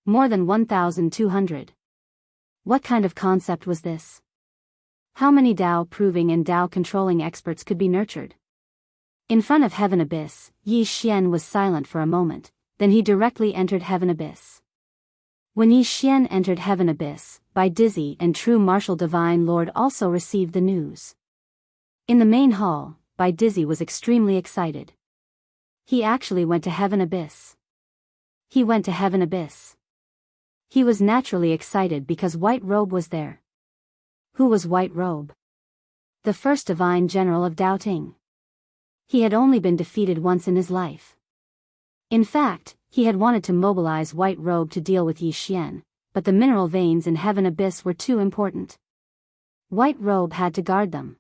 More than 1,200. What kind of concept was this? How many Dao proving and Dao controlling experts could be nurtured? In front of Heaven Abyss, Yi Xian was silent for a moment, then he directly entered Heaven Abyss. When Yi Xian entered Heaven Abyss, Bai Dizzy and True Martial Divine Lord also received the news. In the main hall, Bai Dizzy was extremely excited. He actually went to Heaven Abyss. He went to Heaven Abyss. He was naturally excited because White Robe was there. Who was White Robe? The first divine general of Dao Ting. He had only been defeated once in his life. In fact, he had wanted to mobilize White Robe to deal with Yi Xian, but the mineral veins in Heaven Abyss were too important. White Robe had to guard them.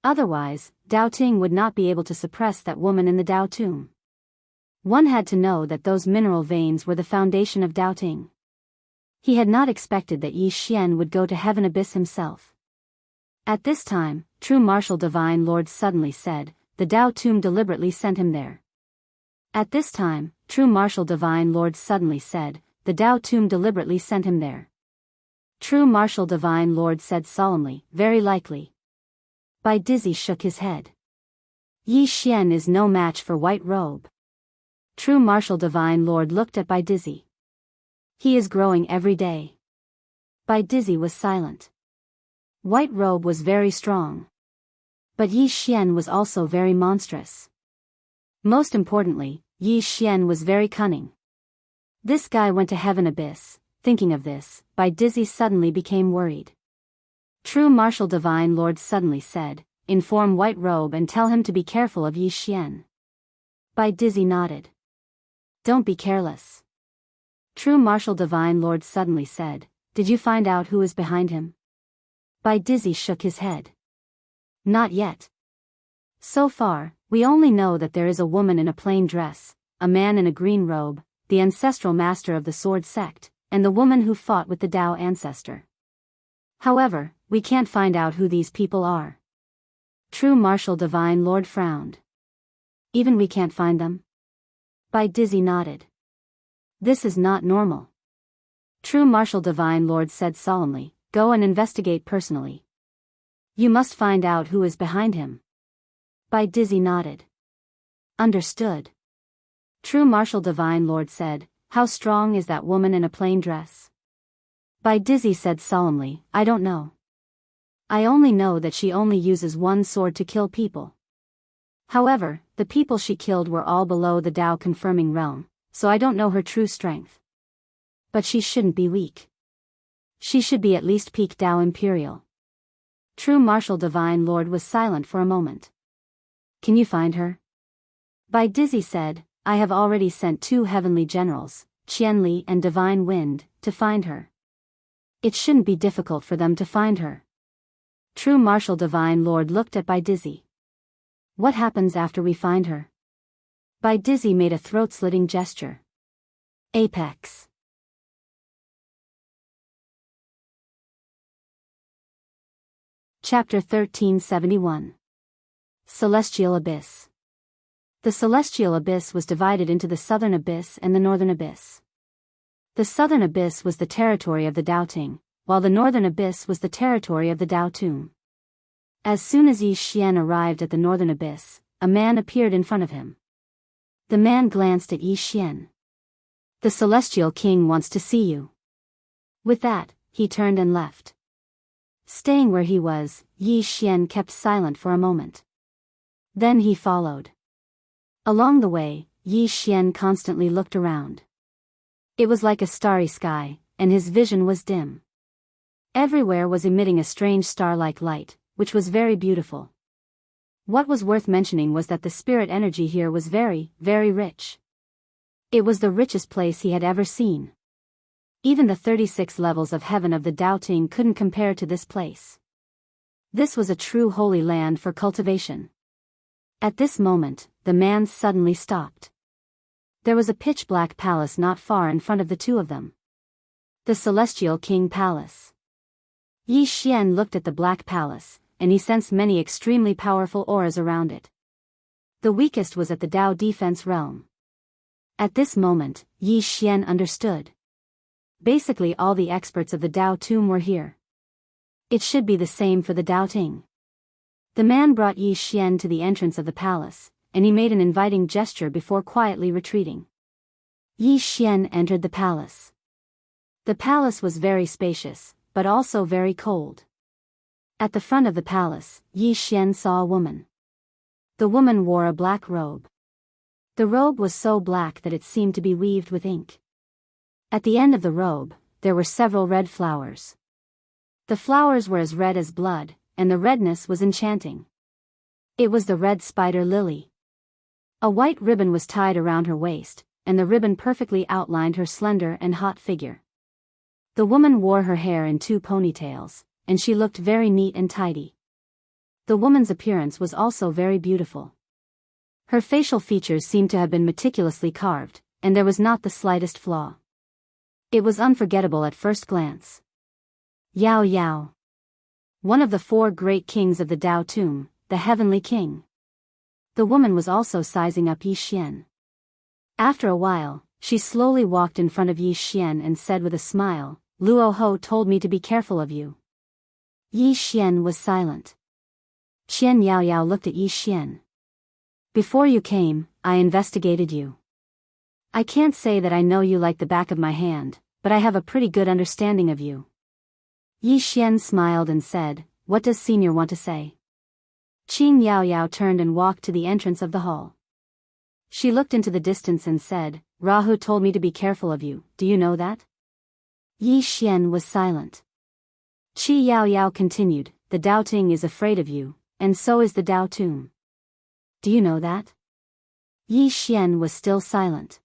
Otherwise, Dao Ting would not be able to suppress that woman in the Dao tomb. One had to know that those mineral veins were the foundation of Dao Ting. He had not expected that Yi Xian would go to Heaven Abyss himself. At this time, True Martial Divine Lord suddenly said, the Dao tomb deliberately sent him there. At this time, True Martial Divine Lord suddenly said, the Dao tomb deliberately sent him there. True Martial Divine Lord said solemnly, very likely. Bai Dizzy shook his head. Yi Xian is no match for White Robe. True Martial Divine Lord looked at Bai Dizzy. He is growing every day. Bai Dizzy was silent. White Robe was very strong. But Yi Xian was also very monstrous. Most importantly, Yi Xian was very cunning. This guy went to Heaven Abyss. Thinking of this, Bai Dizzy suddenly became worried. True Martial Divine Lord suddenly said, inform White Robe and tell him to be careful of Yi Xian. Bai Dizzy nodded. Don't be careless. True Martial Divine Lord suddenly said, did you find out who is behind him? Bai Dizzy shook his head. Not yet. So far, we only know that there is a woman in a plain dress, a man in a green robe, the ancestral master of the sword sect, and the woman who fought with the Dao ancestor. However, we can't find out who these people are. True Martial Divine Lord frowned. Even we can't find them? Bai Dizzy nodded. This is not normal. True Martial Divine Lord said solemnly, go and investigate personally. You must find out who is behind him. Bai Dizzy nodded. Understood. True Martial Divine Lord said, how strong is that woman in a plain dress? Bai Dizzy said solemnly, I don't know. I only know that she only uses one sword to kill people. However, the people she killed were all below the Dao confirming realm, so I don't know her true strength. But she shouldn't be weak. She should be at least peak Dao Imperial. True Martial Divine Lord was silent for a moment. Can you find her? Bai Dizzy said, I have already sent 2 heavenly generals, Qianli and Divine Wind, to find her. It shouldn't be difficult for them to find her. True Martial Divine Lord looked at Bai Dizzy. What happens after we find her? Bai Dizzy made a throat-slitting gesture. Apex. Chapter 1371. Celestial Abyss. The Celestial Abyss was divided into the Southern Abyss and the Northern Abyss. The Southern Abyss was the territory of the Dao Ting, while the Northern Abyss was the territory of the Dao Tomb. As soon as Yi Xian arrived at the Northern Abyss, a man appeared in front of him. The man glanced at Yi Xian. The Celestial King wants to see you. With that, he turned and left. Staying where he was, Yi Xian kept silent for a moment. Then he followed. Along the way, Yi Xian constantly looked around. It was like a starry sky, and his vision was dim. Everywhere was emitting a strange star-like light, which was very beautiful. What was worth mentioning was that the spirit energy here was very, very rich. It was the richest place he had ever seen. Even the 36 levels of heaven of the Dao Ting couldn't compare to this place. This was a true holy land for cultivation. At this moment, the man suddenly stopped. There was a pitch-black palace not far in front of the 2 of them. The Celestial King Palace. Yi Xian looked at the black palace, and he sensed many extremely powerful auras around it. The weakest was at the Dao defense realm. At this moment, Yi Xian understood. Basically all the experts of the Dao tomb were here. It should be the same for the Dao Ting. The man brought Yi Xian to the entrance of the palace, and he made an inviting gesture before quietly retreating. Yi Xian entered the palace. The palace was very spacious, but also very cold. At the front of the palace, Yi Xian saw a woman. The woman wore a black robe. The robe was so black that it seemed to be weaved with ink. At the end of the robe, there were several red flowers. The flowers were as red as blood, and the redness was enchanting. It was the red spider lily. A white ribbon was tied around her waist, and the ribbon perfectly outlined her slender and hot figure. The woman wore her hair in 2 ponytails, and she looked very neat and tidy. The woman's appearance was also very beautiful. Her facial features seemed to have been meticulously carved, and there was not the slightest flaw. It was unforgettable at first glance. Yao Yao. One of the 4 great kings of the Tao tomb, the heavenly king. The woman was also sizing up Yi Xian. After a while, she slowly walked in front of Yi Xian and said with a smile, "Luo Ho told me to be careful of you." Yi Xian was silent. Qian Yao Yao looked at Yi Xian. "Before you came, I investigated you. I can't say that I know you like the back of my hand, but I have a pretty good understanding of you." Yi Xian smiled and said, "What does senior want to say?" Qing Yao Yao turned and walked to the entrance of the hall. She looked into the distance and said, "Rahu told me to be careful of you, do you know that?" Yi Xian was silent. Qi Yao Yao continued, "The Tao Ting is afraid of you, and so is the Tao tomb. Do you know that?" Yi Xian was still silent.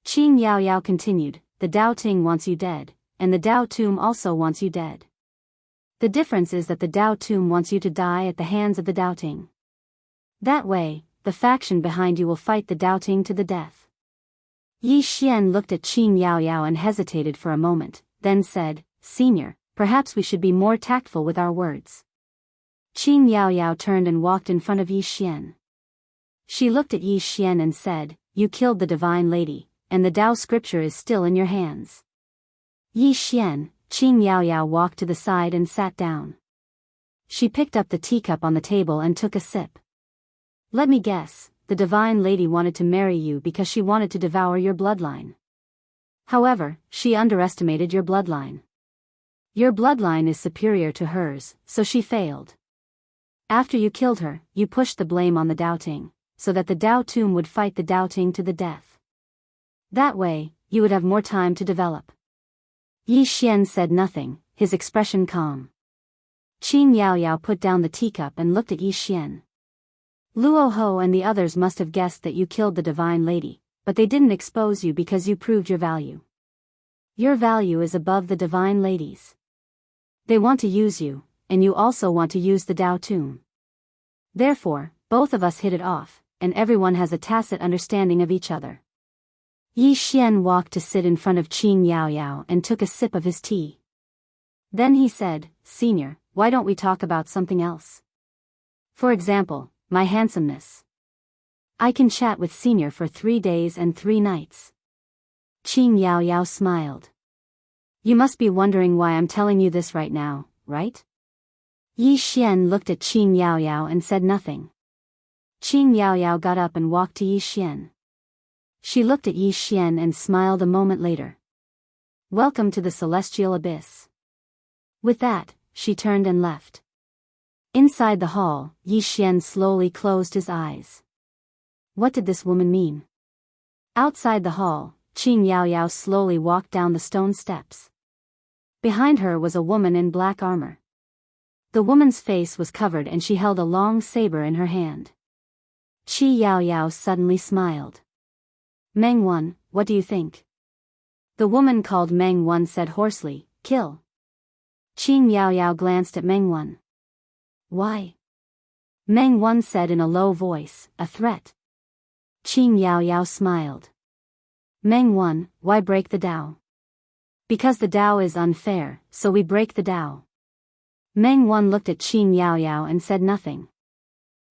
Qing Yao Yao continued, "The Tao Ting wants you dead, and the Tao tomb also wants you dead. The difference is that the Tao tomb wants you to die at the hands of the Tao Ting. That way, the faction behind you will fight the Tao Ting to the death." Yi Xian looked at Qing Yao Yao and hesitated for a moment, then said, "Senior, perhaps we should be more tactful with our words." Qing Yao Yao turned and walked in front of Yi Xian. She looked at Yi Xian and said, "You killed the divine lady, and the Tao scripture is still in your hands." Yi Xian, Qing Yao Yao walked to the side and sat down. She picked up the teacup on the table and took a sip. "Let me guess, the divine lady wanted to marry you because she wanted to devour your bloodline. However, she underestimated your bloodline. Your bloodline is superior to hers, so she failed. After you killed her, you pushed the blame on the Tao Ting, so that the Tao tomb would fight the Tao Ting to the death. That way, you would have more time to develop." Yi Xian said nothing, his expression calm. Qing Yao Yao put down the teacup and looked at Yi Xian. "Luo Ho and the others must have guessed that you killed the divine lady, but they didn't expose you because you proved your value. Your value is above the divine lady's. They want to use you, and you also want to use the Tao tomb. Therefore, both of us hit it off, and everyone has a tacit understanding of each other." Yi Xian walked to sit in front of Qing Yao Yao and took a sip of his tea. Then he said, "Senior, why don't we talk about something else? For example, my handsomeness. I can chat with Senior for 3 days and 3 nights." Qing Yao Yao smiled. "You must be wondering why I'm telling you this right now, right?" Yi Xian looked at Qing Yao Yao and said nothing. Qing Yao Yao got up and walked to Yi Xian. She looked at Yi Xian and smiled a moment later. "Welcome to the celestial abyss." With that, she turned and left. Inside the hall, Yi Xian slowly closed his eyes. What did this woman mean? Outside the hall, Qing Yao Yao slowly walked down the stone steps. Behind her was a woman in black armor. The woman's face was covered and she held a long saber in her hand. Qi Yao Yao suddenly smiled. "Meng Wan, what do you think?" The woman called Meng Wan said hoarsely, "Kill." Qing Yao Yao glanced at Meng Wan. "Why?" Meng Wan said in a low voice, "A threat." Qing Yao Yao smiled. "Meng Wan, why break the Tao?" "Because the Tao is unfair, so we break the Tao." Meng Wan looked at Qing Yao Yao and said nothing.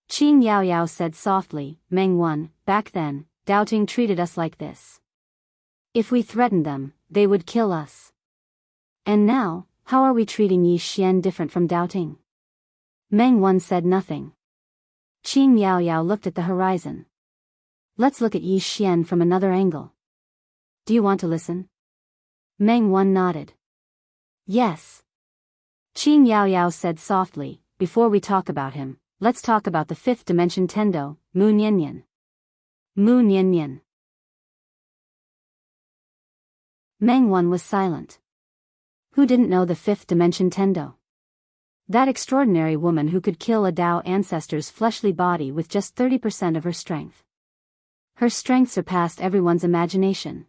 Qing Yao Yao said softly, "Meng Wan, back then, Tao Ting treated us like this. If we threatened them, they would kill us. And now, how are we treating Yi Xian different from Tao Ting?" Meng Wan said nothing. Qing Yao Yao looked at the horizon. "Let's look at Yi Xian from another angle. Do you want to listen?" Meng Wan nodded. "Yes." Qing Yao Yao said softly, "Before we talk about him, let's talk about the 5th dimension Tendo, Mu Nian. Mu Nian." Meng Wan was silent. Who didn't know the 5th dimension Tendo? That extraordinary woman who could kill a Tao ancestor's fleshly body with just 30% of her strength. Her strength surpassed everyone's imagination.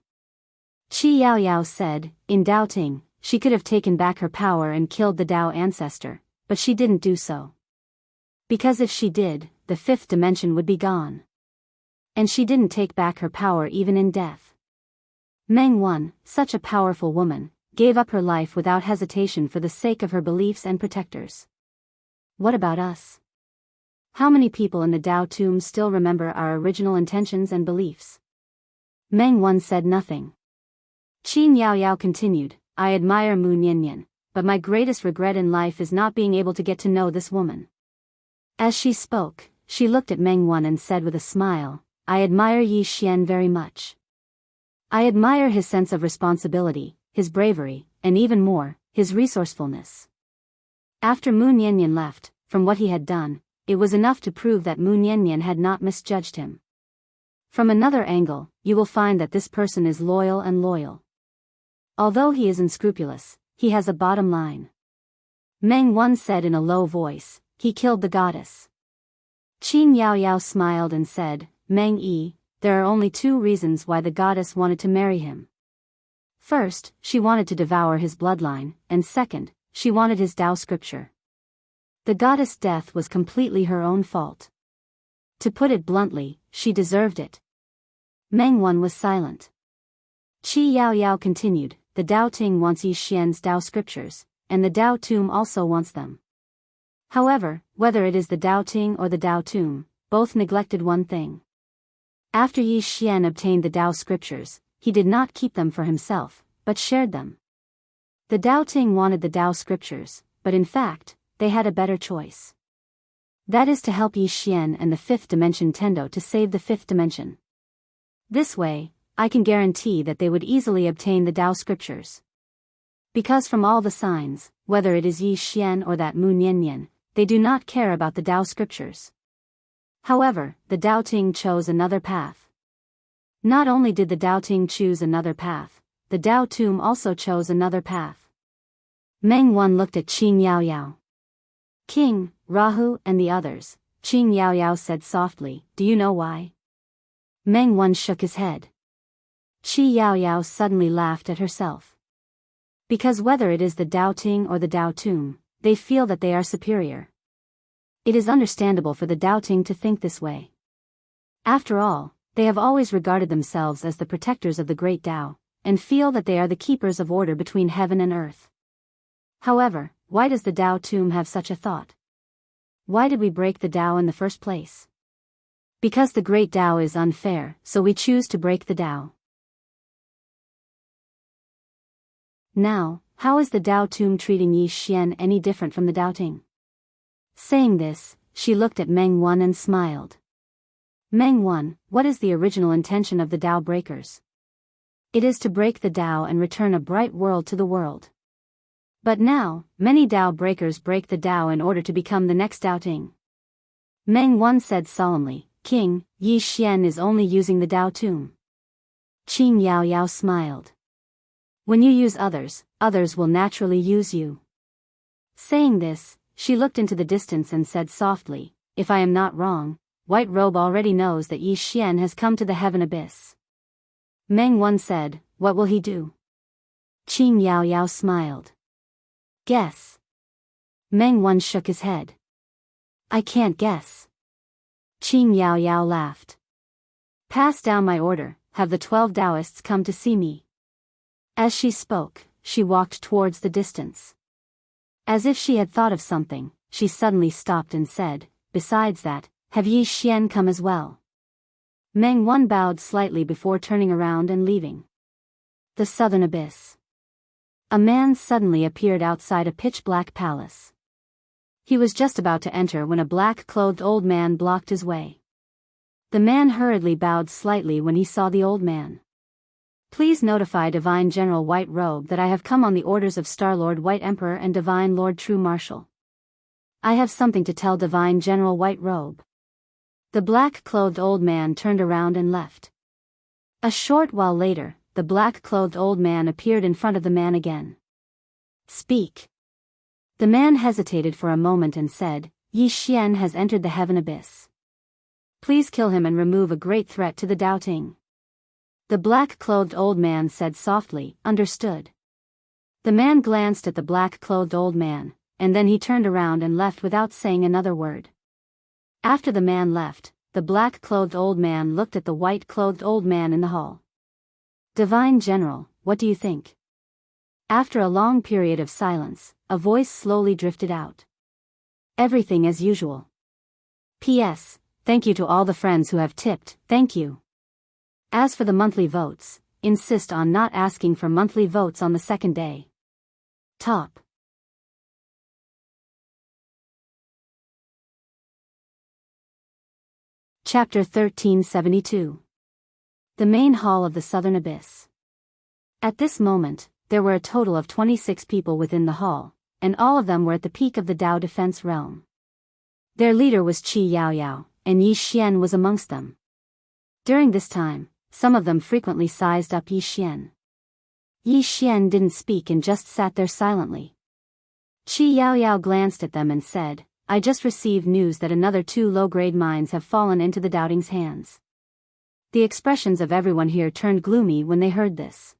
Qi Yaoyao said, in doubting, she could have taken back her power and killed the Tao ancestor, but she didn't do so. Because if she did, the fifth dimension would be gone. And she didn't take back her power even in death. Meng Wan, such a powerful woman, gave up her life without hesitation for the sake of her beliefs and protectors. What about us? How many people in the Tao tomb still remember our original intentions and beliefs? Meng Wan said nothing. Qin Yaoyao continued, I admire Mu Niannian, but my greatest regret in life is not being able to get to know this woman. As she spoke, she looked at Meng Wan and said with a smile, I admire Yi Xian very much. I admire his sense of responsibility, his bravery, and even more, his resourcefulness. After Mu Niannian left, from what he had done, it was enough to prove that Mu Niannian had not misjudged him. From another angle, you will find that this person is loyal and loyal. Although he is unscrupulous, he has a bottom line. Meng Wan said in a low voice, he killed the goddess. Qin Yaoyao smiled and said, Meng Yi, there are only two reasons why the goddess wanted to marry him. First, she wanted to devour his bloodline, and second, she wanted his Tao scripture. The goddess' death was completely her own fault. To put it bluntly, she deserved it. Meng Wan was silent. Qi Yaoyao continued, the Tao Ting wants Yi Xian's Tao scriptures, and the Tao tomb also wants them. However, whether it is the Tao Ting or the Tao tomb, both neglected one thing. After Yi Xian obtained the Tao scriptures, he did not keep them for himself, but shared them. The Tao Ting wanted the Tao scriptures, but in fact, they had a better choice. That is to help Yi Xian and the fifth dimension Tendo to save the fifth dimension. This way, I can guarantee that they would easily obtain the Tao scriptures. Because from all the signs, whether it is Yi Xian or that Mu Niannian, they do not care about the Tao scriptures. However, the Tao Ting chose another path. Not only did the Tao Ting choose another path, the Tao tomb also chose another path. Meng Wan looked at Qin Yaoyao. King, Rahu and the others, Qin Yaoyao said softly, do you know why? Meng Wan shook his head. Qi Yaoyao suddenly laughed at herself. Because whether it is the Tao Ting or the Tao tomb, they feel that they are superior. It is understandable for the Tao Ting to think this way. After all, they have always regarded themselves as the protectors of the great Tao, and feel that they are the keepers of order between heaven and earth. However, why does the Tao tomb have such a thought? Why did we break the Tao in the first place? Because the great Tao is unfair, so we choose to break the Tao. Now, how is the Tao tomb treating Yi Xian any different from the Tao Ting? Saying this, she looked at Meng Wan and smiled. Meng Wan, what is the original intention of the Tao breakers? It is to break the Tao and return a bright world to the world. But now, many Tao breakers break the Tao in order to become the next Tao Ting. Meng Wan said solemnly, King, Yi Xian is only using the Tao tomb. Qin Yaoyao smiled. When you use others, others will naturally use you. Saying this, she looked into the distance and said softly, if I am not wrong, White Robe already knows that Yi Xian has come to the heaven abyss. Meng Wan said, what will he do? Qin Yaoyao smiled. Guess. Meng Wan shook his head. I can't guess. Qin Yaoyao laughed. Pass down my order, have the 12 Taoists come to see me. As she spoke, she walked towards the distance. As if she had thought of something, she suddenly stopped and said, besides that, have Yi Xian come as well? Meng Wan bowed slightly before turning around and leaving. The Southern Abyss. A man suddenly appeared outside a pitch-black palace. He was just about to enter when a black-clothed old man blocked his way. The man hurriedly bowed slightly when he saw the old man. Please notify Divine General White Robe that I have come on the orders of Star-Lord White Emperor and Divine Lord True Marshal. I have something to tell Divine General White Robe. The black-clothed old man turned around and left. A short while later, the black-clothed old man appeared in front of the man again. Speak. The man hesitated for a moment and said, Yi Xian has entered the heaven abyss. Please kill him and remove a great threat to the doubting. The black-clothed old man said softly, understood. The man glanced at the black-clothed old man, and then he turned around and left without saying another word. After the man left, the black-clothed old man looked at the white-clothed old man in the hall. Divine General, what do you think? After a long period of silence, a voice slowly drifted out. Everything as usual. P.S. Thank you to all the friends who have tipped, thank you. As for the monthly votes, insist on not asking for monthly votes on the second day. Top. Chapter 1372. The main hall of the Southern Abyss. At this moment, there were a total of 26 people within the hall, and all of them were at the peak of the Dao defense realm. Their leader was Qi Yaoyao, and Yi Xian was amongst them. During this time, some of them frequently sized up Yi Xian. Yi Xian didn't speak and just sat there silently. Qi Yaoyao glanced at them and said, I just received news that another 2 low-grade mines have fallen into the doubting's hands. The expressions of everyone here turned gloomy when they heard this.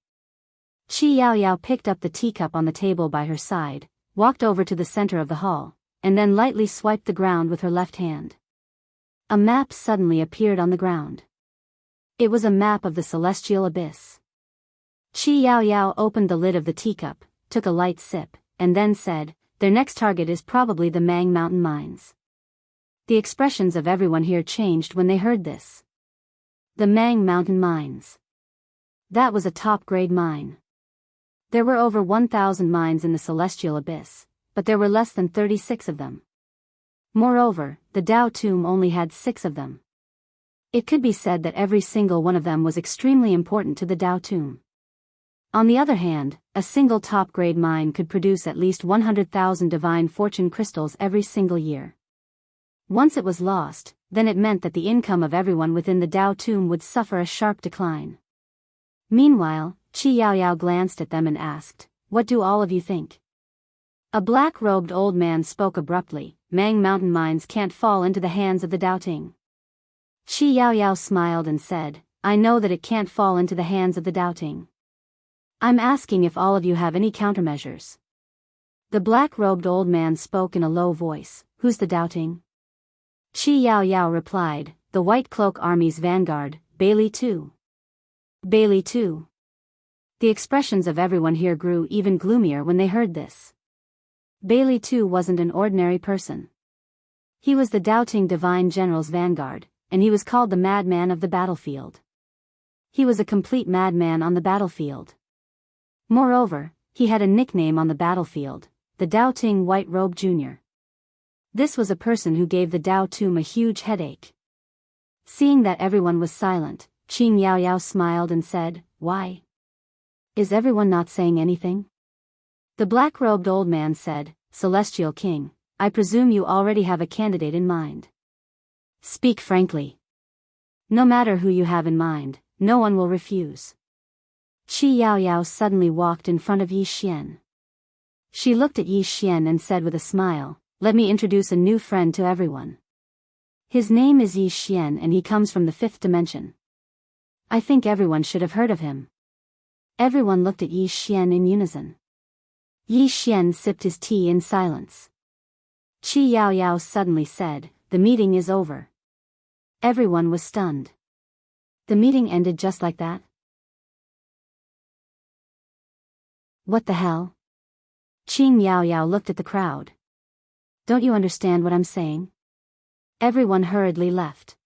Qi Yaoyao picked up the teacup on the table by her side, walked over to the center of the hall, and then lightly swiped the ground with her left hand. A map suddenly appeared on the ground. It was a map of the celestial abyss. Qi Yaoyao opened the lid of the teacup, took a light sip, and then said, their next target is probably the Mang Mountain mines. The expressions of everyone here changed when they heard this. The Mang Mountain mines. That was a top-grade mine. There were over 1,000 mines in the celestial abyss, but there were less than 36 of them. Moreover, the Dao tomb only had 6 of them. It could be said that every single one of them was extremely important to the Dao tomb. On the other hand, a single top-grade mine could produce at least 100,000 divine fortune crystals every single year. Once it was lost, then it meant that the income of everyone within the Dao tomb would suffer a sharp decline. Meanwhile, Qi Yaoyao glanced at them and asked, what do all of you think? A black-robed old man spoke abruptly, Mang Mountain mines can't fall into the hands of the doubting. Qi Yaoyao smiled and said, I know that it can't fall into the hands of the doubting. I'm asking if all of you have any countermeasures. The black-robed old man spoke in a low voice, who's the doubting? Qi Yaoyao replied, the White Cloak Army's vanguard, Bailey too. Bailey too. The expressions of everyone here grew even gloomier when they heard this. Bailey too wasn't an ordinary person. He was the doubting divine general's vanguard, and he was called the madman of the battlefield. He was a complete madman on the battlefield. Moreover, he had a nickname on the battlefield, the Doubting White Robe Jr. This was a person who gave the Dao tomb a huge headache. Seeing that everyone was silent, Qing Yaoyao smiled and said, why? Is everyone not saying anything? The black-robed old man said, Celestial King, I presume you already have a candidate in mind. Speak frankly. No matter who you have in mind, no one will refuse. Qi Yaoyao suddenly walked in front of Yi Xian. She looked at Yi Xian and said with a smile, let me introduce a new friend to everyone. His name is Yi Xian and he comes from the 5th dimension. I think everyone should have heard of him. Everyone looked at Yi Xian in unison. Yi Xian sipped his tea in silence. Qi Yaoyao suddenly said, the meeting is over. Everyone was stunned. The meeting ended just like that? What the hell? Qing Yaoyao looked at the crowd. Don't you understand what I'm saying? Everyone hurriedly left.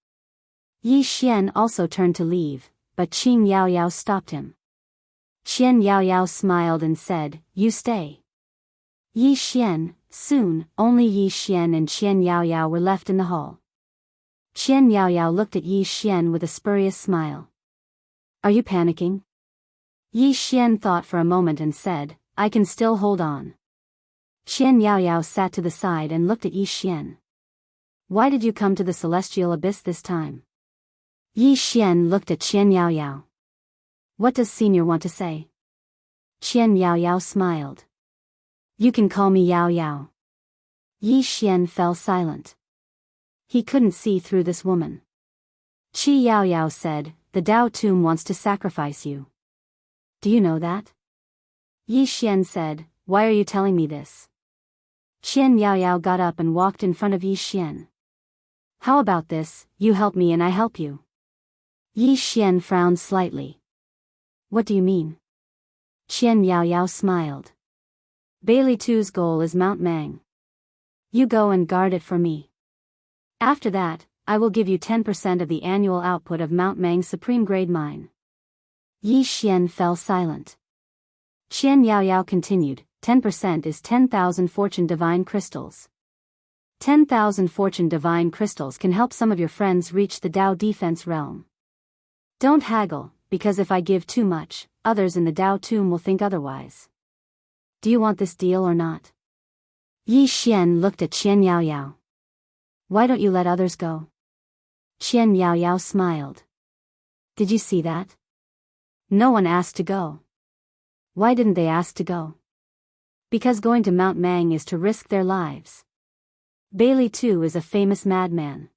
Yi Xian also turned to leave, but Qing Yaoyao stopped him. Qian Yaoyao smiled and said, you stay. Yi Xian, soon, only Yi Xian and Qian Yaoyao were left in the hall. Qian Yaoyao looked at Yi Xian with a spurious smile. Are you panicking? Yi Xian thought for a moment and said, I can still hold on. Qian Yaoyao sat to the side and looked at Yi Xian. Why did you come to the celestial abyss this time? Yi Xian looked at Qian Yaoyao. What does senior want to say? Qian Yaoyao smiled. You can call me Yao Yao. Yi Xian fell silent. He couldn't see through this woman. Qi Yao Yao said, the Dao tomb wants to sacrifice you. Do you know that? Yi Xian said, why are you telling me this? Qian Yao Yao got up and walked in front of Yi Xian. How about this, you help me and I help you? Yi Xian frowned slightly. What do you mean? Qian Yao Yao smiled. Bailey 2's goal is Mount Mang. You go and guard it for me. After that, I will give you 10% of the annual output of Mount Mang's supreme grade mine. Yi Xian fell silent. Qian Yao Yao continued, 10% is 10,000 fortune divine crystals. 10,000 fortune divine crystals can help some of your friends reach the Dao defense realm. Don't haggle, because if I give too much, others in the Dao tomb will think otherwise. Do you want this deal or not? Yi Xian looked at Qian Yao Yao. Why don't you let others go? Qian Yao Yao smiled. Did you see that? No one asked to go. Why didn't they ask to go? Because going to Mount Mang is to risk their lives. Bailey 2 is a famous madman.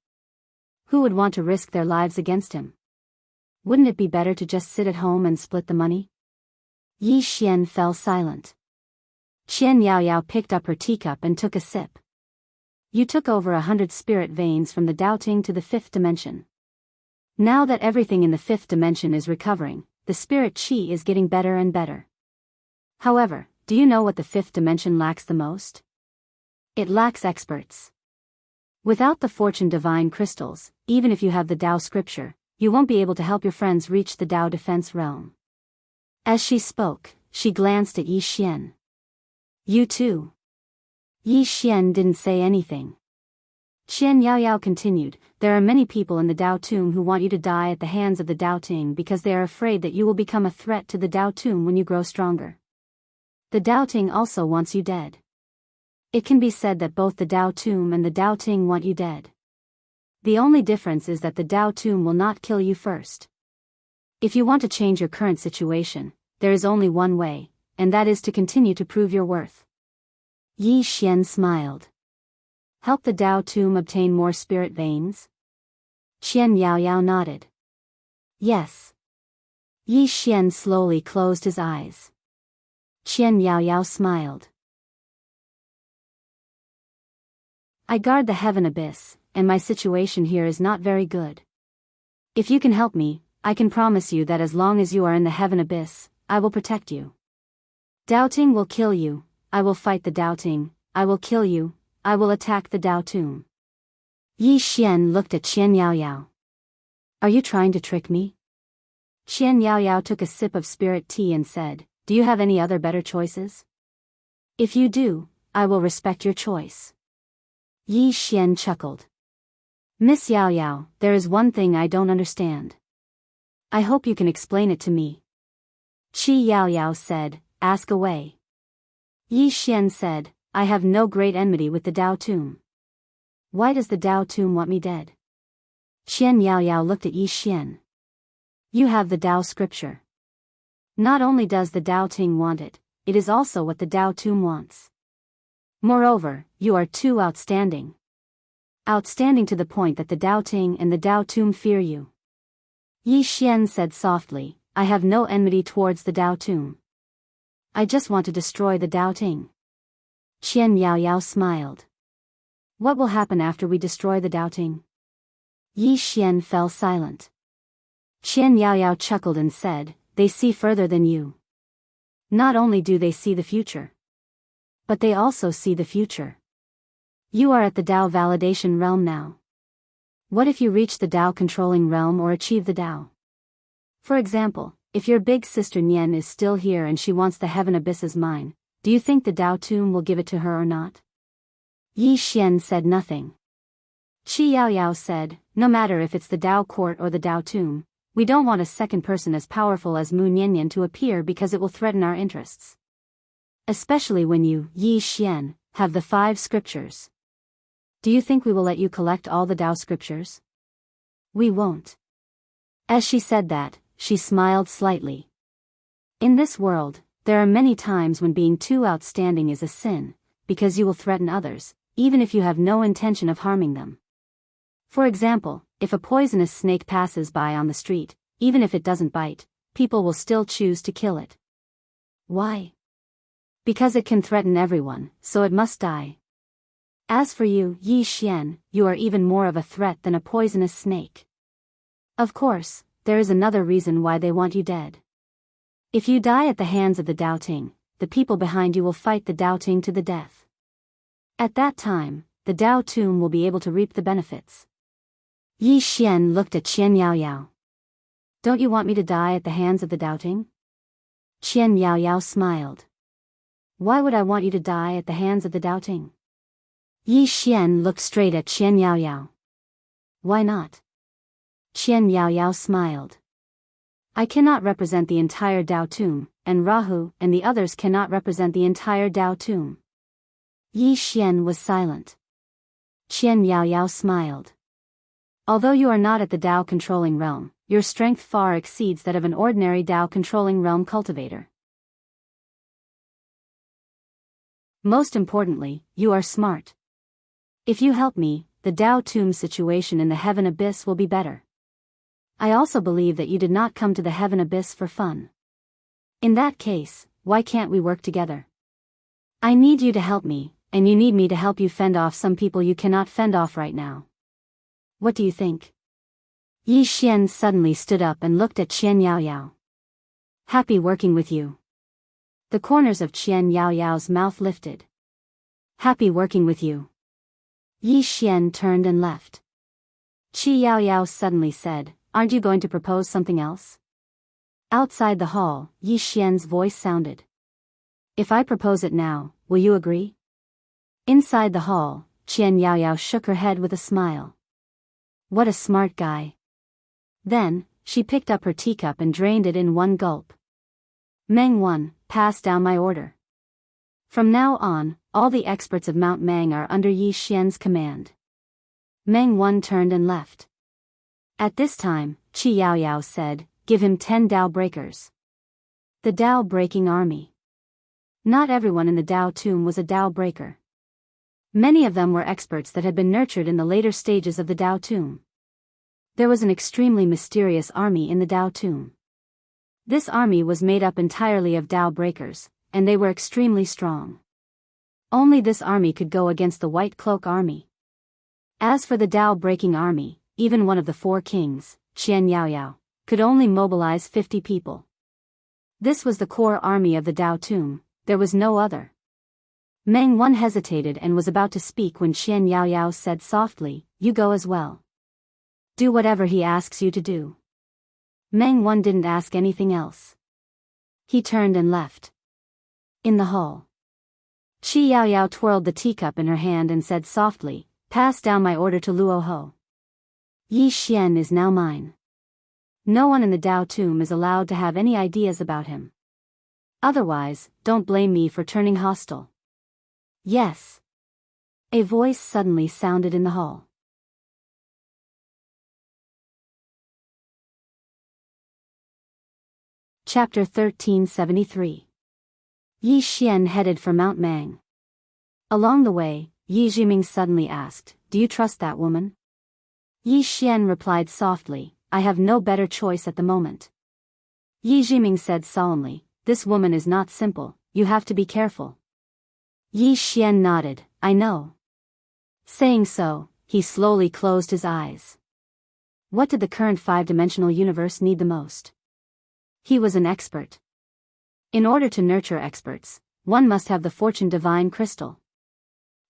Who would want to risk their lives against him? Wouldn't it be better to just sit at home and split the money? Yi Xian fell silent. Qian Yao Yao picked up her teacup and took a sip. You took over 100 spirit veins from the Daoting to the 5th dimension. Now that everything in the 5th dimension is recovering, the spirit qi is getting better and better. However, do you know what the 5th dimension lacks the most? It lacks experts. Without the fortune divine crystals, even if you have the Dao scripture, you won't be able to help your friends reach the Dao defense realm. As she spoke, she glanced at Yi Xian. You too. Yi Xian didn't say anything. Qian Yao Yao continued, there are many people in the Dao tomb who want you to die at the hands of the Dao Ting because they are afraid that you will become a threat to the Dao tomb when you grow stronger. The Dao Ting also wants you dead. It can be said that both the Dao tomb and the Dao Ting want you dead. The only difference is that the Dao tomb will not kill you first. If you want to change your current situation, there is only one way, and that is to continue to prove your worth. Yi Xian smiled. Help the Dao tomb obtain more spirit veins? Qian Yao Yao nodded. Yes. Yi Xian slowly closed his eyes. Qian Yao Yao smiled. I guard the heaven abyss, and my situation here is not very good. If you can help me, I can promise you that as long as you are in the heaven abyss, I will protect you. Doubting will kill you, I will fight the doubting, I will kill you, I will attack the Dao tomb. Yi Xian looked at Qian Yao Yao. Are you trying to trick me? Qian Yao Yao took a sip of spirit tea and said, do you have any other better choices? If you do, I will respect your choice. Yi Xian chuckled. Miss Yao Yao, there is one thing I don't understand. I hope you can explain it to me. Qi Yao Yao said, ask away. Yi Xian said, I have no great enmity with the Dao tomb. Why does the Dao tomb want me dead? Qian Yao Yao looked at Yi Xian. You have the Dao scripture. Not only does the Dao Ting want it, it is also what the Dao tomb wants. Moreover, you are too outstanding. Outstanding to the point that the Dao Ting and the Dao tomb fear you. Yi Xian said softly, I have no enmity towards the Dao tomb. I just want to destroy the Dao Ting. Qian Yao Yao smiled. What will happen after we destroy the Dao Ting? Yi Xian fell silent. Qian Yao Yao chuckled and said, they see further than you. Not only do they see the future, but they also see the future. You are at the Dao validation realm now. What if you reach the Dao controlling realm or achieve the Dao? For example, if your big sister Nian is still here and she wants the heaven abyss's mine, do you think the Dao tomb will give it to her or not? Yi Xian said nothing. Qi Yao Yao said, no matter if it's the Dao court or the Dao tomb, we don't want a second person as powerful as Mu Nianyan to appear because it will threaten our interests. Especially when you, Yi Xian, have the 5 scriptures. Do you think we will let you collect all the Dao scriptures? We won't. As she said that, she smiled slightly. In this world, there are many times when being too outstanding is a sin, because you will threaten others, even if you have no intention of harming them. For example, if a poisonous snake passes by on the street, even if it doesn't bite, people will still choose to kill it. Why? Because it can threaten everyone, so it must die. As for you, Yi Xian, you are even more of a threat than a poisonous snake. Of course, there is another reason why they want you dead. If you die at the hands of the Doubting, the people behind you will fight the Doubting to the death. At that time, the Dao Tomb will be able to reap the benefits. Yi Xian looked at Qian Yaoyao. Don't you want me to die at the hands of the Doubting? Qian Yaoyao smiled. Why would I want you to die at the hands of the Doubting? Yi Xian looked straight at Qian Yaoyao. Why not? Qian Yaoyao smiled. I cannot represent the entire Dao Tomb, and Rahu and the others cannot represent the entire Dao Tomb. Yi Xian was silent. Qian Yaoyao smiled. Although you are not at the Dao controlling realm, your strength far exceeds that of an ordinary Dao controlling realm cultivator. Most importantly, you are smart. If you help me, the Dao Tomb situation in the Heaven Abyss will be better. I also believe that you did not come to the Heaven Abyss for fun. In that case, why can't we work together? I need you to help me, and you need me to help you fend off some people you cannot fend off right now. What do you think? Yi Xian suddenly stood up and looked at Qian Yaoyao. Happy working with you. The corners of Qian Yaoyao's mouth lifted. Happy working with you. Yi Xian turned and left. Qi Yaoyao suddenly said, Aren't you going to propose something else? Outside the hall, Yi Xian's voice sounded. If I propose it now, will you agree? Inside the hall, Qian Yaoyao shook her head with a smile. What a smart guy. Then, she picked up her teacup and drained it in one gulp. Meng 1, pass down my order. From now on, all the experts of Mount Mang are under Yi Xian's command. Meng 1 turned and left. At this time, Qi Yaoyao said, Give him 10 Dao breakers. The Dao breaking army. Not everyone in the Dao Tomb was a Dao breaker. Many of them were experts that had been nurtured in the later stages of the Dao Tomb. There was an extremely mysterious army in the Dao Tomb. This army was made up entirely of Dao breakers, and they were extremely strong. Only this army could go against the White Cloak army. As for the Dao breaking army, even one of the 4 kings, Qian Yaoyao, could only mobilize 50 people. This was the core army of the Dao Tomb, there was no other. Meng 1 hesitated and was about to speak when Qian Yaoyao said softly, You go as well. Do whatever he asks you to do. Meng 1 didn't ask anything else. He turned and left. In the hall, Qi Yaoyao twirled the teacup in her hand and said softly, Pass down my order to Luo Ho. Yi Xian is now mine. No one in the Dao Tomb is allowed to have any ideas about him. Otherwise, don't blame me for turning hostile. Yes. A voice suddenly sounded in the hall. Chapter 1373. Yi Xian headed for Mount Mang. Along the way, Yi Jiming suddenly asked, Do you trust that woman? Yi Xian replied softly, I have no better choice at the moment. Yi Jiming said solemnly, This woman is not simple, you have to be careful. Yi Xian nodded, I know. Saying so, he slowly closed his eyes. What did the current 5-dimensional universe need the most? He was an expert. In order to nurture experts, one must have the Fortune Divine Crystal.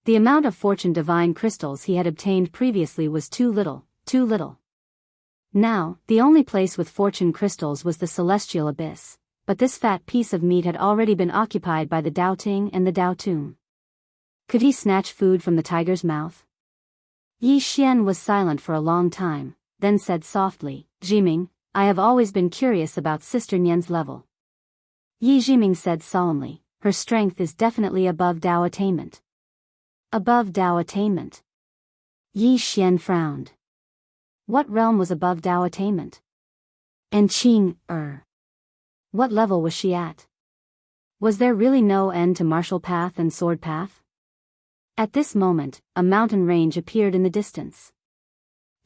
The amount of Fortune Divine Crystals he had obtained previously was too little, too little. Now, the only place with Fortune Crystals was the Celestial Abyss, but this fat piece of meat had already been occupied by the Dao Ting and the Dao Tomb. Could he snatch food from the tiger's mouth? Yi Xian was silent for a long time, then said softly, Jiming, I have always been curious about Sister Nian's level. Yi Jiming said solemnly, her strength is definitely above Dao attainment. Above Dao attainment. Yi Xian frowned. What realm was above Dao attainment? And Qing, What level was she at? Was there really no end to martial path and sword path? At this moment, a mountain range appeared in the distance.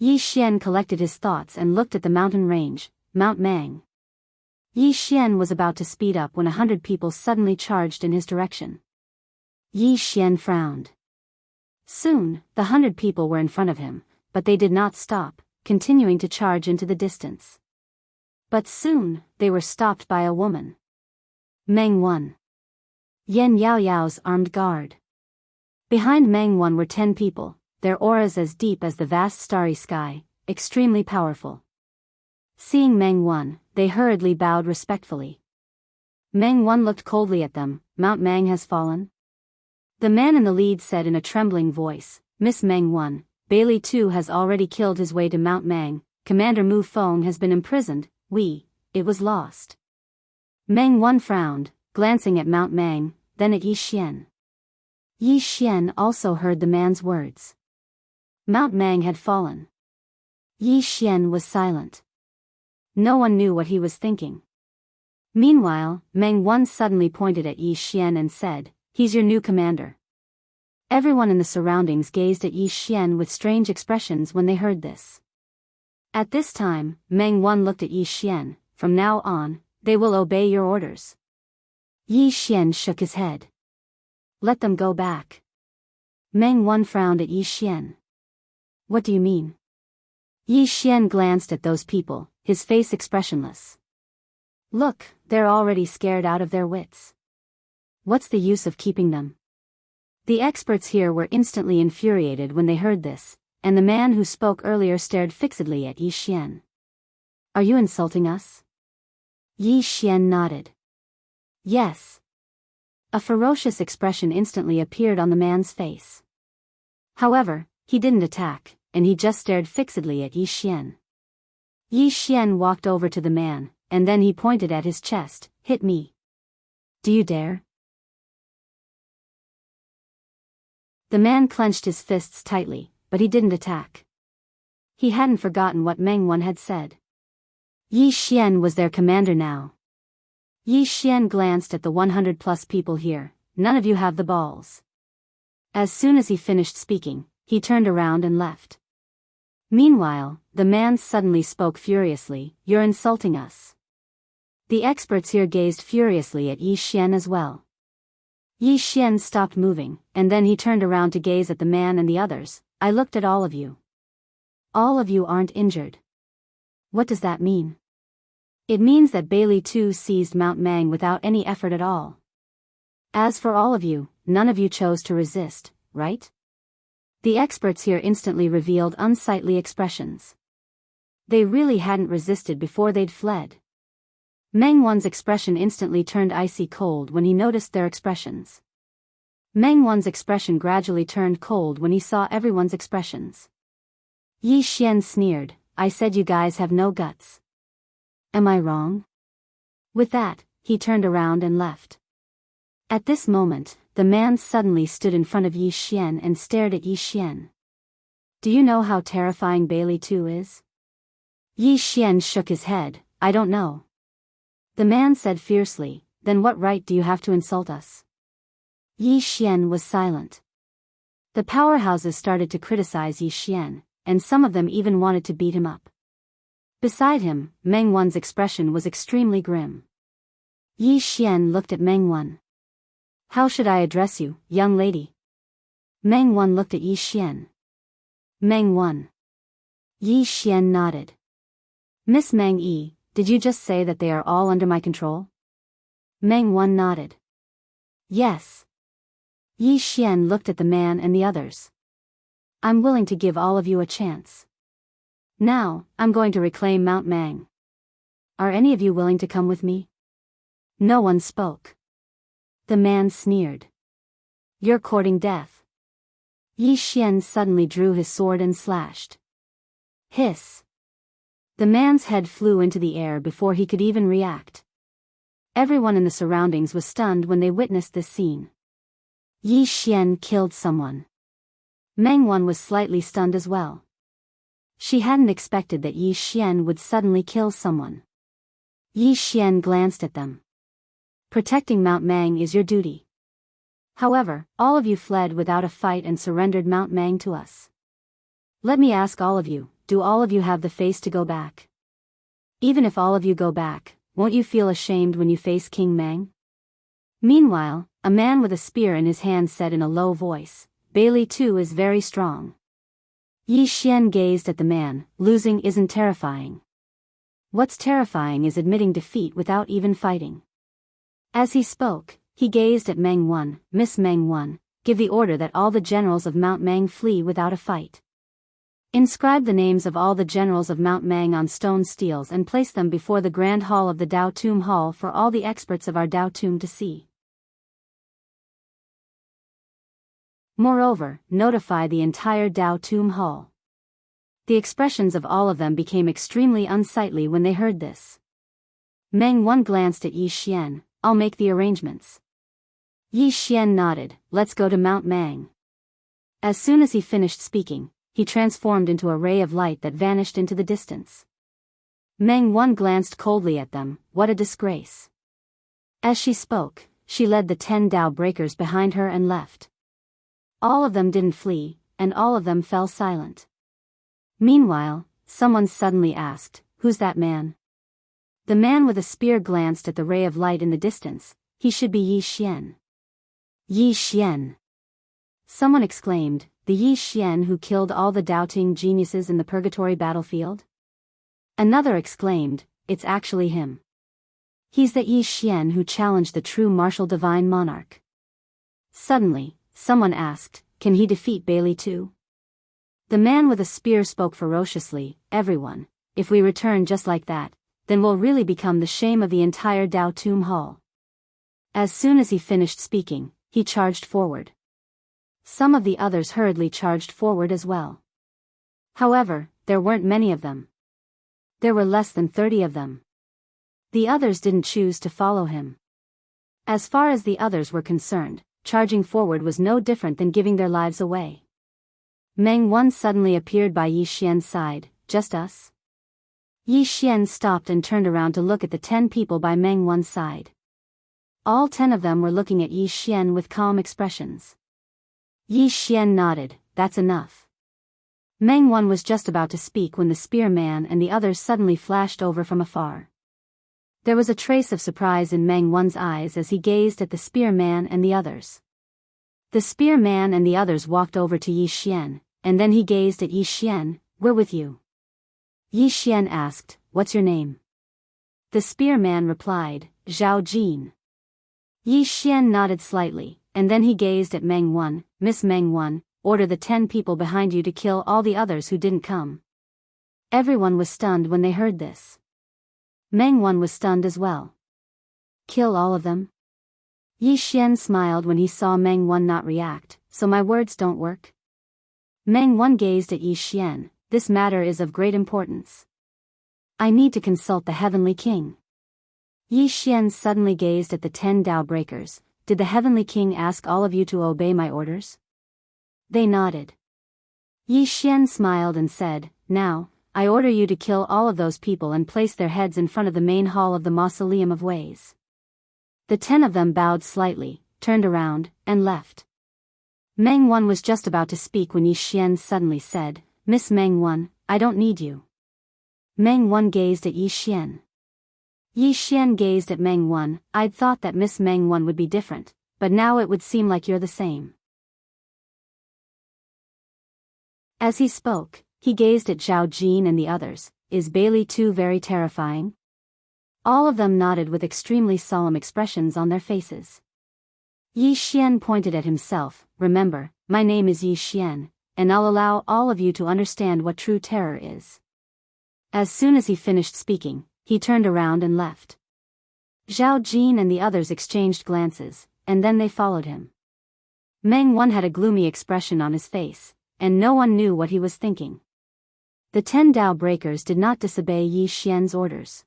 Yi Xian collected his thoughts and looked at the mountain range, Mount Mang. Yi Xian was about to speed up when 100 people suddenly charged in his direction. Yi Xian frowned. Soon, the 100 people were in front of him, but they did not stop, continuing to charge into the distance. But soon, they were stopped by a woman. Meng Wan. Yan Yaoyao's armed guard. Behind Meng Wan were 10 people, their auras as deep as the vast starry sky, extremely powerful. Seeing Meng Wan, they hurriedly bowed respectfully. Meng Wan looked coldly at them. Mount Mang has fallen? The man in the lead said in a trembling voice, Miss Meng Wan, Bailey too has already killed his way to Mount Mang, Commander Mu Feng has been imprisoned, it was lost. Meng Wan frowned, glancing at Mount Mang, then at Yi Xian. Yi Xian also heard the man's words. Mount Mang had fallen. Yi Xian was silent. No one knew what he was thinking. Meanwhile, Meng Wan suddenly pointed at Yi Xian and said, he's your new commander. Everyone in the surroundings gazed at Yi Xian with strange expressions when they heard this. At this time, Meng Wan looked at Yi Xian, from now on, they will obey your orders. Yi Xian shook his head. Let them go back. Meng Wan frowned at Yi Xian. What do you mean? Yi Xian glanced at those people, his face expressionless. Look, they're already scared out of their wits. What's the use of keeping them? The experts here were instantly infuriated when they heard this, and the man who spoke earlier stared fixedly at Yi Xian. Are you insulting us? Yi Xian nodded. Yes. A ferocious expression instantly appeared on the man's face. However, he didn't attack, and he just stared fixedly at Yi Xian. Yi Xian walked over to the man, and then he pointed at his chest, hit me. Do you dare? The man clenched his fists tightly, but he didn't attack. He hadn't forgotten what Meng Wan had said. Yi Xian was their commander now. Yi Xian glanced at the 100+ people here, none of you have the balls. As soon as he finished speaking, he turned around and left. Meanwhile, the man suddenly spoke furiously, you're insulting us. The experts here gazed furiously at Yi Xian as well. Yi Xian stopped moving, and then he turned around to gaze at the man and the others. I looked at all of you. All of you aren't injured. What does that mean? It means that Bailey too seized Mount Mang without any effort at all. As for all of you, none of you chose to resist, right? The experts here instantly revealed unsightly expressions. They really hadn't resisted before they'd fled. Meng Wan's expression instantly turned icy cold when he noticed their expressions. Meng Wan's expression gradually turned cold when he saw everyone's expressions. Yi Xian sneered, I said you guys have no guts. Am I wrong? With that, he turned around and left. At this moment, the man suddenly stood in front of Yi Xian and stared at Yi Xian. Do you know how terrifying Bailey 2 is? Yi Xian shook his head, I don't know. The man said fiercely, then what right do you have to insult us? Yi Xian was silent. The powerhouses started to criticize Yi Xian, and some of them even wanted to beat him up. Beside him, Meng Wan's expression was extremely grim. Yi Xian looked at Meng Wan. How should I address you, young lady? Meng Wan looked at Yi Xian. Meng Wan. Yi Xian nodded. Miss Meng Yi, did you just say that they are all under my control? Meng Wan nodded. Yes. Yi Xian looked at the man and the others. I'm willing to give all of you a chance. Now, I'm going to reclaim Mount Mang. Are any of you willing to come with me? No one spoke. The man sneered. You're courting death. Yi Xian suddenly drew his sword and slashed. Hiss. The man's head flew into the air before he could even react. Everyone in the surroundings was stunned when they witnessed this scene. Yi Xian killed someone. Meng Wan was slightly stunned as well. She hadn't expected that Yi Xian would suddenly kill someone. Yi Xian glanced at them. Protecting Mount Mang is your duty. However, all of you fled without a fight and surrendered Mount Mang to us. Let me ask all of you, do all of you have the face to go back? Even if all of you go back, won't you feel ashamed when you face King Mang? Meanwhile, a man with a spear in his hand said in a low voice, Bailey too is very strong. Yi Xian gazed at the man. Losing isn't terrifying. What's terrifying is admitting defeat without even fighting. As he spoke, he gazed at Meng Wan. Miss Meng Wan, give the order that all the generals of Mount Mang flee without a fight. Inscribe the names of all the generals of Mount Mang on stone steels and place them before the Grand Hall of the Dao Tomb Hall for all the experts of our Dao Tomb to see. Moreover, notify the entire Dao Tomb Hall. The expressions of all of them became extremely unsightly when they heard this. Meng Wan glanced at Yi Xian. I'll make the arrangements. Yi Xian nodded. Let's go to Mount Mang. As soon as he finished speaking, he transformed into a ray of light that vanished into the distance. Meng Wan glanced coldly at them. What a disgrace. As she spoke, she led the 10 Dao breakers behind her and left. All of them didn't flee, and all of them fell silent. Meanwhile, someone suddenly asked, Who's that man? The man with a spear glanced at the ray of light in the distance. He should be Yi Xian. Yi Xian. Someone exclaimed, the Yi Xian who killed all the doubting geniuses in the purgatory battlefield? Another exclaimed, it's actually him. He's the Yi Xian who challenged the true martial divine monarch. Suddenly, someone asked, can he defeat Bailey too? The man with a spear spoke ferociously, everyone, if we return just like that, then we'll really become the shame of the entire Dao Tomb Hall. As soon as he finished speaking, he charged forward. Some of the others hurriedly charged forward as well. However, there weren't many of them. There were less than 30 of them. The others didn't choose to follow him. As far as the others were concerned, charging forward was no different than giving their lives away. Meng Wan suddenly appeared by Yi Xian's side. Just us? Yi Xian stopped and turned around to look at the 10 people by Meng Wan's side. All 10 of them were looking at Yi Xian with calm expressions. Yi Xian nodded, that's enough. Meng Wan was just about to speak when the spearman and the others suddenly flashed over from afar. There was a trace of surprise in Meng Wan's eyes as he gazed at the spearman and the others. The spearman and the others walked over to Yi Xian, and then he gazed at Yi Xian. We're with you. Yi Xian asked, what's your name? The spearman replied, Zhao Jin. Yi Xian nodded slightly, and then he gazed at Meng Wan. Miss Meng Wan, order the 10 people behind you to kill all the others who didn't come. Everyone was stunned when they heard this. Meng Wan was stunned as well. Kill all of them? Yi Xian smiled when he saw Meng Wan not react, so my words don't work? Meng Wan gazed at Yi Xian. This matter is of great importance. I need to consult the Heavenly King. Yi Xian suddenly gazed at the 10 Dao breakers. Did the Heavenly King ask all of you to obey my orders? They nodded. Yi Xian smiled and said, now, I order you to kill all of those people and place their heads in front of the main hall of the Mausoleum of Ways. The 10 of them bowed slightly, turned around, and left. Meng Wan was just about to speak when Yi Xian suddenly said, Miss Meng Wan, I don't need you. Meng Wan gazed at Yi Xian. Yi Xian gazed at Meng Wan. I'd thought that Miss Meng Wan would be different, but now it would seem like you're the same. As he spoke, he gazed at Zhao Jin and the others. Is Bailey too very terrifying? All of them nodded with extremely solemn expressions on their faces. Yi Xian pointed at himself. Remember, my name is Yi Xian, and I'll allow all of you to understand what true terror is. As soon as he finished speaking, he turned around and left. Zhao Jin and the others exchanged glances, and then they followed him. Meng Wan had a gloomy expression on his face, and no one knew what he was thinking. The 10 Dao breakers did not disobey Yi Xian's orders.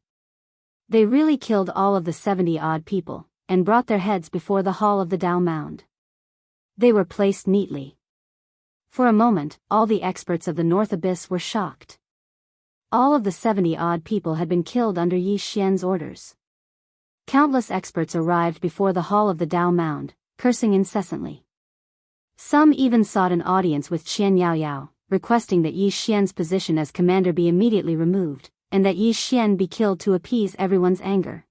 They really killed all of the 70-odd people, and brought their heads before the hall of the Dao Mound. They were placed neatly. For a moment, all the experts of the North Abyss were shocked. All of the 70-odd people had been killed under Yi Xian's orders. Countless experts arrived before the hall of the Dao Mound, cursing incessantly. Some even sought an audience with Qian Yaoyao, requesting that Yi Xian's position as commander be immediately removed, and that Yi Xian be killed to appease everyone's anger.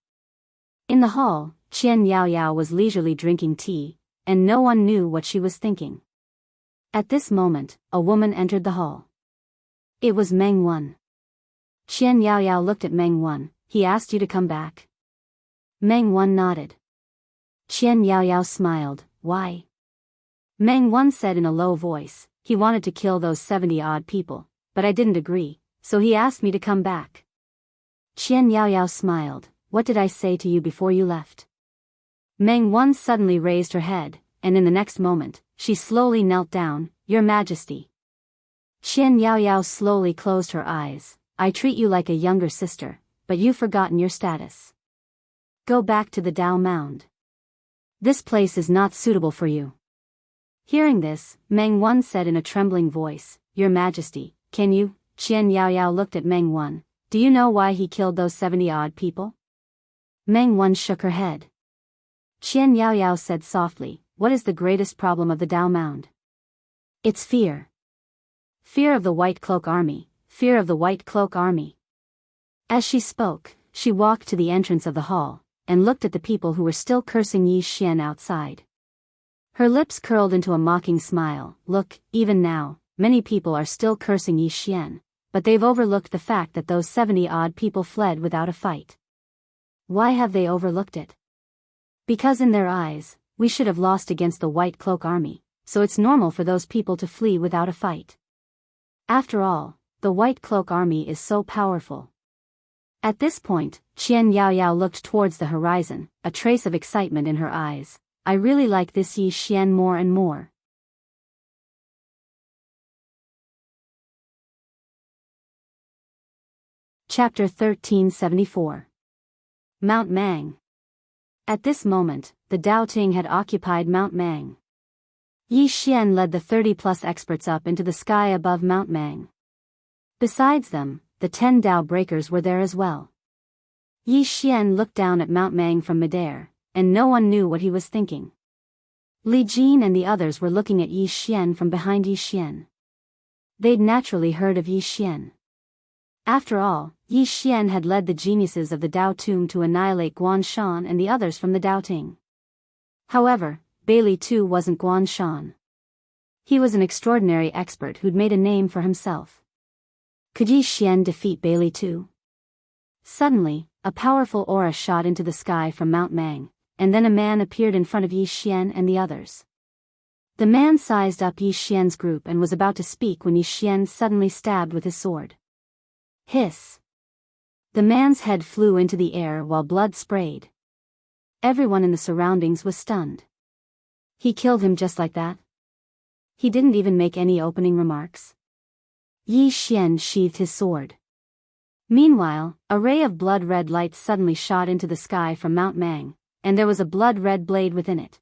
In the hall, Qian Yaoyao was leisurely drinking tea, and no one knew what she was thinking. At this moment, a woman entered the hall. It was Meng Wan. Qian Yaoyao looked at Meng Wan. He asked you to come back. Meng Wan nodded. Qian Yaoyao smiled. Why? Meng Wan said in a low voice, he wanted to kill those 70-odd people, but I didn't agree, so he asked me to come back. Qian Yaoyao smiled. What did I say to you before you left? Meng Wan suddenly raised her head, and in the next moment, she slowly knelt down. Your Majesty. Qian Yaoyao slowly closed her eyes. I treat you like a younger sister, but you've forgotten your status. Go back to the Dao Mound. This place is not suitable for you. Hearing this, Meng Wan said in a trembling voice, Your Majesty, can you? Qian Yaoyao looked at Meng Wan. Do you know why he killed those 70-odd people? Meng Wan shook her head. Qian Yaoyao said softly, What is the greatest problem of the Dao Mound? It's fear. Fear of the White Cloak Army, fear of the White Cloak Army. As she spoke, she walked to the entrance of the hall, and looked at the people who were still cursing Yi Xian outside. Her lips curled into a mocking smile. Look, even now, many people are still cursing Yi Xian, but they've overlooked the fact that those 70-odd people fled without a fight. Why have they overlooked it? Because in their eyes, we should have lost against the White Cloak Army, so it's normal for those people to flee without a fight. After all, the White Cloak Army is so powerful. At this point, Qian Yaoyao looked towards the horizon, a trace of excitement in her eyes. I really like this Yi Xian more and more. Chapter 1374. Mount Mang. At this moment, the Dao Ting had occupied Mount Mang. Yi Xian led the 30-plus experts up into the sky above Mount Mang. Besides them, the 10 Dao breakers were there as well. Yi Xian looked down at Mount Mang from midair, and no one knew what he was thinking. Li Jin and the others were looking at Yi Xian from behind Yi Xian. They'd naturally heard of Yi Xian. After all, Yi Xian had led the geniuses of the Dao Tung to annihilate Guan Shan and the others from the Dao Ting. However, Bailey too wasn't Guan Shan. He was an extraordinary expert who'd made a name for himself. Could Yi Xian defeat Bailey too? Suddenly, a powerful aura shot into the sky from Mount Mang, and then a man appeared in front of Yi Xian and the others. The man sized up Yi Xian's group and was about to speak when Yi Xian suddenly stabbed with his sword. Hiss! The man's head flew into the air while blood sprayed. Everyone in the surroundings was stunned. He killed him just like that? He didn't even make any opening remarks. Yi Xian sheathed his sword. Meanwhile, a ray of blood-red light suddenly shot into the sky from Mount Mang, and there was a blood-red blade within it.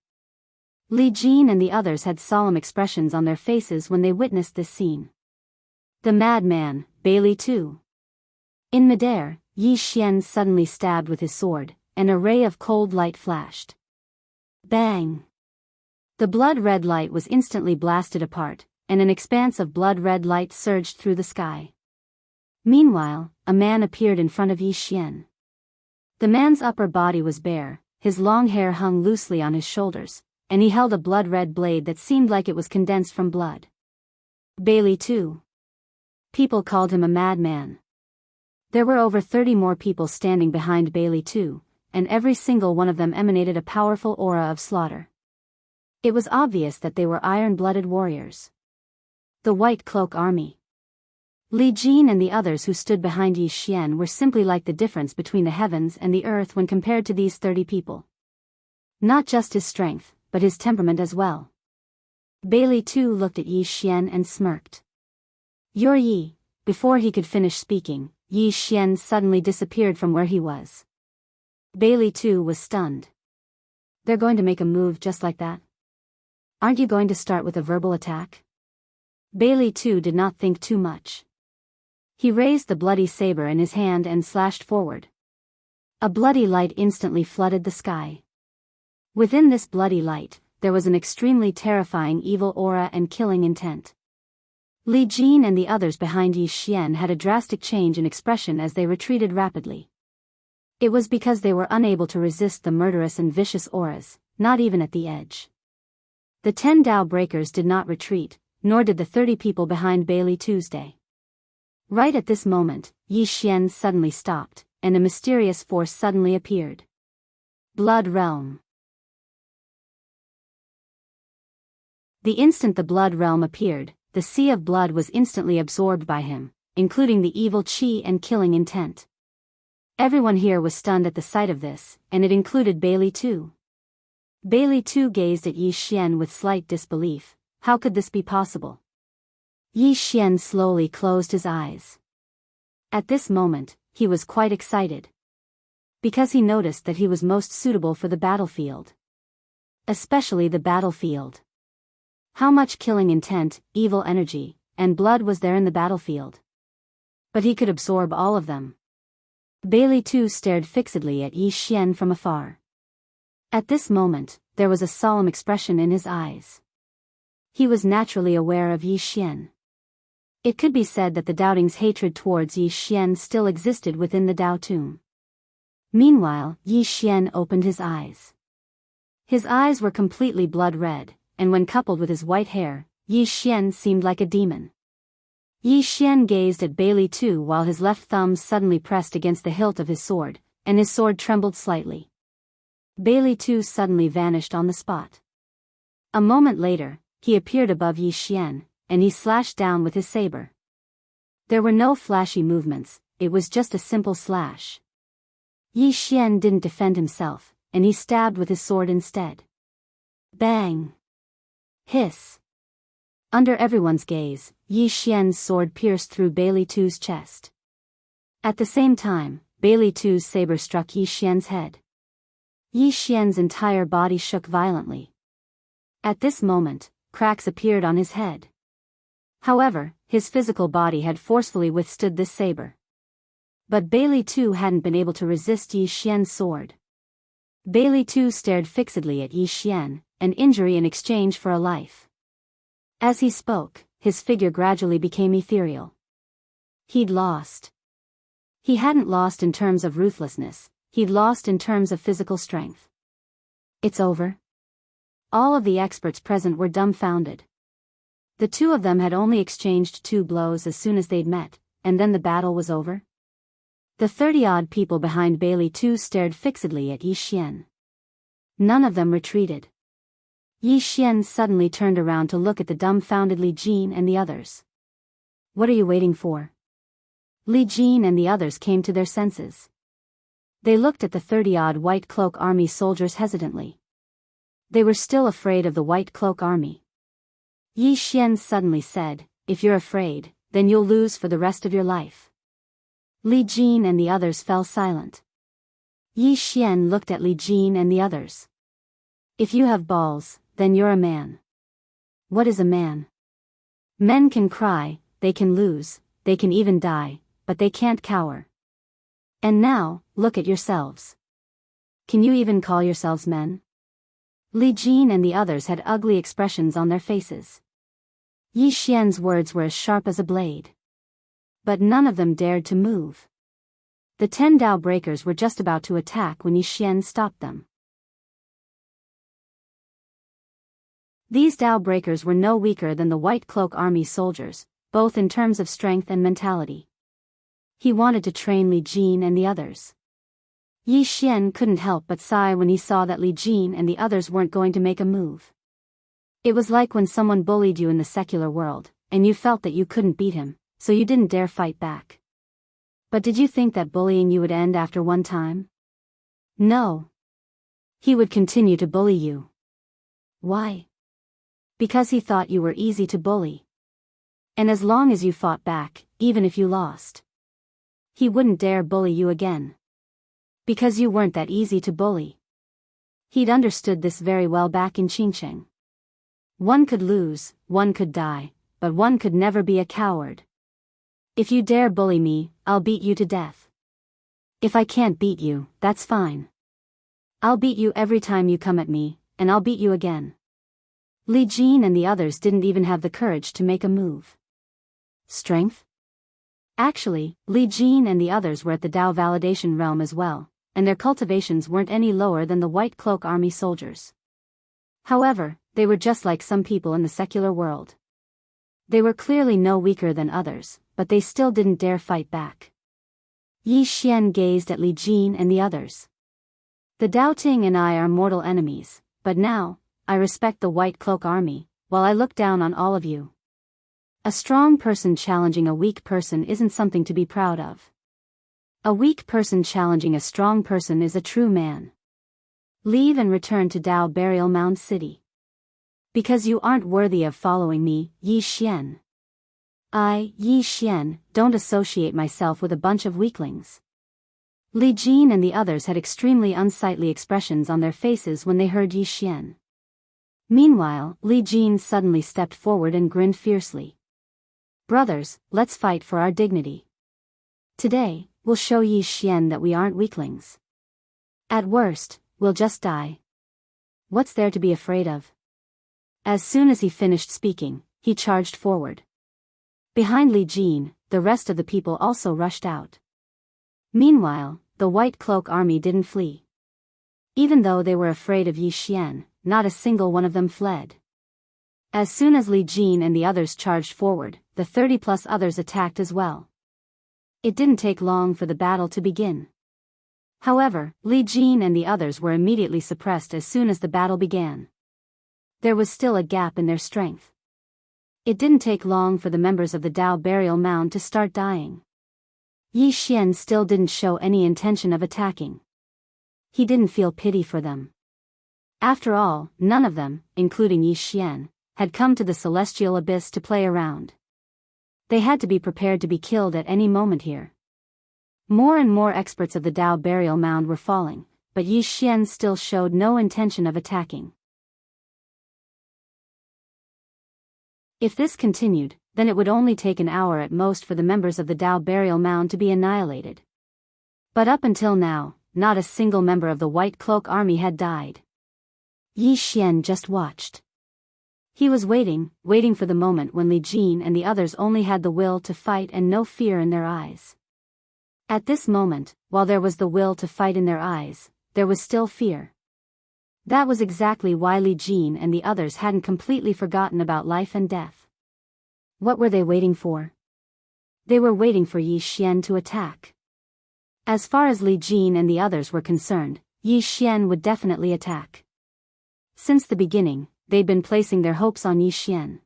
Li Jin and the others had solemn expressions on their faces when they witnessed this scene. The madman, Bailey too. In midair, Yi Xian suddenly stabbed with his sword, and a ray of cold light flashed. Bang! The blood-red light was instantly blasted apart, and an expanse of blood-red light surged through the sky. Meanwhile, a man appeared in front of Yi Xian. The man's upper body was bare, his long hair hung loosely on his shoulders, and he held a blood-red blade that seemed like it was condensed from blood. Bailey too. People called him a madman. There were over 30 more people standing behind Bailey too, and every single one of them emanated a powerful aura of slaughter. It was obvious that they were iron-blooded warriors. The White Cloak Army. Li Jin and the others who stood behind Yi Xian were simply like the difference between the heavens and the earth when compared to these 30 people. Not just his strength, but his temperament as well. Bailey too looked at Yi Xian and smirked. You're Yi. Before he could finish speaking, Yi Xian suddenly disappeared from where he was. Bailey too was stunned. They're going to make a move just like that? Aren't you going to start with a verbal attack? Bailey too did not think too much. He raised the bloody saber in his hand and slashed forward. A bloody light instantly flooded the sky. Within this bloody light, there was an extremely terrifying evil aura and killing intent. Li Jin and the others behind Yi Xian had a drastic change in expression as they retreated rapidly. It was because they were unable to resist the murderous and vicious auras, not even at the edge. The 10 Dao breakers did not retreat, nor did the 30 people behind Bailey Tuesday. Right at this moment, Yi Xian suddenly stopped, and a mysterious force suddenly appeared. Blood Realm. The instant the Blood Realm appeared, the sea of blood was instantly absorbed by him, including the evil qi and killing intent. Everyone here was stunned at the sight of this, and it included Bailey too. Bailey too gazed at Yi Xian with slight disbelief. How could this be possible? Yi Xian slowly closed his eyes. At this moment, he was quite excited. Because he noticed that he was most suitable for the battlefield. Especially the battlefield. How much killing intent, evil energy, and blood was there in the battlefield? But he could absorb all of them. Bailey too stared fixedly at Yi Xian from afar. At this moment, there was a solemn expression in his eyes. He was naturally aware of Yi Xian. It could be said that the doubting's hatred towards Yi Xian still existed within the Dao tomb. Meanwhile, Yi Xian opened his eyes. His eyes were completely blood red, and when coupled with his white hair, Yi Xian seemed like a demon. Yi Xian gazed at Bailey too while his left thumb suddenly pressed against the hilt of his sword, and his sword trembled slightly. Bailey too suddenly vanished on the spot. A moment later, he appeared above Yi Xian, and he slashed down with his saber. There were no flashy movements, it was just a simple slash. Yi Xian didn't defend himself, and he stabbed with his sword instead. Bang! Hiss! Under everyone's gaze, Yi Xian's sword pierced through Bailey too's chest. At the same time, Bailey too's saber struck Yi Xian's head. Yi Xian's entire body shook violently. At this moment, cracks appeared on his head. However, his physical body had forcefully withstood this saber. But Bailey too hadn't been able to resist Yi Xian's sword. Bailey too stared fixedly at Yi Xian, an injury in exchange for a life. As he spoke, his figure gradually became ethereal. He'd lost. He hadn't lost in terms of ruthlessness, he'd lost in terms of physical strength. It's over? All of the experts present were dumbfounded. The two of them had only exchanged 2 blows as soon as they'd met, and then the battle was over? The 30-odd people behind Bailey too stared fixedly at Yi Xian. None of them retreated. Yi Xian suddenly turned around to look at the dumbfounded Li Jin and the others. What are you waiting for? Li Jin and the others came to their senses. They looked at the 30-odd White Cloak Army soldiers hesitantly. They were still afraid of the White Cloak Army. Yi Xian suddenly said, "If you're afraid, then you'll lose for the rest of your life." Li Jin and the others fell silent. Yi Xian looked at Li Jin and the others. "If you have balls, then you're a man." What is a man? Men can cry, they can lose, they can even die, but they can't cower. And now, look at yourselves. Can you even call yourselves men? Li Jin and the others had ugly expressions on their faces. Yi Xian's words were as sharp as a blade. But none of them dared to move. The 10 Dao breakers were just about to attack when Yi Xian stopped them. These Dao breakers were no weaker than the White Cloak Army soldiers, both in terms of strength and mentality. He wanted to train Li Jin and the others. Yi Xian couldn't help but sigh when he saw that Li Jin and the others weren't going to make a move. It was like when someone bullied you in the secular world, and you felt that you couldn't beat him, so you didn't dare fight back. But did you think that bullying you would end after one time? No. He would continue to bully you. Why? Because he thought you were easy to bully. And as long as you fought back, even if you lost, he wouldn't dare bully you again. Because you weren't that easy to bully. He'd understood this very well back in Qingcheng. One could lose, one could die, but one could never be a coward. If you dare bully me, I'll beat you to death. If I can't beat you, that's fine. I'll beat you every time you come at me, and I'll beat you again. Li Jin and the others didn't even have the courage to make a move. Strength? Actually, Li Jin and the others were at the Dao validation realm as well, and their cultivations weren't any lower than the White Cloak Army soldiers. However, they were just like some people in the secular world. They were clearly no weaker than others, but they still didn't dare fight back. Yi Xian gazed at Li Jin and the others. The Dao Ting and I are mortal enemies, but now, I respect the White Cloak Army, while I look down on all of you. A strong person challenging a weak person isn't something to be proud of. A weak person challenging a strong person is a true man. Leave and return to Dao Burial Mound City. Because you aren't worthy of following me, Yi Xian. I, Yi Xian, don't associate myself with a bunch of weaklings. Li Jin and the others had extremely unsightly expressions on their faces when they heard Yi Xian. Meanwhile, Li Jin suddenly stepped forward and grinned fiercely. Brothers, let's fight for our dignity. Today, we'll show Yi Xian that we aren't weaklings. At worst, we'll just die. What's there to be afraid of? As soon as he finished speaking, he charged forward. Behind Li Jin, the rest of the people also rushed out. Meanwhile, the White Cloak Army didn't flee. Even though they were afraid of Yi Xian, not a single one of them fled. As soon as Li Jin and the others charged forward, the 30+ others attacked as well. It didn't take long for the battle to begin. However, Li Jin and the others were immediately suppressed as soon as the battle began. There was still a gap in their strength. It didn't take long for the members of the Dao burial mound to start dying. Yi Xian still didn't show any intention of attacking. He didn't feel pity for them. After all, none of them, including Yi Xian, had come to the celestial abyss to play around. They had to be prepared to be killed at any moment here. More and more experts of the Dao burial mound were falling, but Yi Xian still showed no intention of attacking. If this continued, then it would only take an hour at most for the members of the Dao burial mound to be annihilated. But up until now, not a single member of the White Cloak Army had died. Yi Xian just watched. He was waiting for the moment when Li Jin and the others only had the will to fight and no fear in their eyes. At this moment, while there was the will to fight in their eyes, there was still fear. That was exactly why Li Jin and the others hadn't completely forgotten about life and death. What were they waiting for? They were waiting for Yi Xian to attack. As far as Li Jin and the others were concerned, Yi Xian would definitely attack. Since the beginning, they'd been placing their hopes on Yi Xian.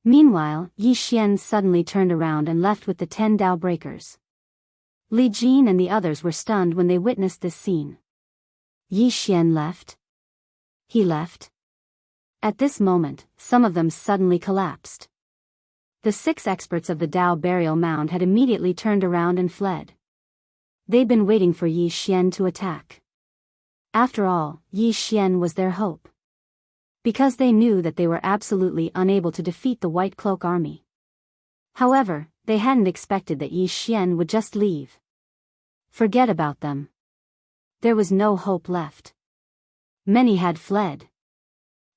Meanwhile, Yi Xian suddenly turned around and left with the 10 Dao breakers. Li Jin and the others were stunned when they witnessed this scene. Yi Xian left? He left? At this moment, some of them suddenly collapsed. The 6 experts of the Dao burial mound had immediately turned around and fled. They'd been waiting for Yi Xian to attack. After all, Yi Xian was their hope. Because they knew that they were absolutely unable to defeat the White Cloak Army. However, they hadn't expected that Yi Xian would just leave. Forget about them. There was no hope left. Many had fled.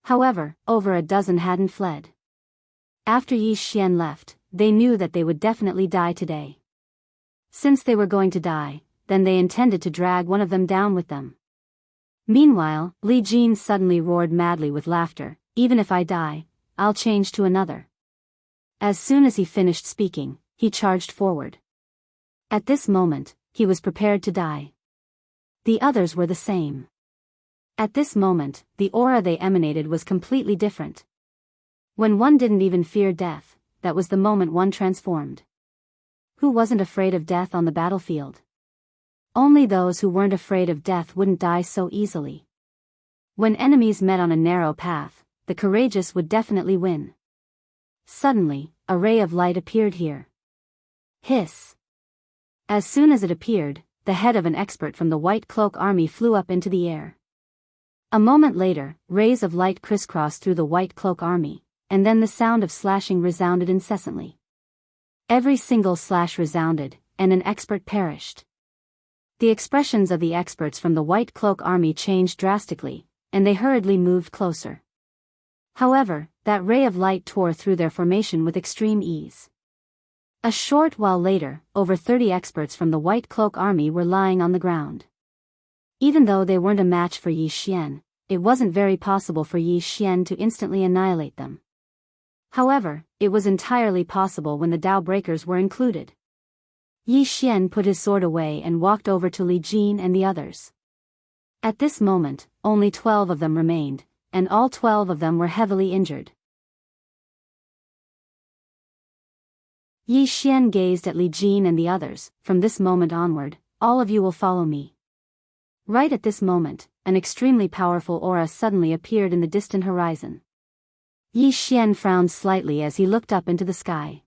However, over a dozen hadn't fled. After Yi Xian left, they knew that they would definitely die today. Since they were going to die, then they intended to drag one of them down with them. Meanwhile, Li Jin suddenly roared madly with laughter. Even if I die, I'll change to another. As soon as he finished speaking, he charged forward. At this moment, he was prepared to die. The others were the same. At this moment, the aura they emanated was completely different. When one didn't even fear death, that was the moment one transformed. Who wasn't afraid of death on the battlefield? Only those who weren't afraid of death wouldn't die so easily. When enemies met on a narrow path, the courageous would definitely win. Suddenly, a ray of light appeared here. Hiss. As soon as it appeared, the head of an expert from the White Cloak Army flew up into the air. A moment later, rays of light crisscrossed through the White Cloak Army, and then the sound of slashing resounded incessantly. Every single slash resounded, and an expert perished. The expressions of the experts from the White Cloak Army changed drastically, and they hurriedly moved closer. However, that ray of light tore through their formation with extreme ease. A short while later, over 30 experts from the White Cloak Army were lying on the ground. Even though they weren't a match for Yi Xian, it wasn't very possible for Yi Xian to instantly annihilate them. However, it was entirely possible when the Tao Breakers were included. Yi Xian put his sword away and walked over to Li Jin and the others. At this moment, only 12 of them remained, and all 12 of them were heavily injured. Yi Xian gazed at Li Jin and the others. From this moment onward, all of you will follow me. Right at this moment, an extremely powerful aura suddenly appeared in the distant horizon. Yi Xian frowned slightly as he looked up into the sky.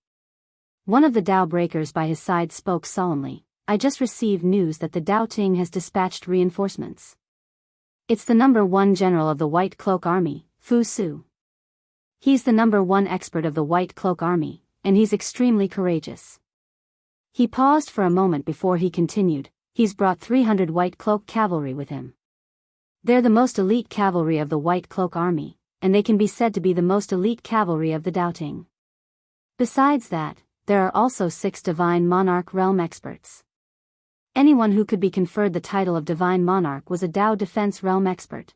One of the Tao Breakers by his side spoke solemnly. I just received news that the Tao Ting has dispatched reinforcements. It's the #1 general of the White Cloak Army, Fu Su. He's the #1 expert of the White Cloak Army, and he's extremely courageous. He paused for a moment before he continued. He's brought 300 White Cloak cavalry with him. They're the most elite cavalry of the White Cloak Army, and they can be said to be the most elite cavalry of the Tao Ting. Besides that, there are also 6 Divine Monarch realm experts. Anyone who could be conferred the title of Divine Monarch was a Tao Defense realm expert.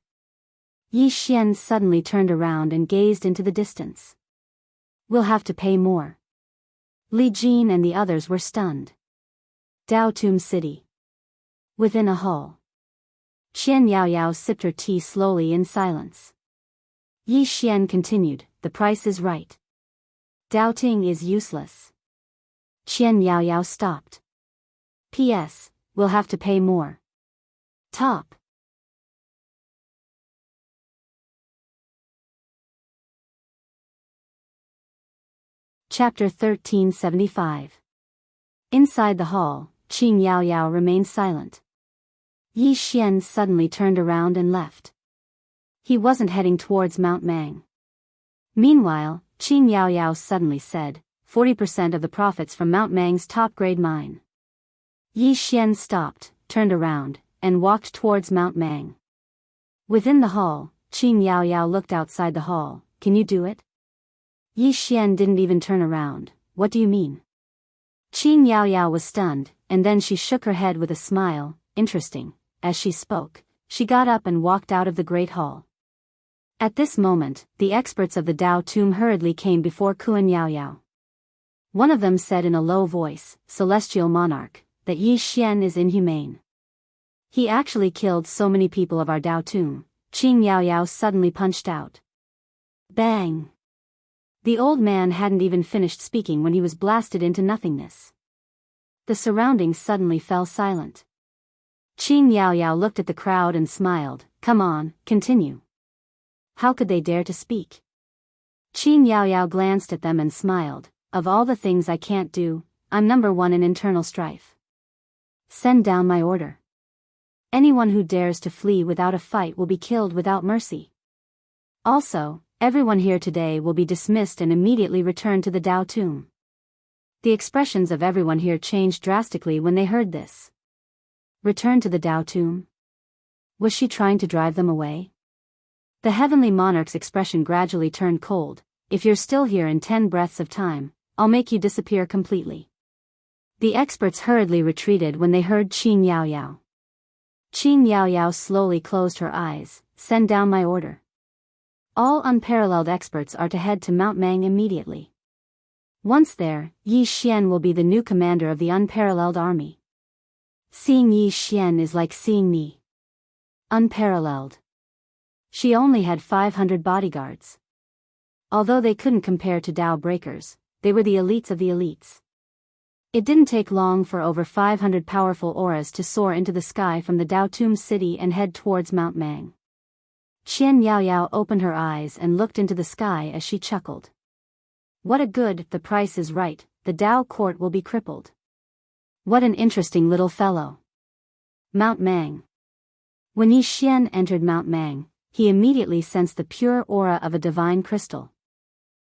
Yi Xian suddenly turned around and gazed into the distance. We'll have to pay more. Li Jin and the others were stunned. Tao Tomb City. Within a hall. Qian Yaoyao sipped her tea slowly in silence. Yi Xian continued, the price is right. Doubting is useless. Qian Yaoyao stopped. P.S. We'll have to pay more. Top. Chapter 1375. Inside the hall, Qin Yaoyao remained silent. Yi Xian suddenly turned around and left. He wasn't heading towards Mount Mang. Meanwhile, Qin Yaoyao suddenly said, 40% of the profits from Mount Mang's top-grade mine. Yi Xian stopped, turned around, and walked towards Mount Mang. Within the hall, Qin Yaoyao looked outside the hall. Can you do it? Yi Xian didn't even turn around. What do you mean? Qin Yaoyao was stunned, and then she shook her head with a smile. Interesting. As she spoke, she got up and walked out of the great hall. At this moment, the experts of the Tao Tomb hurriedly came before Qin Yaoyao. One of them said in a low voice, Celestial Monarch, that Yi Xian is inhumane. He actually killed so many people of our Tao Tomb. Qin Yaoyao suddenly punched out. Bang! The old man hadn't even finished speaking when he was blasted into nothingness. The surroundings suddenly fell silent. Qin Yaoyao looked at the crowd and smiled. Come on, continue. How could they dare to speak? Qin Yaoyao glanced at them and smiled. Of all the things I can't do, I'm #1 in internal strife. Send down my order. Anyone who dares to flee without a fight will be killed without mercy. Also, everyone here today will be dismissed and immediately returned to the Tao Tomb. The expressions of everyone here changed drastically when they heard this. Return to the Tao Tomb? Was she trying to drive them away? The Heavenly Monarch's expression gradually turned cold. If you're still here in 10 breaths of time, I'll make you disappear completely. The experts hurriedly retreated when they heard Qin Yaoyao. Qin Yaoyao slowly closed her eyes. Send down my order. All unparalleled experts are to head to Mount Mang immediately. Once there, Yi Xian will be the new commander of the unparalleled army. Seeing Yi Xian is like seeing me. Unparalleled. She only had 500 bodyguards. Although they couldn't compare to Tao Breakers, they were the elites of the elites. It didn't take long for over 500 powerful auras to soar into the sky from the Tao Tomb city and head towards Mount Mang. Qian Yaoyao opened her eyes and looked into the sky as she chuckled. What a good, the price is right, the Tao court will be crippled. What an interesting little fellow. Mount Mang. When Yi Xian entered Mount Mang, he immediately sensed the pure aura of a divine crystal.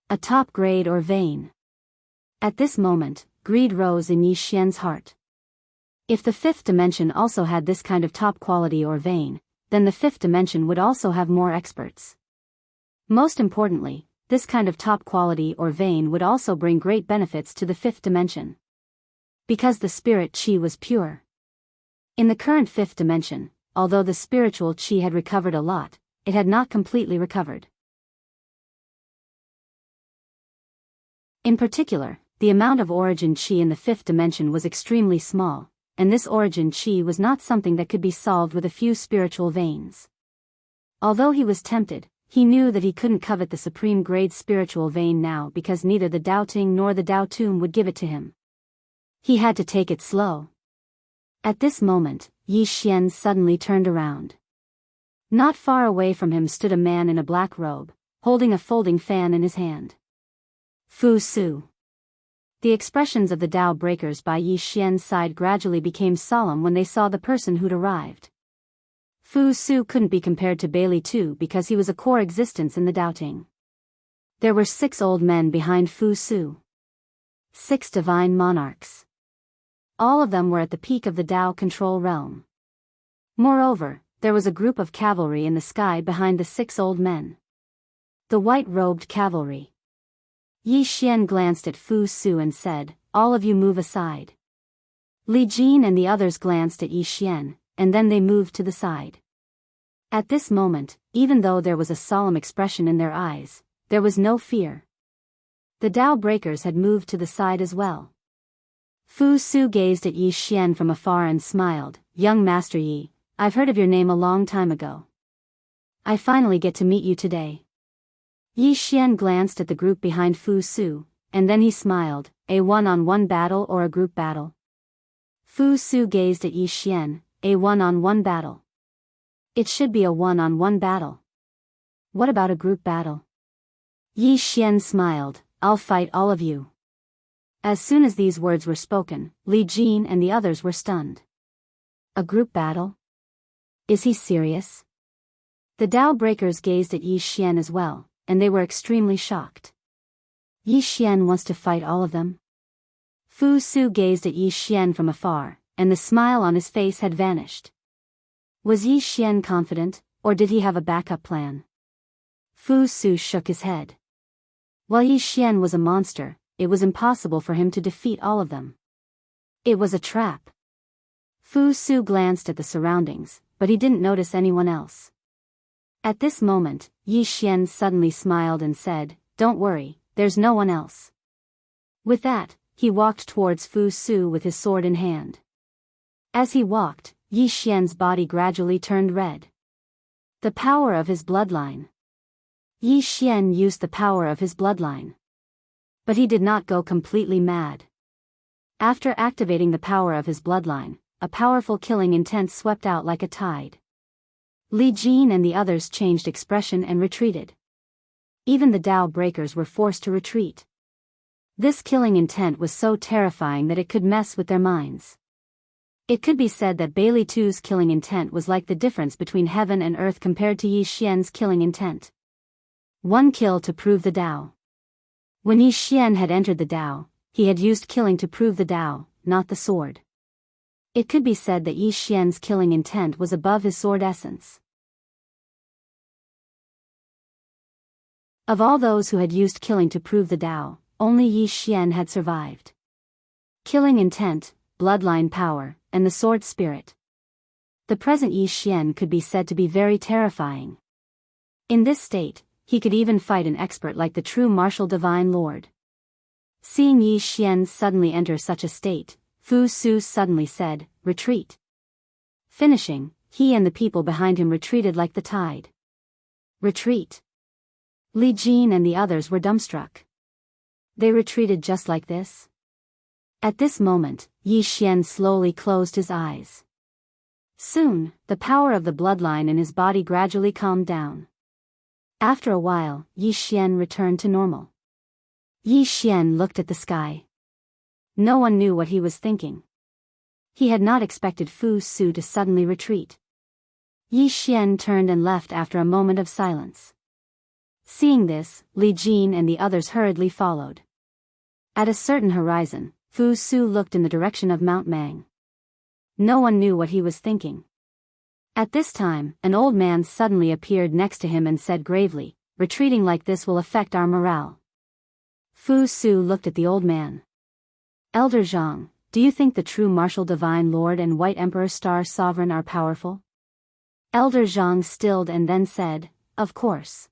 A top grade or vein. At this moment, greed rose in Yi Xian's heart. If the fifth dimension also had this kind of top quality or vein, then the fifth dimension would also have more experts. Most importantly, this kind of top quality or vein would also bring great benefits to the fifth dimension. Because the spirit chi was pure. In the current fifth dimension, although the spiritual chi had recovered a lot, it had not completely recovered. In particular, the amount of origin chi in the fifth dimension was extremely small, and this origin chi was not something that could be solved with a few spiritual veins. Although he was tempted, he knew that he couldn't covet the supreme grade spiritual vein now because neither the Tao Ting nor the Tao Tomb would give it to him. He had to take it slow. At this moment, Yi Xian suddenly turned around. Not far away from him stood a man in a black robe, holding a folding fan in his hand. Fu Su. The expressions of the Tao breakers by Yi Xian's side gradually became solemn when they saw the person who'd arrived. Fu Su couldn't be compared to Bailey too because he was a core existence in the Tao Ting. There were 6 old men behind Fu Su. 6 divine monarchs. All of them were at the peak of the Tao control realm. Moreover, there was a group of cavalry in the sky behind the 6 old men. The white-robed cavalry. Yi Xian glanced at Fu Su and said, "All of you move aside." Li Jin and the others glanced at Yi Xian, and then they moved to the side. At this moment, even though there was a solemn expression in their eyes, there was no fear. The Tao breakers had moved to the side as well. Fu Su gazed at Yi Xian from afar and smiled. "Young Master Yi, I've heard of your name a long time ago. I finally get to meet you today." Yi Xian glanced at the group behind Fu Su, and then he smiled. "A one-on-one battle or a group battle?" Fu Su gazed at Yi Xian. "A one-on-one battle." "It should be a one-on-one battle." "What about a group battle?" Yi Xian smiled. "I'll fight all of you." As soon as these words were spoken, Li Jin and the others were stunned. A group battle? Is he serious? The Tao breakers gazed at Yi Xian as well, and they were extremely shocked. Yi Xian wants to fight all of them? Fu Su gazed at Yi Xian from afar, and the smile on his face had vanished. Was Yi Xian confident, or did he have a backup plan? Fu Su shook his head. While Yi Xian was a monster, it was impossible for him to defeat all of them. It was a trap. Fu Su glanced at the surroundings, but he didn't notice anyone else. At this moment, Yi Xian suddenly smiled and said, "Don't worry, there's no one else." With that, he walked towards Fu Su with his sword in hand. As he walked, Yi Xian's body gradually turned red. The power of his bloodline. Yi Xian used the power of his bloodline. But he did not go completely mad. After activating the power of his bloodline, a powerful killing intent swept out like a tide. Li Jin and the others changed expression and retreated. Even the Tao breakers were forced to retreat. This killing intent was so terrifying that it could mess with their minds. It could be said that Bailey Tu's killing intent was like the difference between heaven and earth compared to Yi Xian's killing intent. One kill to prove the Tao. When Yi Xian had entered the Tao, he had used killing to prove the Tao, not the sword. It could be said that Yi Xian's killing intent was above his sword essence. Of all those who had used killing to prove the Tao, only Yi Xian had survived. Killing intent, bloodline power, and the sword spirit. The present Yi Xian could be said to be very terrifying. In this state, he could even fight an expert like the true martial divine lord. Seeing Yi Xian suddenly enter such a state, Fu Su suddenly said, "Retreat." Finishing, he and the people behind him retreated like the tide. Retreat. Li Jin and the others were dumbstruck. They retreated just like this? At this moment, Yi Xian slowly closed his eyes. Soon, the power of the bloodline in his body gradually calmed down. After a while, Yi Xian returned to normal. Yi Xian looked at the sky. No one knew what he was thinking. He had not expected Fu Su to suddenly retreat. Yi Xian turned and left after a moment of silence. Seeing this, Li Jin and the others hurriedly followed. At a certain horizon, Fu Su looked in the direction of Mount Mang. No one knew what he was thinking. At this time, an old man suddenly appeared next to him and said gravely, "Retreating like this will affect our morale." Fu Su looked at the old man. "Elder Zhang, do you think the true martial divine lord and white emperor star sovereign are powerful?" Elder Zhang stilled and then said, "Of course.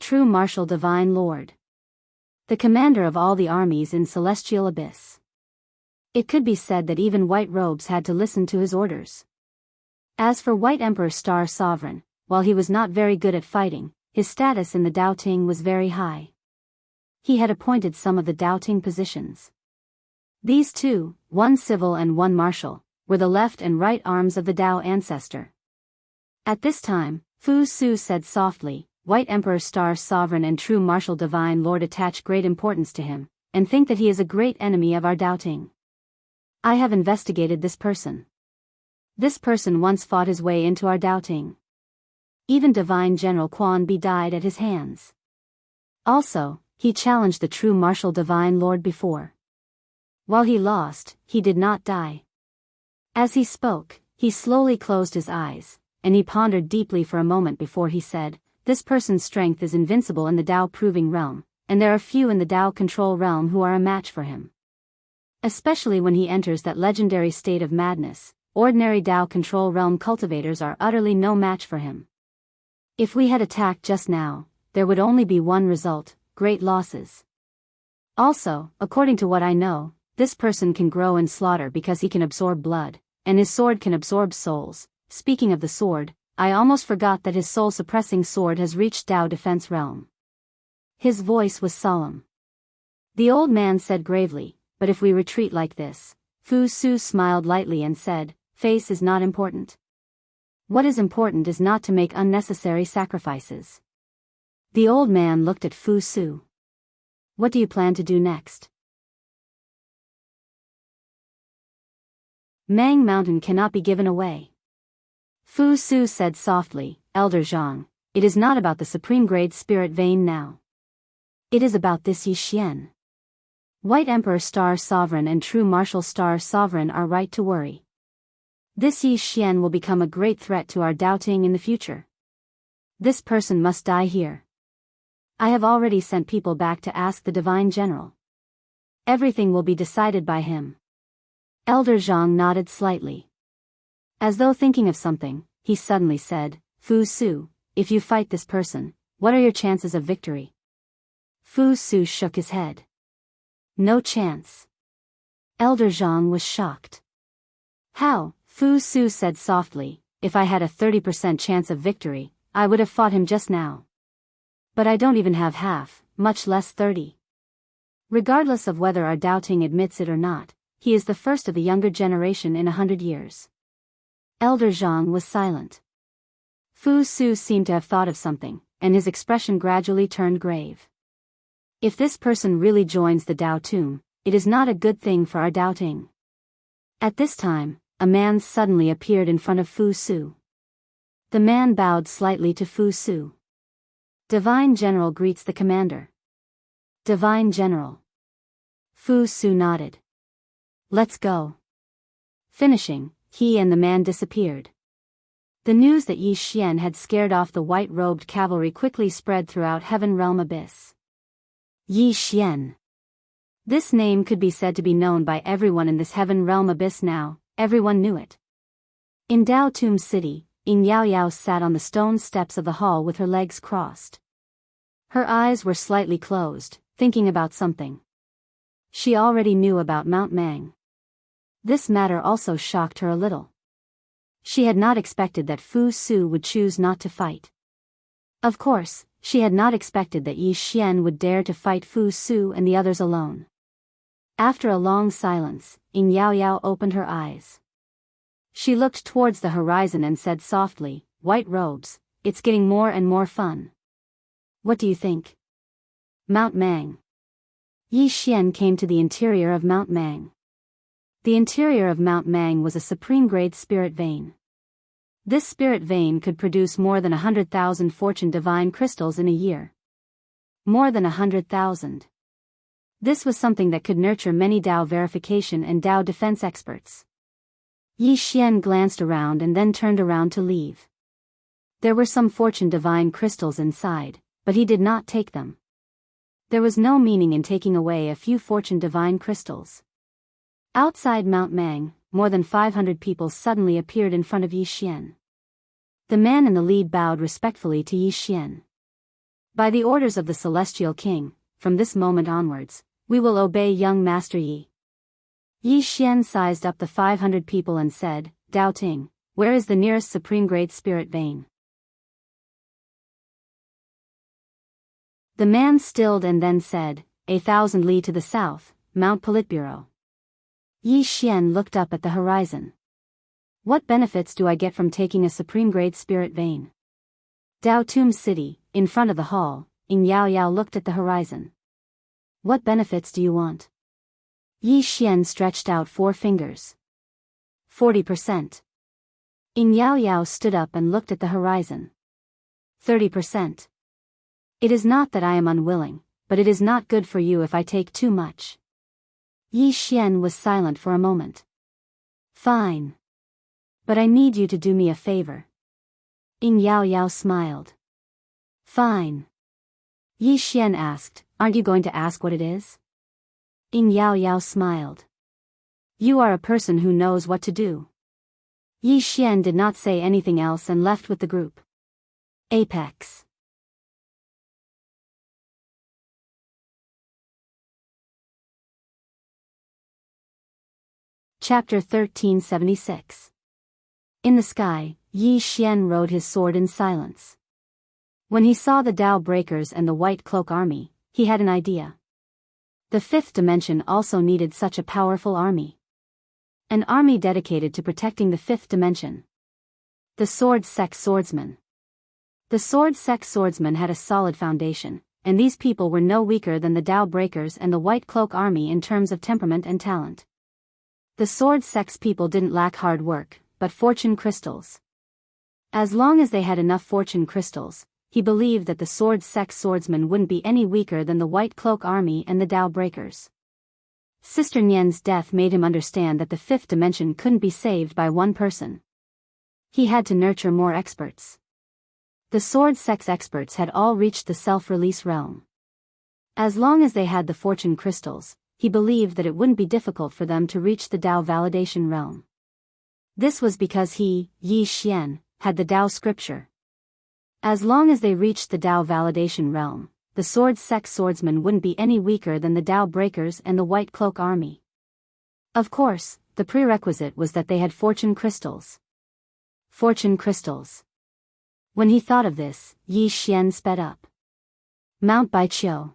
True martial divine lord. The commander of all the armies in Celestial Abyss. It could be said that even white robes had to listen to his orders. As for white emperor star sovereign, while he was not very good at fighting, his status in the Dao Ting was very high. He had appointed some of the Dao Ting positions. These two, one civil and one martial, were the left and right arms of the Dao ancestor. At this time, Fu Su said softly, "White Emperor Star Sovereign and True Martial Divine Lord attach great importance to him, and think that he is a great enemy of our Dao Ting. I have investigated this person. This person once fought his way into our Dao Ting. Even Divine General Quan Bi died at his hands. Also, he challenged the true martial divine lord before. While he lost, he did not die." As he spoke, he slowly closed his eyes, and he pondered deeply for a moment before he said, "This person's strength is invincible in the Dao proving realm, and there are few in the Dao control realm who are a match for him. Especially when he enters that legendary state of madness, ordinary Dao control realm cultivators are utterly no match for him. If we had attacked just now, there would only be one result, great losses. Also, according to what I know, this person can grow and slaughter because he can absorb blood, and his sword can absorb souls. Speaking of the sword, I almost forgot that his soul-suppressing sword has reached Dao defense realm." His voice was solemn. The old man said gravely, "But if we retreat like this," Fu Su smiled lightly and said, "Face is not important. What is important is not to make unnecessary sacrifices." The old man looked at Fu Su. "What do you plan to do next?" Mang Mountain cannot be given away. Fu Su said softly, "Elder Zhang, it is not about the supreme grade spirit vein now. It is about this Yi Xian. White Emperor Star Sovereign and True Martial Star Sovereign are right to worry. This Yi Xian will become a great threat to our Dao Ting in the future. This person must die here. I have already sent people back to ask the Divine General. Everything will be decided by him." Elder Zhang nodded slightly. As though thinking of something, he suddenly said, "Fu Su, if you fight this person, what are your chances of victory?" Fu Su shook his head. "No chance." Elder Zhang was shocked. "How?" Fu Su said softly, "If I had a 30% chance of victory, I would have fought him just now. But I don't even have half, much less 30. Regardless of whether our Dao Ting admits it or not, he is the first of the younger generation in 100 years. Elder Zhang was silent. Fu Su seemed to have thought of something, and his expression gradually turned grave. "If this person really joins the Dao Tomb, it is not a good thing for our Dao Ting." At this time, a man suddenly appeared in front of Fu Su. The man bowed slightly to Fu Su. "Divine General greets the commander." "Divine General." Fu Su nodded. "Let's go." Finishing, he and the man disappeared. The news that Yi Xian had scared off the white-robed cavalry quickly spread throughout Heaven Realm Abyss. Yi Xian. This name could be said to be known by everyone in this Heaven Realm Abyss now, everyone knew it. In Dao Tomb City, Ying Yao Yao sat on the stone steps of the hall with her legs crossed. Her eyes were slightly closed, thinking about something. She already knew about Mount Mang. This matter also shocked her a little. She had not expected that Fu Su would choose not to fight. Of course, she had not expected that Yi Xian would dare to fight Fu Su and the others alone. After a long silence, Ying Yao Yao opened her eyes. She looked towards the horizon and said softly, "White robes, it's getting more and more fun. What do you think?" Mount Mang. Yi Xian came to the interior of Mount Mang. The interior of Mount Mang was a supreme-grade spirit vein. This spirit vein could produce more than 100,000 fortune divine crystals in a year. More than 100,000. This was something that could nurture many Dao verification and Dao defense experts. Yi Xian glanced around and then turned around to leave. There were some fortune divine crystals inside, but he did not take them. There was no meaning in taking away a few fortune divine crystals. Outside Mount Mang, more than 500 people suddenly appeared in front of Yi Xian. The man in the lead bowed respectfully to Yi Xian. By the orders of the Celestial King, from this moment onwards, we will obey young Master Yi. Yi Xian sized up the 500 people and said, Dao Ting, where is the nearest supreme great spirit vein? The man stilled and then said, 1,000 li to the south, Mount Politburo. Yi Xian looked up at the horizon. What benefits do I get from taking a supreme grade spirit vein? Dao Tum City, in front of the hall, Ying Yao Yao looked at the horizon. What benefits do you want? Yi Xian stretched out 4 fingers. 40%. Ying Yao Yao stood up and looked at the horizon. 30%. It is not that I am unwilling, but it is not good for you if I take too much. Yi Xian was silent for a moment. Fine. But I need you to do me a favor. Ying Yao Yao smiled. Fine. Yi Xian asked, aren't you going to ask what it is? Ying Yao Yao smiled. You are a person who knows what to do. Yi Xian did not say anything else and left with the group. Apex. Chapter 1376. In the sky, Yi Xian rode his sword in silence. When he saw the Dao Breakers and the White Cloak Army, he had an idea. The 5th dimension also needed such a powerful army. An army dedicated to protecting the 5th dimension. The Sword Sex Swordsmen. The Sword Sex Swordsmen had a solid foundation, and these people were no weaker than the Dao Breakers and the White Cloak Army in terms of temperament and talent. The Sword Sex people didn't lack hard work, but fortune crystals. As long as they had enough fortune crystals, he believed that the Sword Sex Swordsmen wouldn't be any weaker than the White Cloak Army and the Dao Breakers. Sister Nian's death made him understand that the 5th dimension couldn't be saved by one person. He had to nurture more experts. The Sword Sex experts had all reached the self-release realm. As long as they had the fortune crystals, he believed that it wouldn't be difficult for them to reach the Dao validation realm. This was because he, Yi Xian, had the Dao scripture. As long as they reached the Dao validation realm, the Sword Sex Swordsmen wouldn't be any weaker than the Dao Breakers and the White Cloak Army. Of course, the prerequisite was that they had fortune crystals. Fortune crystals. When he thought of this, Yi Xian sped up. Mount Biyao.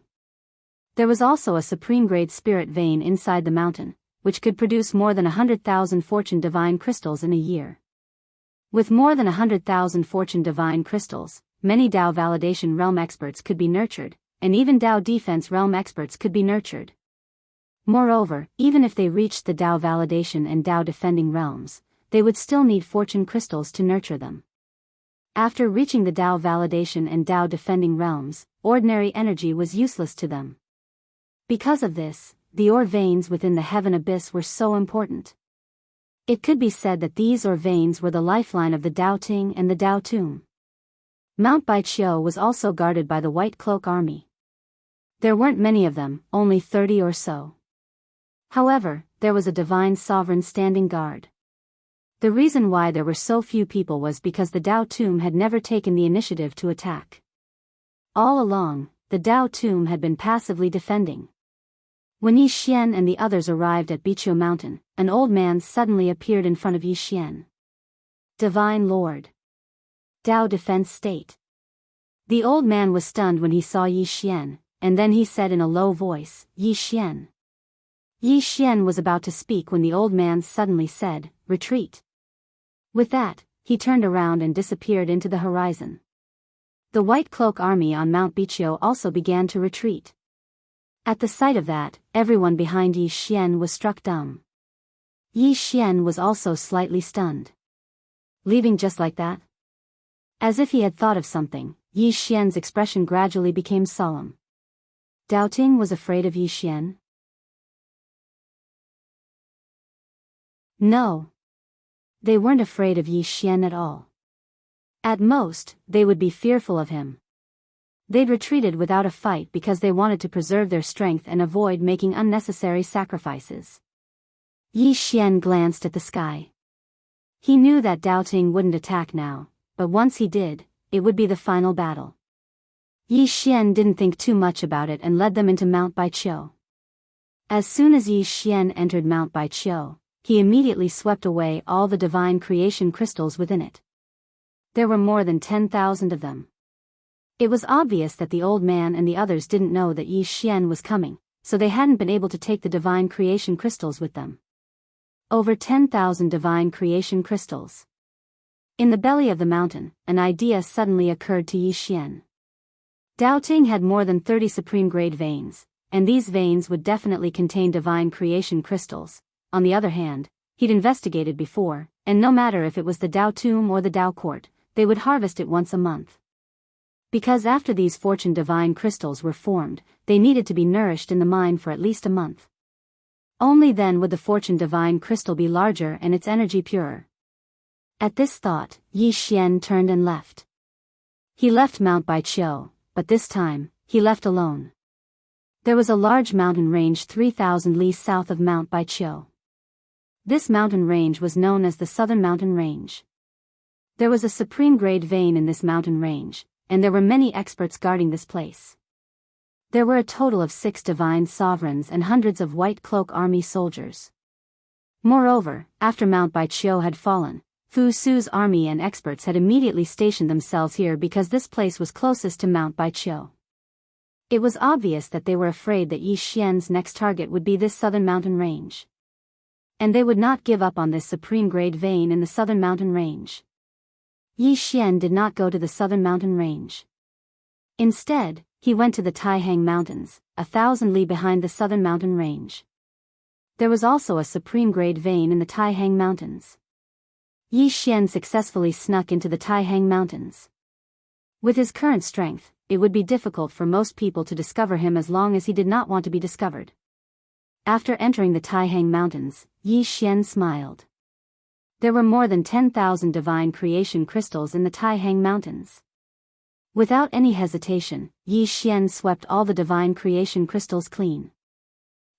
There was also a supreme grade spirit vein inside the mountain, which could produce more than 100,000 fortune divine crystals in a year. With more than 100,000 fortune divine crystals, many Dao validation realm experts could be nurtured, and even Dao defense realm experts could be nurtured. Moreover, even if they reached the Dao validation and Dao defending realms, they would still need fortune crystals to nurture them. After reaching the Dao validation and Dao defending realms, ordinary energy was useless to them. Because of this, the ore veins within the heaven abyss were so important. It could be said that these ore veins were the lifeline of the Dao Ting and the Dao Tomb. Mount Biyao was also guarded by the White Cloak Army. There weren't many of them, only 30 or so. However, there was a divine sovereign standing guard. The reason why there were so few people was because the Dao Tomb had never taken the initiative to attack. All along, the Dao Tomb had been passively defending. When Yi Xian and the others arrived at Biyao Mountain, an old man suddenly appeared in front of Yi Xian. Divine Lord. Dao Defense State. The old man was stunned when he saw Yi Xian, and then he said in a low voice, Yi Xian. Yi Xian was about to speak when the old man suddenly said, retreat. With that, he turned around and disappeared into the horizon. The White Cloak Army on Mount Biyao also began to retreat. At the sight of that, everyone behind Yi Xian was struck dumb. Yi Xian was also slightly stunned. Leaving just like that? As if he had thought of something, Yi Xian's expression gradually became solemn. Dao Ting was afraid of Yi Xian? No. They weren't afraid of Yi Xian at all. At most, they would be fearful of him. They'd retreated without a fight because they wanted to preserve their strength and avoid making unnecessary sacrifices. Yi Xian glanced at the sky. He knew that Dao Ting wouldn't attack now, but once he did, it would be the final battle. Yi Xian didn't think too much about it and led them into Mount Baiqiu. As soon as Yi Xian entered Mount Baiqiu, he immediately swept away all the divine creation crystals within it. There were more than 10,000 of them. It was obvious that the old man and the others didn't know that Yi Xian was coming, so they hadn't been able to take the divine creation crystals with them. Over 10,000 divine creation crystals. In the belly of the mountain, an idea suddenly occurred to Yi Xian. Dao Ting had more than 30 supreme-grade veins, and these veins would definitely contain divine creation crystals. On the other hand, he'd investigated before, and no matter if it was the Dao Tomb or the Dao Court, they would harvest it once a month. Because after these fortune divine crystals were formed, they needed to be nourished in the mine for at least a month. Only then would the fortune divine crystal be larger and its energy purer. At this thought, Yi Xian turned and left. He left Mount Baiqiu, but this time, he left alone. There was a large mountain range 3,000 li south of Mount Baiqiu. This mountain range was known as the Southern Mountain Range. There was a supreme-grade vein in this mountain range, and there were many experts guarding this place. There were a total of 6 divine sovereigns and hundreds of white cloak army soldiers. Moreover, after Mount Baiqiu had fallen, Fu Su's army and experts had immediately stationed themselves here because this place was closest to Mount Baiqiu. It was obvious that they were afraid that Yi Xian's next target would be this southern mountain range. And they would not give up on this supreme-grade vein in the southern mountain range. Yi Xian did not go to the southern mountain range. Instead, he went to the Taihang Mountains, 1,000 li behind the southern mountain range. There was also a supreme-grade vein in the Taihang Mountains. Yi Xian successfully snuck into the Taihang Mountains. With his current strength, it would be difficult for most people to discover him as long as he did not want to be discovered. After entering the Taihang Mountains, Yi Xian smiled. There were more than 10,000 divine creation crystals in the Taihang Mountains. Without any hesitation, Yi Xian swept all the divine creation crystals clean.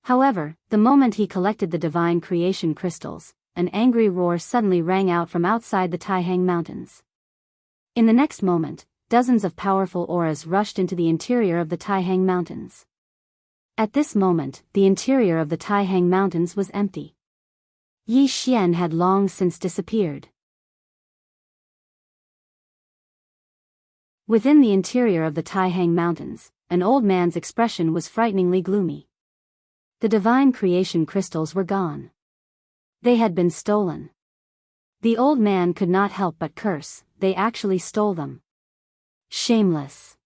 However, the moment he collected the divine creation crystals, an angry roar suddenly rang out from outside the Taihang Mountains. In the next moment, dozens of powerful auras rushed into the interior of the Taihang Mountains. At this moment, the interior of the Taihang Mountains was empty. Yi Xian had long since disappeared. Within the interior of the Taihang Mountains, an old man's expression was frighteningly gloomy. The divine creation crystals were gone. They had been stolen. The old man could not help but curse, they actually stole them. Shameless.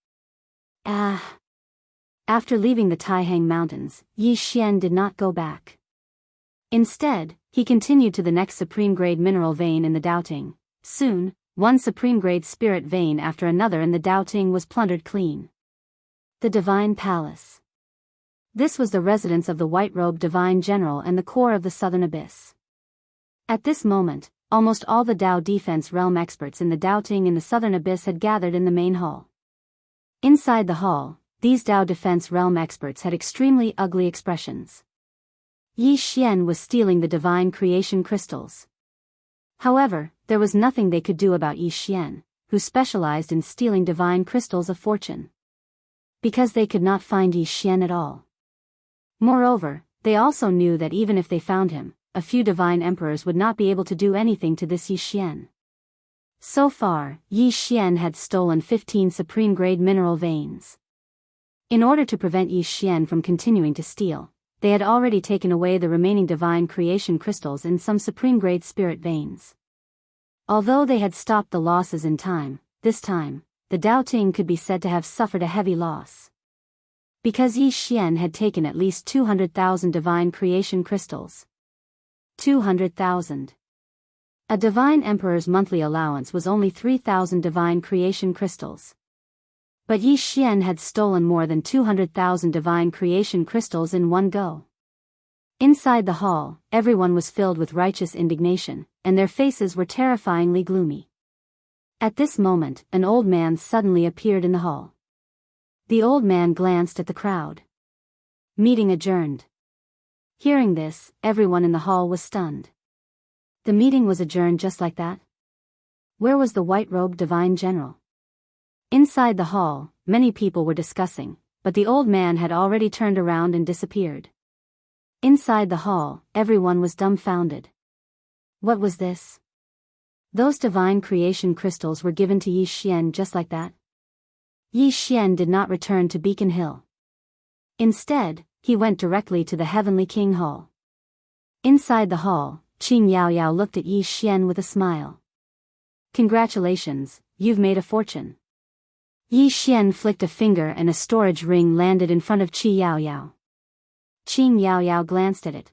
After leaving the Taihang Mountains, Yi Xian did not go back. Instead, he continued to the next supreme-grade mineral vein in the Daoting. Soon, one supreme-grade spirit vein after another in the Daoting was plundered clean. The Divine Palace. This was the residence of the white-robed Divine General and the core of the Southern Abyss. At this moment, almost all the Dao Defense Realm experts in the Daoting in the Southern Abyss had gathered in the main hall. Inside the hall, these Dao Defense Realm experts had extremely ugly expressions. Yi Xian was stealing the divine creation crystals. However, there was nothing they could do about Yi Xian, who specialized in stealing divine crystals of fortune. Because they could not find Yi Xian at all. Moreover, they also knew that even if they found him, a few divine emperors would not be able to do anything to this Yi Xian. So far, Yi Xian had stolen 15 supreme-grade mineral veins. In order to prevent Yi Xian from continuing to steal, they had already taken away the remaining divine creation crystals in some supreme-grade spirit veins. Although they had stopped the losses in time, this time, the Daoting could be said to have suffered a heavy loss. Because Yi Xian had taken at least 200,000 divine creation crystals. 200,000. A divine emperor's monthly allowance was only 3,000 divine creation crystals. But Yi Xian had stolen more than 200,000 divine creation crystals in one go. Inside the hall, everyone was filled with righteous indignation, and their faces were terrifyingly gloomy. At this moment, an old man suddenly appeared in the hall. The old man glanced at the crowd. Meeting adjourned. Hearing this, everyone in the hall was stunned. The meeting was adjourned just like that? Where was the white-robed divine general? Inside the hall, many people were discussing, but the old man had already turned around and disappeared. Inside the hall, everyone was dumbfounded. What was this? Those divine creation crystals were given to Yi Xian just like that? Yi Xian did not return to Beacon Hill. Instead, he went directly to the Heavenly King Hall. Inside the hall, Qing Yaoyao looked at Yi Xian with a smile. Congratulations, you've made a fortune. Yi Xian flicked a finger and a storage ring landed in front of Qi Yaoyao. Qing Yaoyao glanced at it.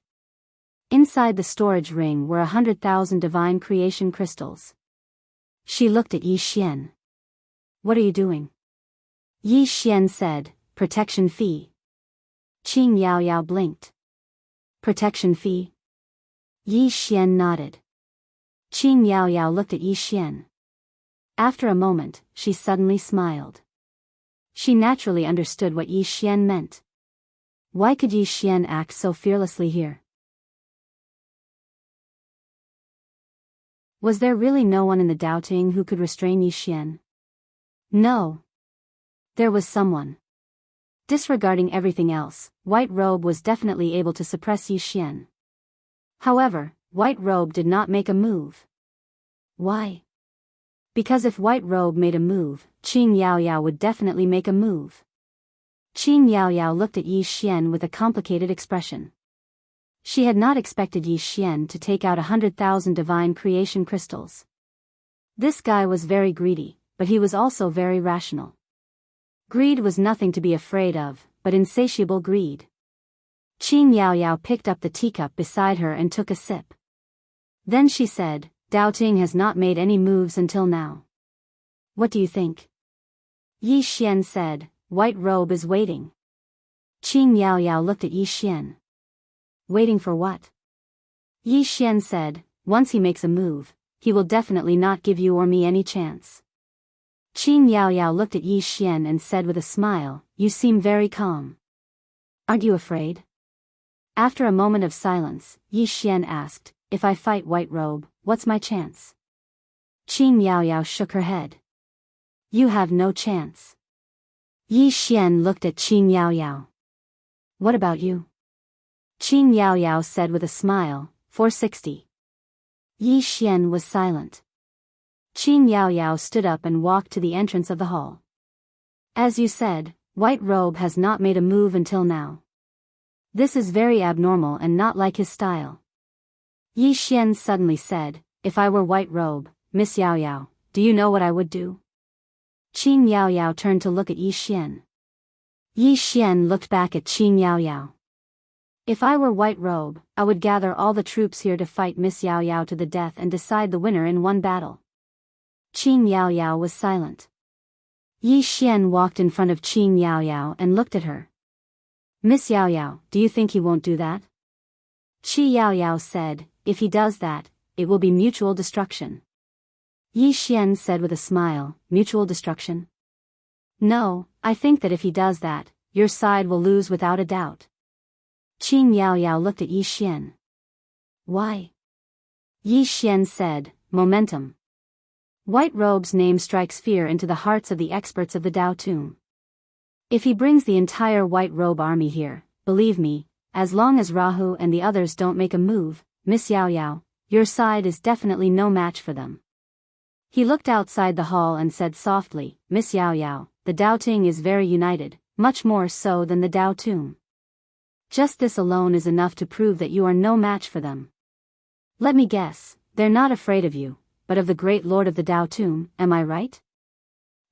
Inside the storage ring were 100,000 divine creation crystals. She looked at Yi Xian. What are you doing? Yi Xian said, protection fee. Qing Yaoyao blinked. Protection fee? Yi Xian nodded. Qing Yaoyao looked at Yi Xian. After a moment, she suddenly smiled. She naturally understood what Yi Xian meant. Why could Yi Xian act so fearlessly here? Was there really no one in the Doubting who could restrain Yi Xian? No. There was someone. Disregarding everything else, White Robe was definitely able to suppress Yi Xian. However, White Robe did not make a move. Why? Because if White Robe made a move, Qing Yaoyao would definitely make a move. Qing Yaoyao looked at Yi Xian with a complicated expression. She had not expected Yi Xian to take out 100,000 divine creation crystals. This guy was very greedy, but he was also very rational. Greed was nothing to be afraid of, but insatiable greed. Qing Yaoyao picked up the teacup beside her and took a sip. Then she said, Doubting has not made any moves until now. What do you think? Yi Xian said, White Robe is waiting. Qing Yaoyao looked at Yi Xian. Waiting for what? Yi Xian said, once he makes a move, he will definitely not give you or me any chance. Qing Yaoyao looked at Yi Xian and said with a smile, you seem very calm. Aren't you afraid? After a moment of silence, Yi Xian asked, if I fight White Robe, what's my chance? Qing Yaoyao shook her head. You have no chance. Yi Xian looked at Qing Yaoyao. What about you? Qing Yaoyao said with a smile, 460. Yi Xian was silent. Qing Yaoyao stood up and walked to the entrance of the hall. As you said, White Robe has not made a move until now. This is very abnormal and not like his style. Yi Xian suddenly said, if I were White Robe, Miss Yaoyao, do you know what I would do? Qing Yaoyao turned to look at Yi Xian. Yi Xian looked back at Qing Yaoyao. If I were White Robe, I would gather all the troops here to fight Miss Yaoyao to the death and decide the winner in one battle. Qing Yaoyao was silent. Yi Xian walked in front of Qing Yaoyao and looked at her. Miss Yaoyao, do you think he won't do that? Qi Yaoyao said, if he does that, it will be mutual destruction. Yi Xian said with a smile, mutual destruction? No, I think that if he does that, your side will lose without a doubt. Qing Yaoyao looked at Yi Xian. Why? Yi Xian said, momentum. White Robe's name strikes fear into the hearts of the experts of the Dao Tomb. If he brings the entire White Robe army here, believe me, as long as Rahu and the others don't make a move, Miss Yaoyao, your side is definitely no match for them. He looked outside the hall and said softly, Miss Yaoyao, the Doubting is very united, much more so than the Dao Tomb. Just this alone is enough to prove that you are no match for them. Let me guess, they're not afraid of you, but of the great lord of the Dao Tomb, am I right?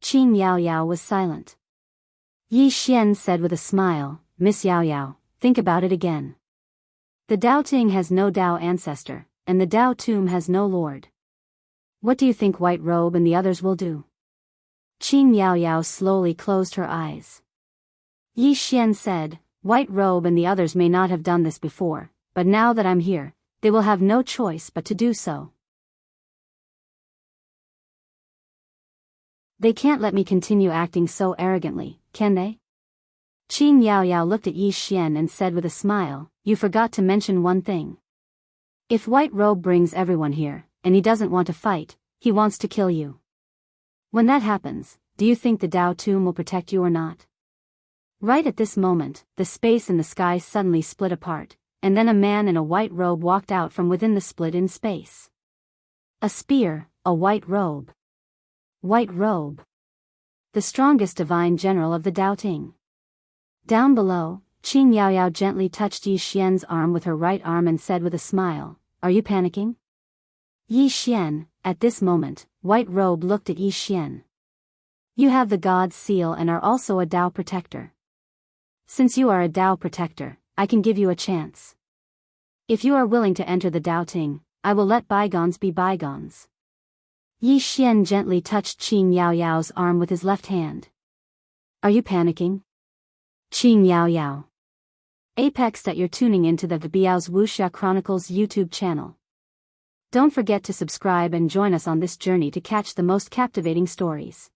Qing Yaoyao was silent. Yi Xian said with a smile, Miss Yaoyao, think about it again. The Doubting has no Dao ancestor, and the Dao Tomb has no lord. What do you think White Robe and the others will do? Qing Yaoyao slowly closed her eyes. Yi Xian said, White Robe and the others may not have done this before, but now that I'm here, they will have no choice but to do so. They can't let me continue acting so arrogantly, can they? Qin Yaoyao looked at Yi Xian and said with a smile, "You forgot to mention one thing. If White Robe brings everyone here, and he doesn't want to fight, he wants to kill you. When that happens, do you think the Dao Tomb will protect you or not?" Right at this moment, the space in the sky suddenly split apart, and then a man in a white robe walked out from within the split in space. A spear, a white robe. White robe. The strongest divine general of the Dao Ting. Down below, Qin Yaoyao gently touched Yi Xian's arm with her right arm and said with a smile, "Are you panicking?" Yi Xian, at this moment, White Robe looked at Yi Xian. "You have the God's seal and are also a Dao protector. Since you are a Dao protector, I can give you a chance. If you are willing to enter the Dao Ting, I will let bygones be bygones." Yi Xian gently touched Qin Yaoyao's arm with his left hand. "Are you panicking?" Qin Yaoyao. Apex that you're tuning into the Biyao's Wuxia Chronicles YouTube channel. Don't forget to subscribe and join us on this journey to catch the most captivating stories.